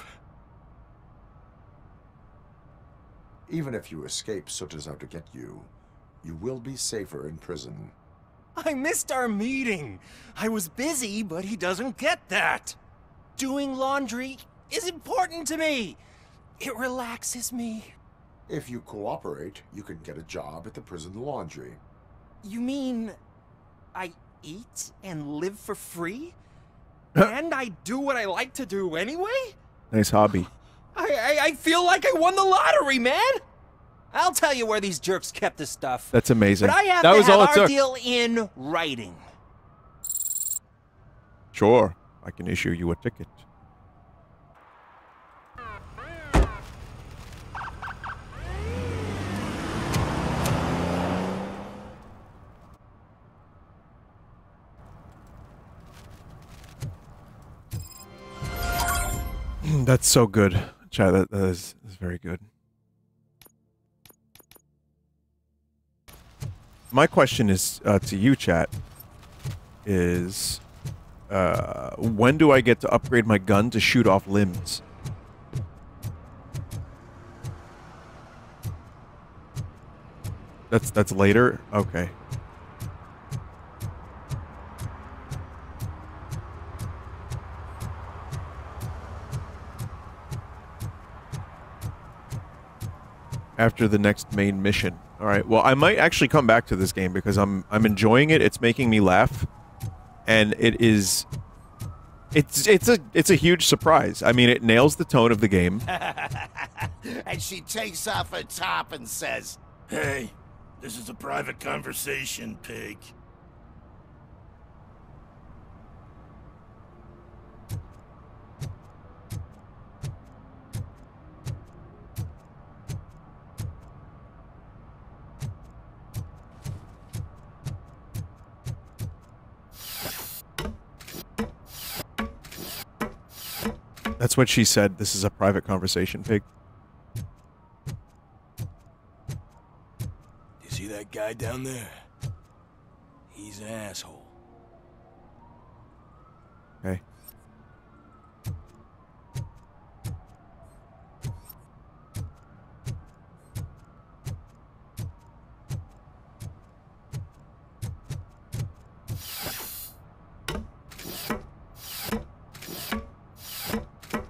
[SPEAKER 13] Even if you escape Soot out to get you, you will be safer in prison.
[SPEAKER 21] I missed our meeting. I was busy, but he doesn't get that. Doing laundry is important to me. It relaxes me.
[SPEAKER 13] If you cooperate, you can get a job at the prison laundry.
[SPEAKER 21] You mean I eat and live for free? And I do what I like to do anyway?
[SPEAKER 1] Nice hobby.
[SPEAKER 21] I feel like I won the lottery, man! I'll tell you where these jerks kept the stuff.
[SPEAKER 1] That's amazing.
[SPEAKER 21] But I have
[SPEAKER 1] That
[SPEAKER 21] to
[SPEAKER 1] was
[SPEAKER 21] have
[SPEAKER 1] all it
[SPEAKER 21] our
[SPEAKER 1] took.
[SPEAKER 21] deal in writing.
[SPEAKER 1] Sure, I can issue you a ticket. That's so good. Chat, that is very good. My question is to you, chat, is when do I get to upgrade my gun to shoot off limbs? That's later? Okay. After the next main mission. All right. Well, I might actually come back to this game because I'm enjoying it. It's making me laugh, and it's a huge surprise. I mean, it nails the tone of the game.
[SPEAKER 14] And she takes off her top and says,
[SPEAKER 3] "Hey, this is a private conversation, pig."
[SPEAKER 1] That's what she said. This is a private conversation, pig.
[SPEAKER 3] You see that guy down there? He's an asshole.
[SPEAKER 1] Okay.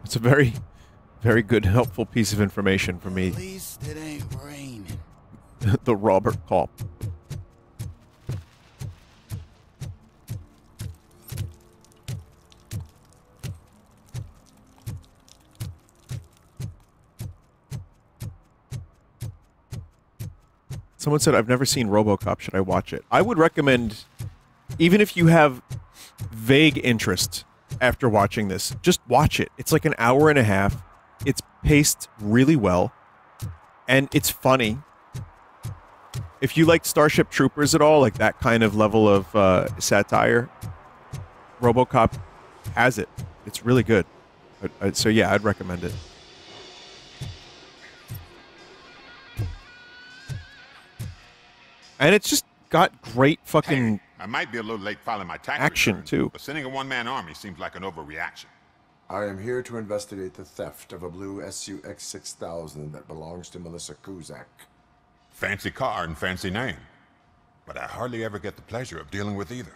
[SPEAKER 1] It's a very, very good, helpful piece of information for me.
[SPEAKER 14] "At least it ain't raining."
[SPEAKER 1] The RoboCop. Someone said, I've never seen RoboCop. Should I watch it? I would recommend, even if you have vague interest after watching this, just watch it. It's like an hour and a half. It's paced really well. And it's funny. If you like Starship Troopers at all, like that kind of level of satire, RoboCop has it. It's really good. So yeah, I'd recommend it. And it's just got great fucking
[SPEAKER 8] I might be a little late filing my tax
[SPEAKER 1] action,
[SPEAKER 8] return,
[SPEAKER 1] too.
[SPEAKER 8] but sending a one-man army seems like an overreaction.
[SPEAKER 13] I am here to investigate the theft of a blue SUX 6000 that belongs to Melissa Kuzak.
[SPEAKER 8] Fancy car and fancy name. But I hardly ever get the pleasure of dealing with either.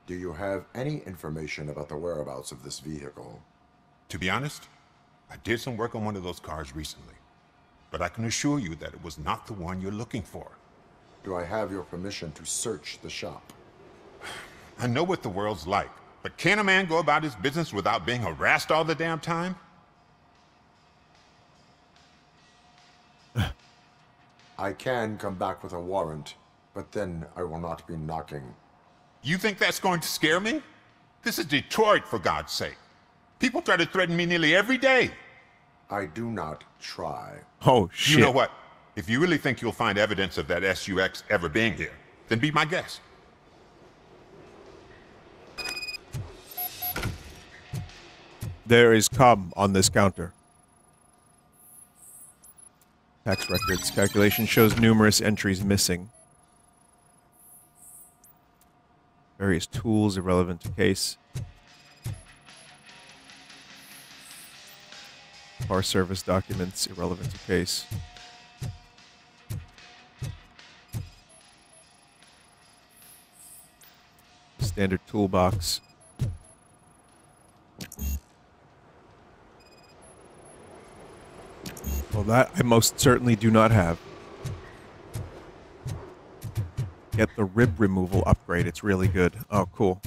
[SPEAKER 13] Do you have any information about the whereabouts of this vehicle?
[SPEAKER 8] To be honest, I did some work on one of those cars recently. But I can assure you that it was not the one you're looking for.
[SPEAKER 13] Do I have your permission to search the shop?
[SPEAKER 8] I know what the world's like, but can a man go about his business without being harassed all the damn time?
[SPEAKER 13] I can come back with a warrant, but then I will not be knocking.
[SPEAKER 8] You think that's going to scare me? This is Detroit, for God's sake. People try to threaten me nearly every day.
[SPEAKER 13] I do not try.
[SPEAKER 1] Oh, shit.
[SPEAKER 8] You know what? If you really think you'll find evidence of that SUX ever being here, then be my guest.
[SPEAKER 1] There is cum on this counter. Tax records. Calculation shows numerous entries missing. Various tools irrelevant to case. Car service documents irrelevant to case. Standard toolbox. Well, that I most certainly do not have. Get the rib removal upgrade. It's really good. Oh, cool.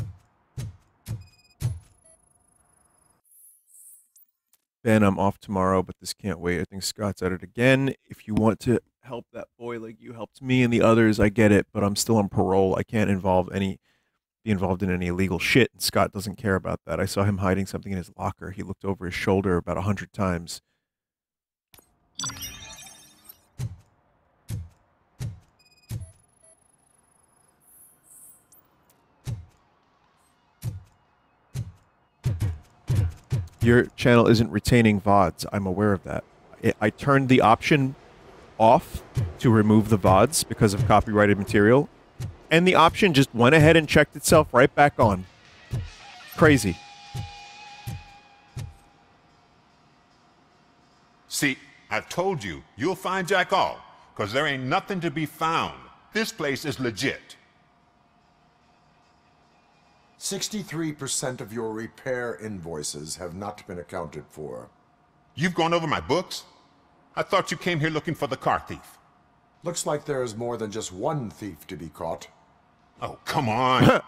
[SPEAKER 1] Ben, I'm off tomorrow, but this can't wait. I think Scott's at it again. If you want to help that boy like you helped me and the others, I get it, but I'm still on parole. I can't be involved in any illegal shit, and Scott doesn't care about that. I saw him hiding something in his locker. He looked over his shoulder about 100 times. Your channel isn't retaining VODs. I'm aware of that. I turned the option off to remove the VODs because of copyrighted material, and the option just went ahead and checked itself right back on. Crazy.
[SPEAKER 8] See, I've told you, you'll find Jack All, because there ain't nothing to be found. This place is legit.
[SPEAKER 13] 63% of your repair invoices have not been accounted for.
[SPEAKER 8] You've gone over my books? I thought you came here looking for the car thief.
[SPEAKER 13] Looks like there's more than just one thief to be caught.
[SPEAKER 8] Oh, come on.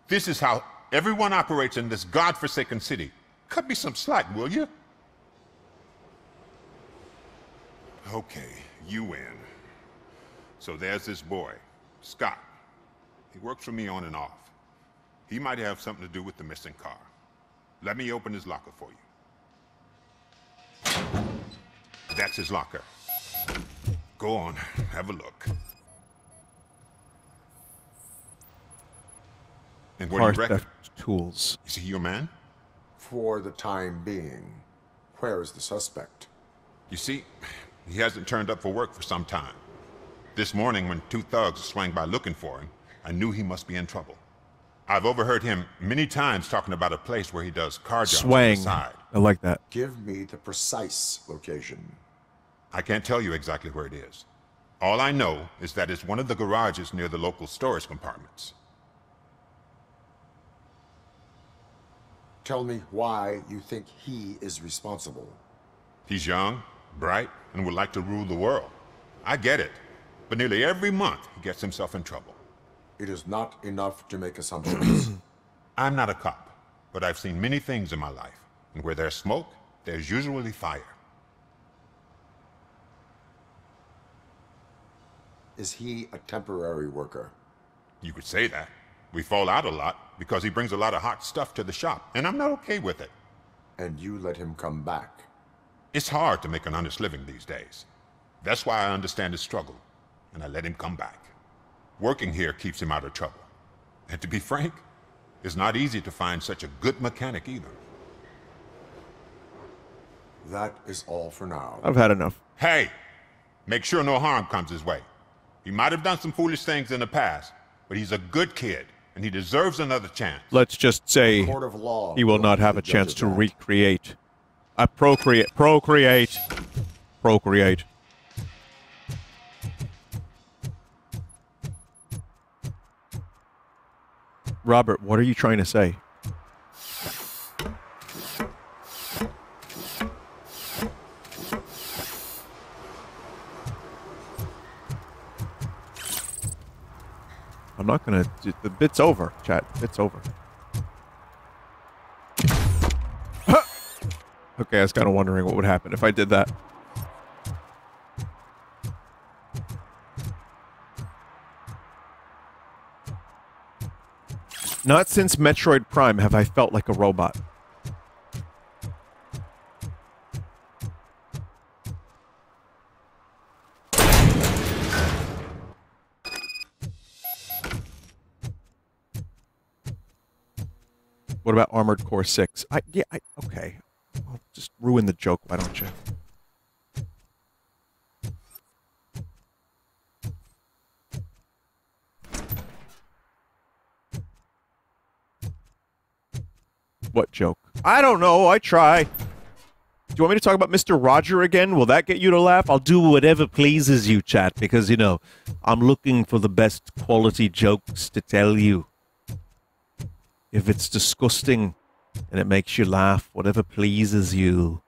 [SPEAKER 8] This is how everyone operates in this godforsaken city. Cut me some slack, will you? Okay, you win. So there's this boy, Scott. He works for me on and off. He might have something to do with the missing car. Let me open his locker for you. That's his locker. Go on, have a look. And what do you reckon?
[SPEAKER 1] Tools.
[SPEAKER 8] Is he your man?
[SPEAKER 13] For the time being. Where is the suspect?
[SPEAKER 8] You see, he hasn't turned up for work for some time. This morning, when two thugs swang by looking for him, I knew he must be in trouble. I've overheard him many times talking about a place where he does car jobs on the side.
[SPEAKER 1] I like that.
[SPEAKER 13] Give me the precise location.
[SPEAKER 8] I can't tell you exactly where it is. All I know is that it's one of the garages near the local storage compartments.
[SPEAKER 13] Tell me why you think he is responsible.
[SPEAKER 8] He's young, bright, and would like to rule the world. I get it. But nearly every month, he gets himself in trouble.
[SPEAKER 13] It is not enough to make assumptions.
[SPEAKER 8] I'm not a cop, but I've seen many things in my life. And where there's smoke, there's usually fire.
[SPEAKER 13] Is he a temporary worker?
[SPEAKER 8] You could say that. We fall out a lot because he brings a lot of hot stuff to the shop, and I'm not okay with it.
[SPEAKER 13] And you let him come back?
[SPEAKER 8] It's hard to make an honest living these days. That's why I understand his struggle, and I let him come back. Working here keeps him out of trouble. And to be frank, it's not easy to find such a good mechanic either.
[SPEAKER 13] That is all for now.
[SPEAKER 1] I've had enough.
[SPEAKER 8] Hey! Make sure no harm comes his way. He might have done some foolish things in the past, but he's a good kid, and he deserves another chance.
[SPEAKER 1] Let's just say he will not have a chance to recreate. Procreate. Robert, what are you trying to say? I'm not gonna... The bit's over, chat. Bit's over. Okay, I was kind of wondering what would happen if I did that. Not since Metroid Prime have I felt like a robot. What about Armored Core 6? Okay. I'll just ruin the joke, why don't you? What joke? I don't know, I try. Do you want me to talk about Mr. Roger again? Will that get you to laugh? I'll do whatever pleases you, chat, because, you know, I'm looking for the best quality jokes to tell you. If it's disgusting and it makes you laugh, whatever pleases you.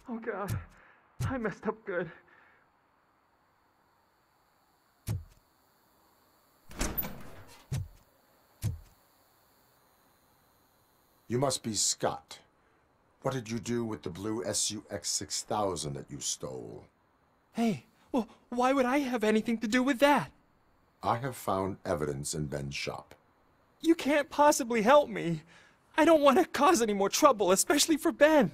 [SPEAKER 21] Oh god, I messed up good.
[SPEAKER 13] You must be Scott. What did you do with the blue SUX 6000 that you stole?
[SPEAKER 21] Hey, well, why would I have anything to do with that?
[SPEAKER 13] I have found evidence in Ben's shop.
[SPEAKER 21] You can't possibly help me. I don't want to cause any more trouble, especially for Ben.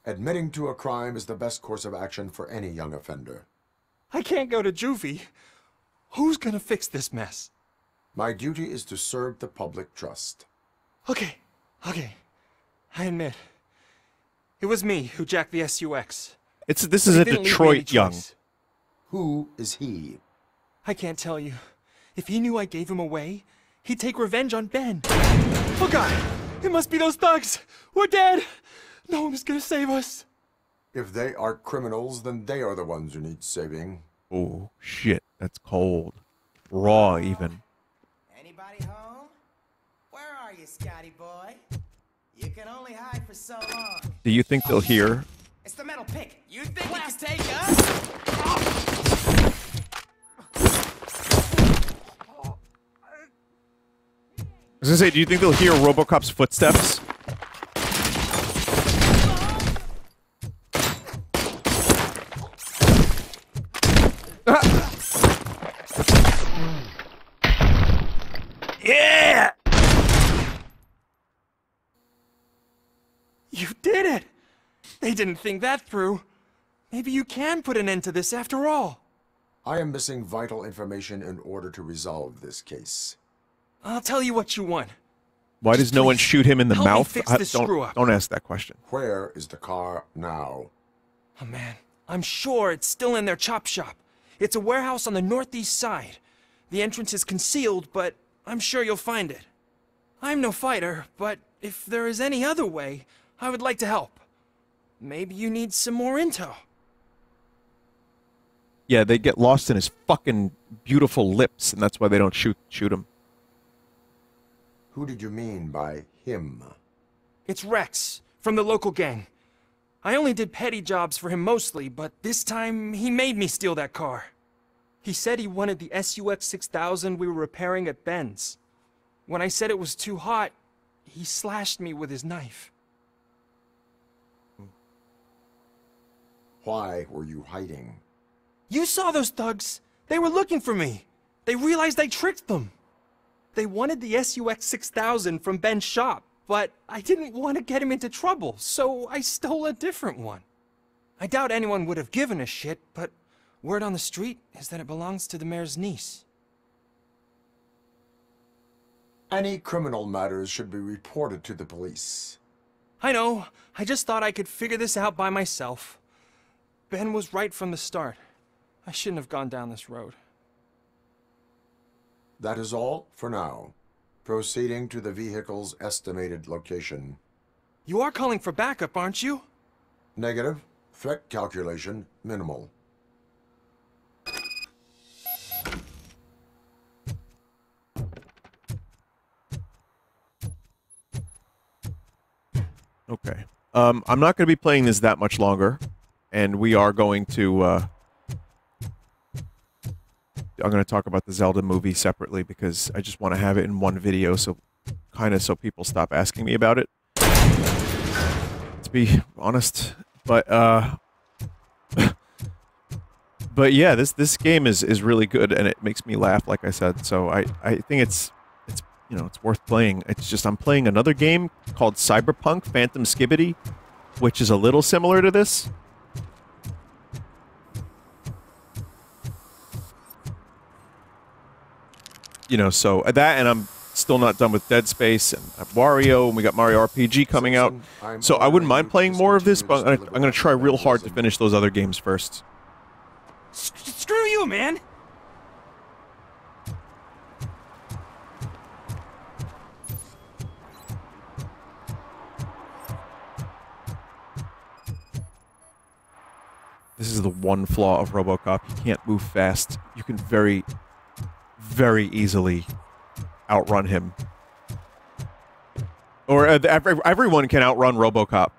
[SPEAKER 13] Admitting to a crime is the best course of action for any young offender.
[SPEAKER 21] I can't go to juvie. Who's gonna fix this mess?
[SPEAKER 13] My duty is to serve the public trust.
[SPEAKER 21] Okay. I admit. It was me who jacked the SUX.
[SPEAKER 1] This is a Detroit young.
[SPEAKER 13] Who is he?
[SPEAKER 21] I can't tell you. If he knew I gave him away, he'd take revenge on Ben. Oh god! It must be those thugs! We're dead! No one is gonna save us.
[SPEAKER 13] If they are criminals, then they are the ones who need saving.
[SPEAKER 1] Oh, shit. That's cold. Raw, even.
[SPEAKER 5] Anybody home? Where are you, Scotty boy? You can only hide for so long.
[SPEAKER 1] Do you think they'll hear?
[SPEAKER 5] It's the metal pick. You think you can take us?
[SPEAKER 1] I was gonna say, do you think they'll hear RoboCop's footsteps?
[SPEAKER 21] Yeah! You did it! They didn't think that through. Maybe you can put an end to this after all.
[SPEAKER 13] I am missing vital information in order to resolve this case.
[SPEAKER 21] I'll tell you what you want.
[SPEAKER 1] Why does no one shoot him in the
[SPEAKER 21] help me
[SPEAKER 1] mouth?
[SPEAKER 21] fix this screw-up.
[SPEAKER 1] Don't ask that question.
[SPEAKER 13] Where is the car now?
[SPEAKER 21] Oh man, I'm sure it's still in their chop shop. It's a warehouse on the northeast side. The entrance is concealed, but I'm sure you'll find it. I'm no fighter, but if there is any other way, I would like to help. Maybe you need some more intel.
[SPEAKER 1] Yeah, they get lost in his fucking beautiful lips, and that's why they don't shoot him.
[SPEAKER 13] Who did you mean by him?
[SPEAKER 21] It's Rex, from the local gang. I only did petty jobs for him mostly, but this time he made me steal that car. He said he wanted the SUX 6000 we were repairing at Ben's. When I said it was too hot, he slashed me with his knife.
[SPEAKER 13] Why were you hiding?
[SPEAKER 21] You saw those thugs! They were looking for me! They realized I tricked them! They wanted the SUX 6000 from Ben's shop, but I didn't want to get him into trouble, so I stole a different one. I doubt anyone would have given a shit, but word on the street is that it belongs to the mayor's niece.
[SPEAKER 13] Any criminal matters should be reported to the police.
[SPEAKER 21] I know. I just thought I could figure this out by myself. Ben was right from the start. I shouldn't have gone down this road.
[SPEAKER 13] That is all for now. Proceeding to the vehicle's estimated location.
[SPEAKER 21] You are calling for backup, aren't you?
[SPEAKER 13] Negative. Threat calculation minimal.
[SPEAKER 1] Okay. I'm not going to be playing this that much longer, and we are going to, I'm going to talk about the Zelda movie separately because I just want to have it in one video, so people stop asking me about it. To be honest, but yeah, this game is really good and it makes me laugh, like I said. So I think it's worth playing. It's just I'm playing another game called Cyberpunk Phantom Skibbity, which is a little similar to this. So that, and I'm still not done with Dead Space, and Wario, and we got Mario RPG coming out. So I wouldn't mind playing more of this, but I'm going to try real hard to finish those other games first.
[SPEAKER 11] Screw you, man!
[SPEAKER 1] This is the one flaw of RoboCop. You can't move fast. You can very, very easily outrun him. Or everyone can outrun RoboCop.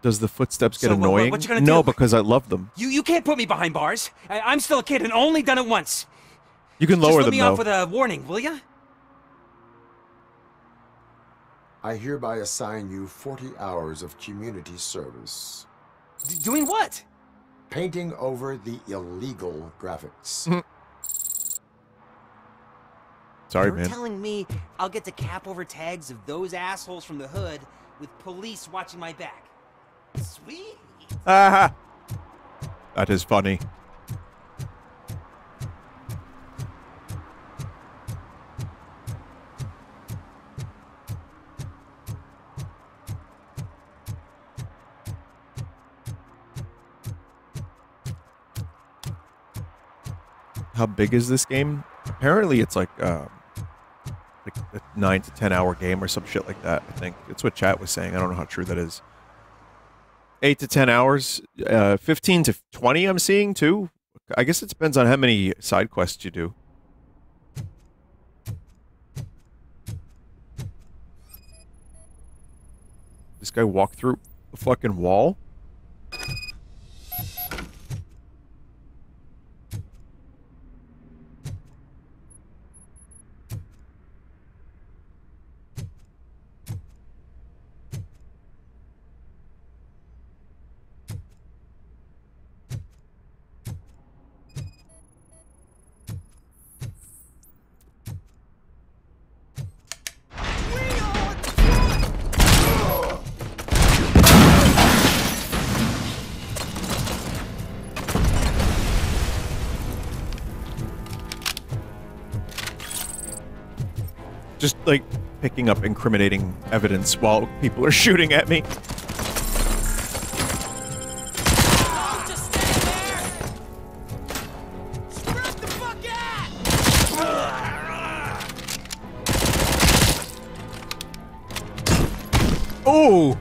[SPEAKER 1] Does the footsteps get annoying?
[SPEAKER 11] What you gonna do?
[SPEAKER 1] No, because I love them.
[SPEAKER 11] You can't put me behind bars. I'm still a kid and only done it once.
[SPEAKER 1] You can lower them,
[SPEAKER 11] Just let me off with a warning, will ya?
[SPEAKER 13] I hereby assign you 40 hours of community service.
[SPEAKER 11] Doing what?
[SPEAKER 13] Painting over the illegal graphics.
[SPEAKER 1] Sorry,
[SPEAKER 11] You're
[SPEAKER 1] man.
[SPEAKER 11] telling me I'll get to cap over tags of those assholes from the hood with police watching my back. Sweet.
[SPEAKER 1] Aha! That is funny. How big is this game? Apparently it's like a 9 to 10 hour game or some shit like that, I think. It's what chat was saying. I don't know how true that is. 8 to 10 hours, 15 to 20 I'm seeing too. I guess it depends on how many side quests you do. This guy walked through the fucking wall? Just, like, picking up incriminating evidence while people are shooting at me. Oh!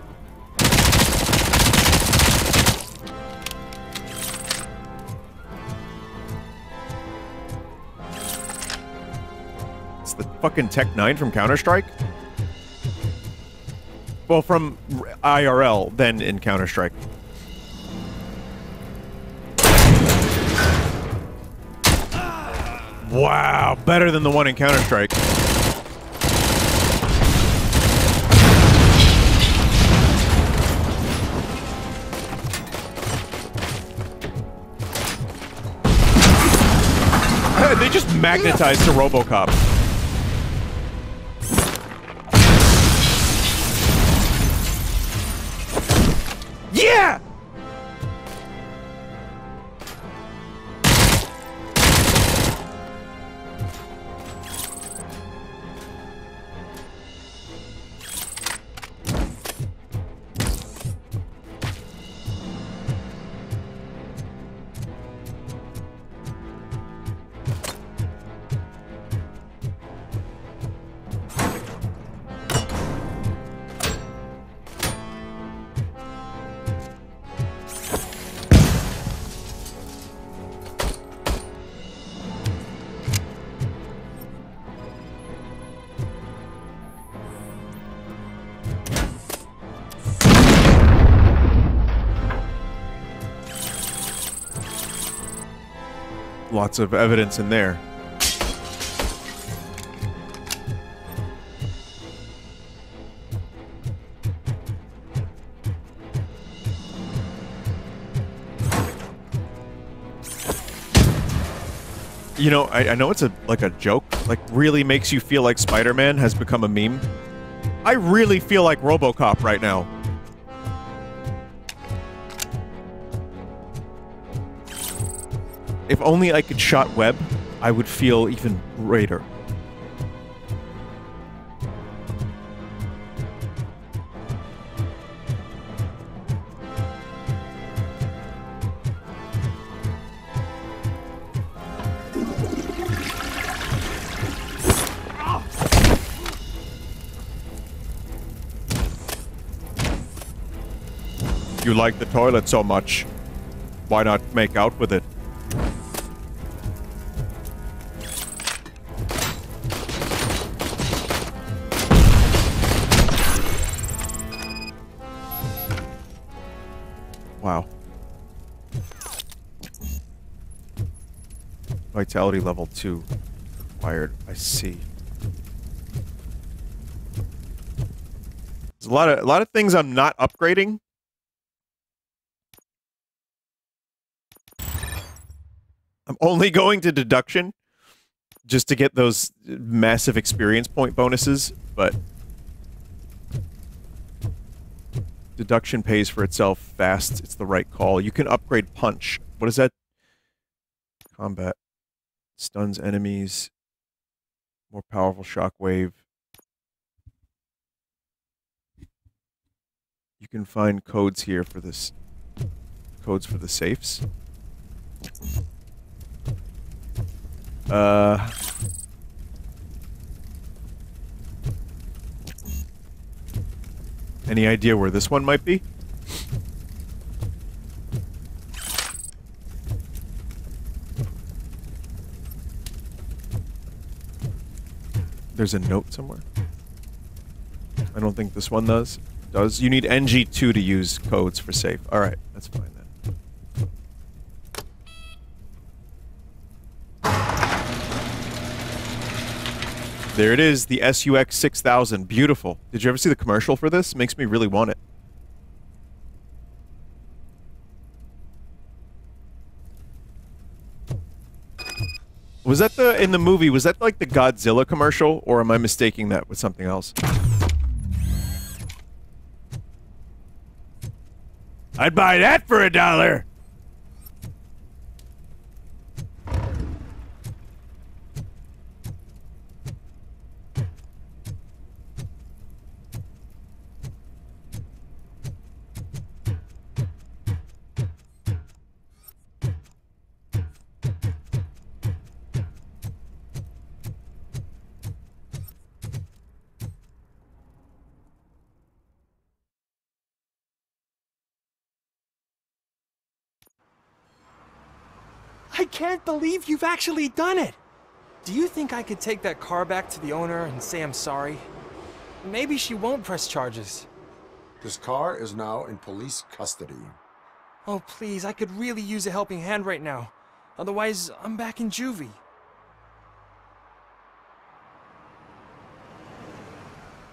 [SPEAKER 1] It's the fucking Tech 9 from Counter-Strike? Well, from IRL, then in Counter-Strike. Wow, better than the one in Counter-Strike. They just magnetized to RoboCop. Yeah! Lots of evidence in there. You know, I know it's like a joke, like really makes you feel like Spider-Man has become a meme. I really feel like RoboCop right now. If only I could shot web, I would feel even greater. You like the toilet so much, why not make out with it? Wow. Vitality level 2 required. I see. There's a lot of things I'm not upgrading. I'm only going to deduction just to get those massive experience point bonuses, but deduction pays for itself fast. It's the right call. You can upgrade punch. What is that? Combat. Stuns enemies. More powerful shockwave. You can find codes here for this. Codes for the safes. Any idea where this one might be? There's a note somewhere. I don't think this one does. You need NG2 to use codes for safe. Alright, that's fine then. There it is, the SUX 6000. Beautiful. Did you ever see the commercial for this? Makes me really want it. Was that in the movie, was that like the Godzilla commercial, or am I mistaking that with something else? I'd buy that for $1.
[SPEAKER 6] I can't believe you've actually done it! Do you think I could take that car back to the owner and say I'm sorry? Maybe she won't press charges.
[SPEAKER 13] This car is now in police custody.
[SPEAKER 6] Oh, please, I could really use a helping hand right now. Otherwise, I'm back in juvie.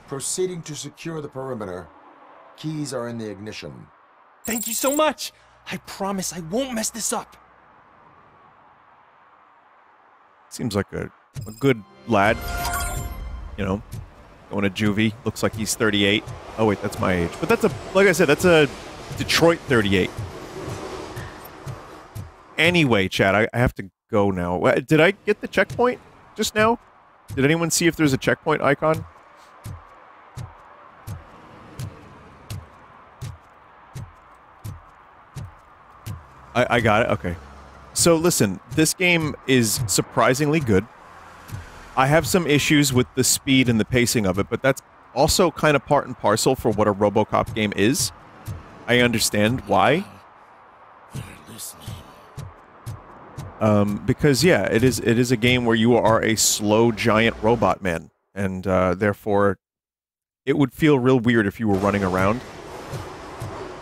[SPEAKER 13] Proceeding to secure the perimeter. Keys are in the ignition.
[SPEAKER 6] Thank you so much! I promise I won't mess this up.
[SPEAKER 1] Seems like a good lad. You know, going to juvie. Looks like he's 38. Oh wait, that's my age. But that's like I said, that's a Detroit 38. Anyway, chat, I have to go now. Did I get the checkpoint just now? Did anyone see if there's a checkpoint icon? I got it? Okay. So listen, this game is surprisingly good. I have some issues with the speed and the pacing of it, but that's also kind of part and parcel for what a RoboCop game is. I understand why. Because yeah, it is a game where you are a slow giant robot man, and therefore it would feel real weird if you were running around.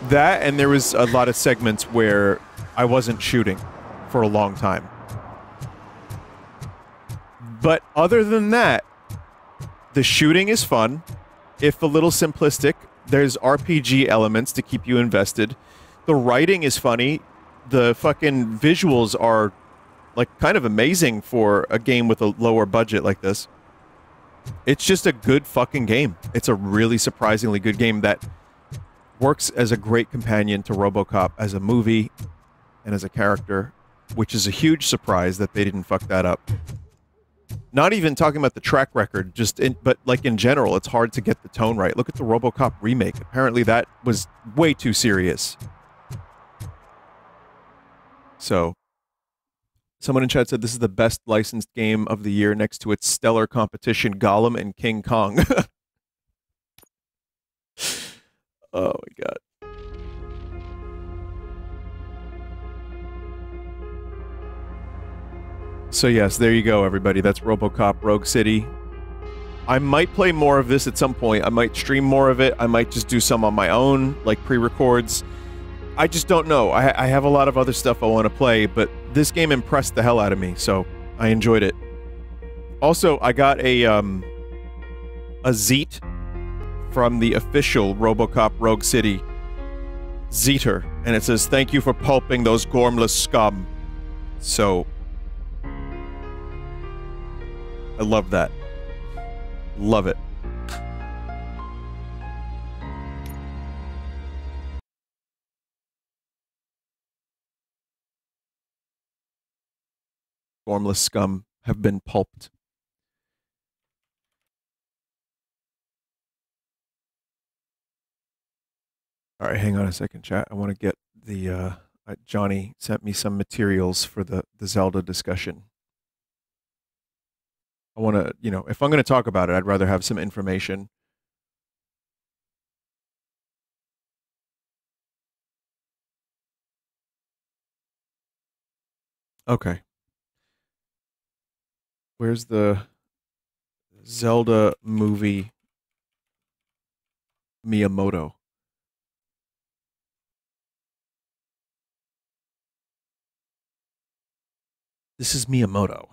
[SPEAKER 1] That, and there was a lot of segments where I wasn't shooting for a long time. But other than that, the shooting is fun, if a little simplistic. There's RPG elements to keep you invested. The writing is funny. The fucking visuals are like kind of amazing for a game with a lower budget like this. It's just a good fucking game. It's a really surprisingly good game that works as a great companion to RoboCop as a movie and as a character. which is a huge surprise that they didn't fuck that up. Not even talking about the track record, but like in general, it's hard to get the tone right. Look at the RoboCop remake. Apparently that was way too serious. So, someone in chat said this is the best licensed game of the year next to its stellar competition, Gollum and King Kong. Oh my god. So yes, there you go, everybody. That's RoboCop Rogue City. I might play more of this at some point. I might stream more of it. I might just do some on my own, like pre-records. I just don't know. I have a lot of other stuff I want to play, but this game impressed the hell out of me, so I enjoyed it. Also, I got a Zeet from the official RoboCop Rogue City Zeeter, and it says, "Thank you for pulping those gormless scum." So, I love that. Love it. Gormless scum have been pulped. All right, hang on a second, chat. I want to get the Johnny sent me some materials for the Zelda discussion. I want to, you know, if I'm going to talk about it, I'd rather have some information. Okay. Where's the Zelda movie Miyamoto? This is Miyamoto.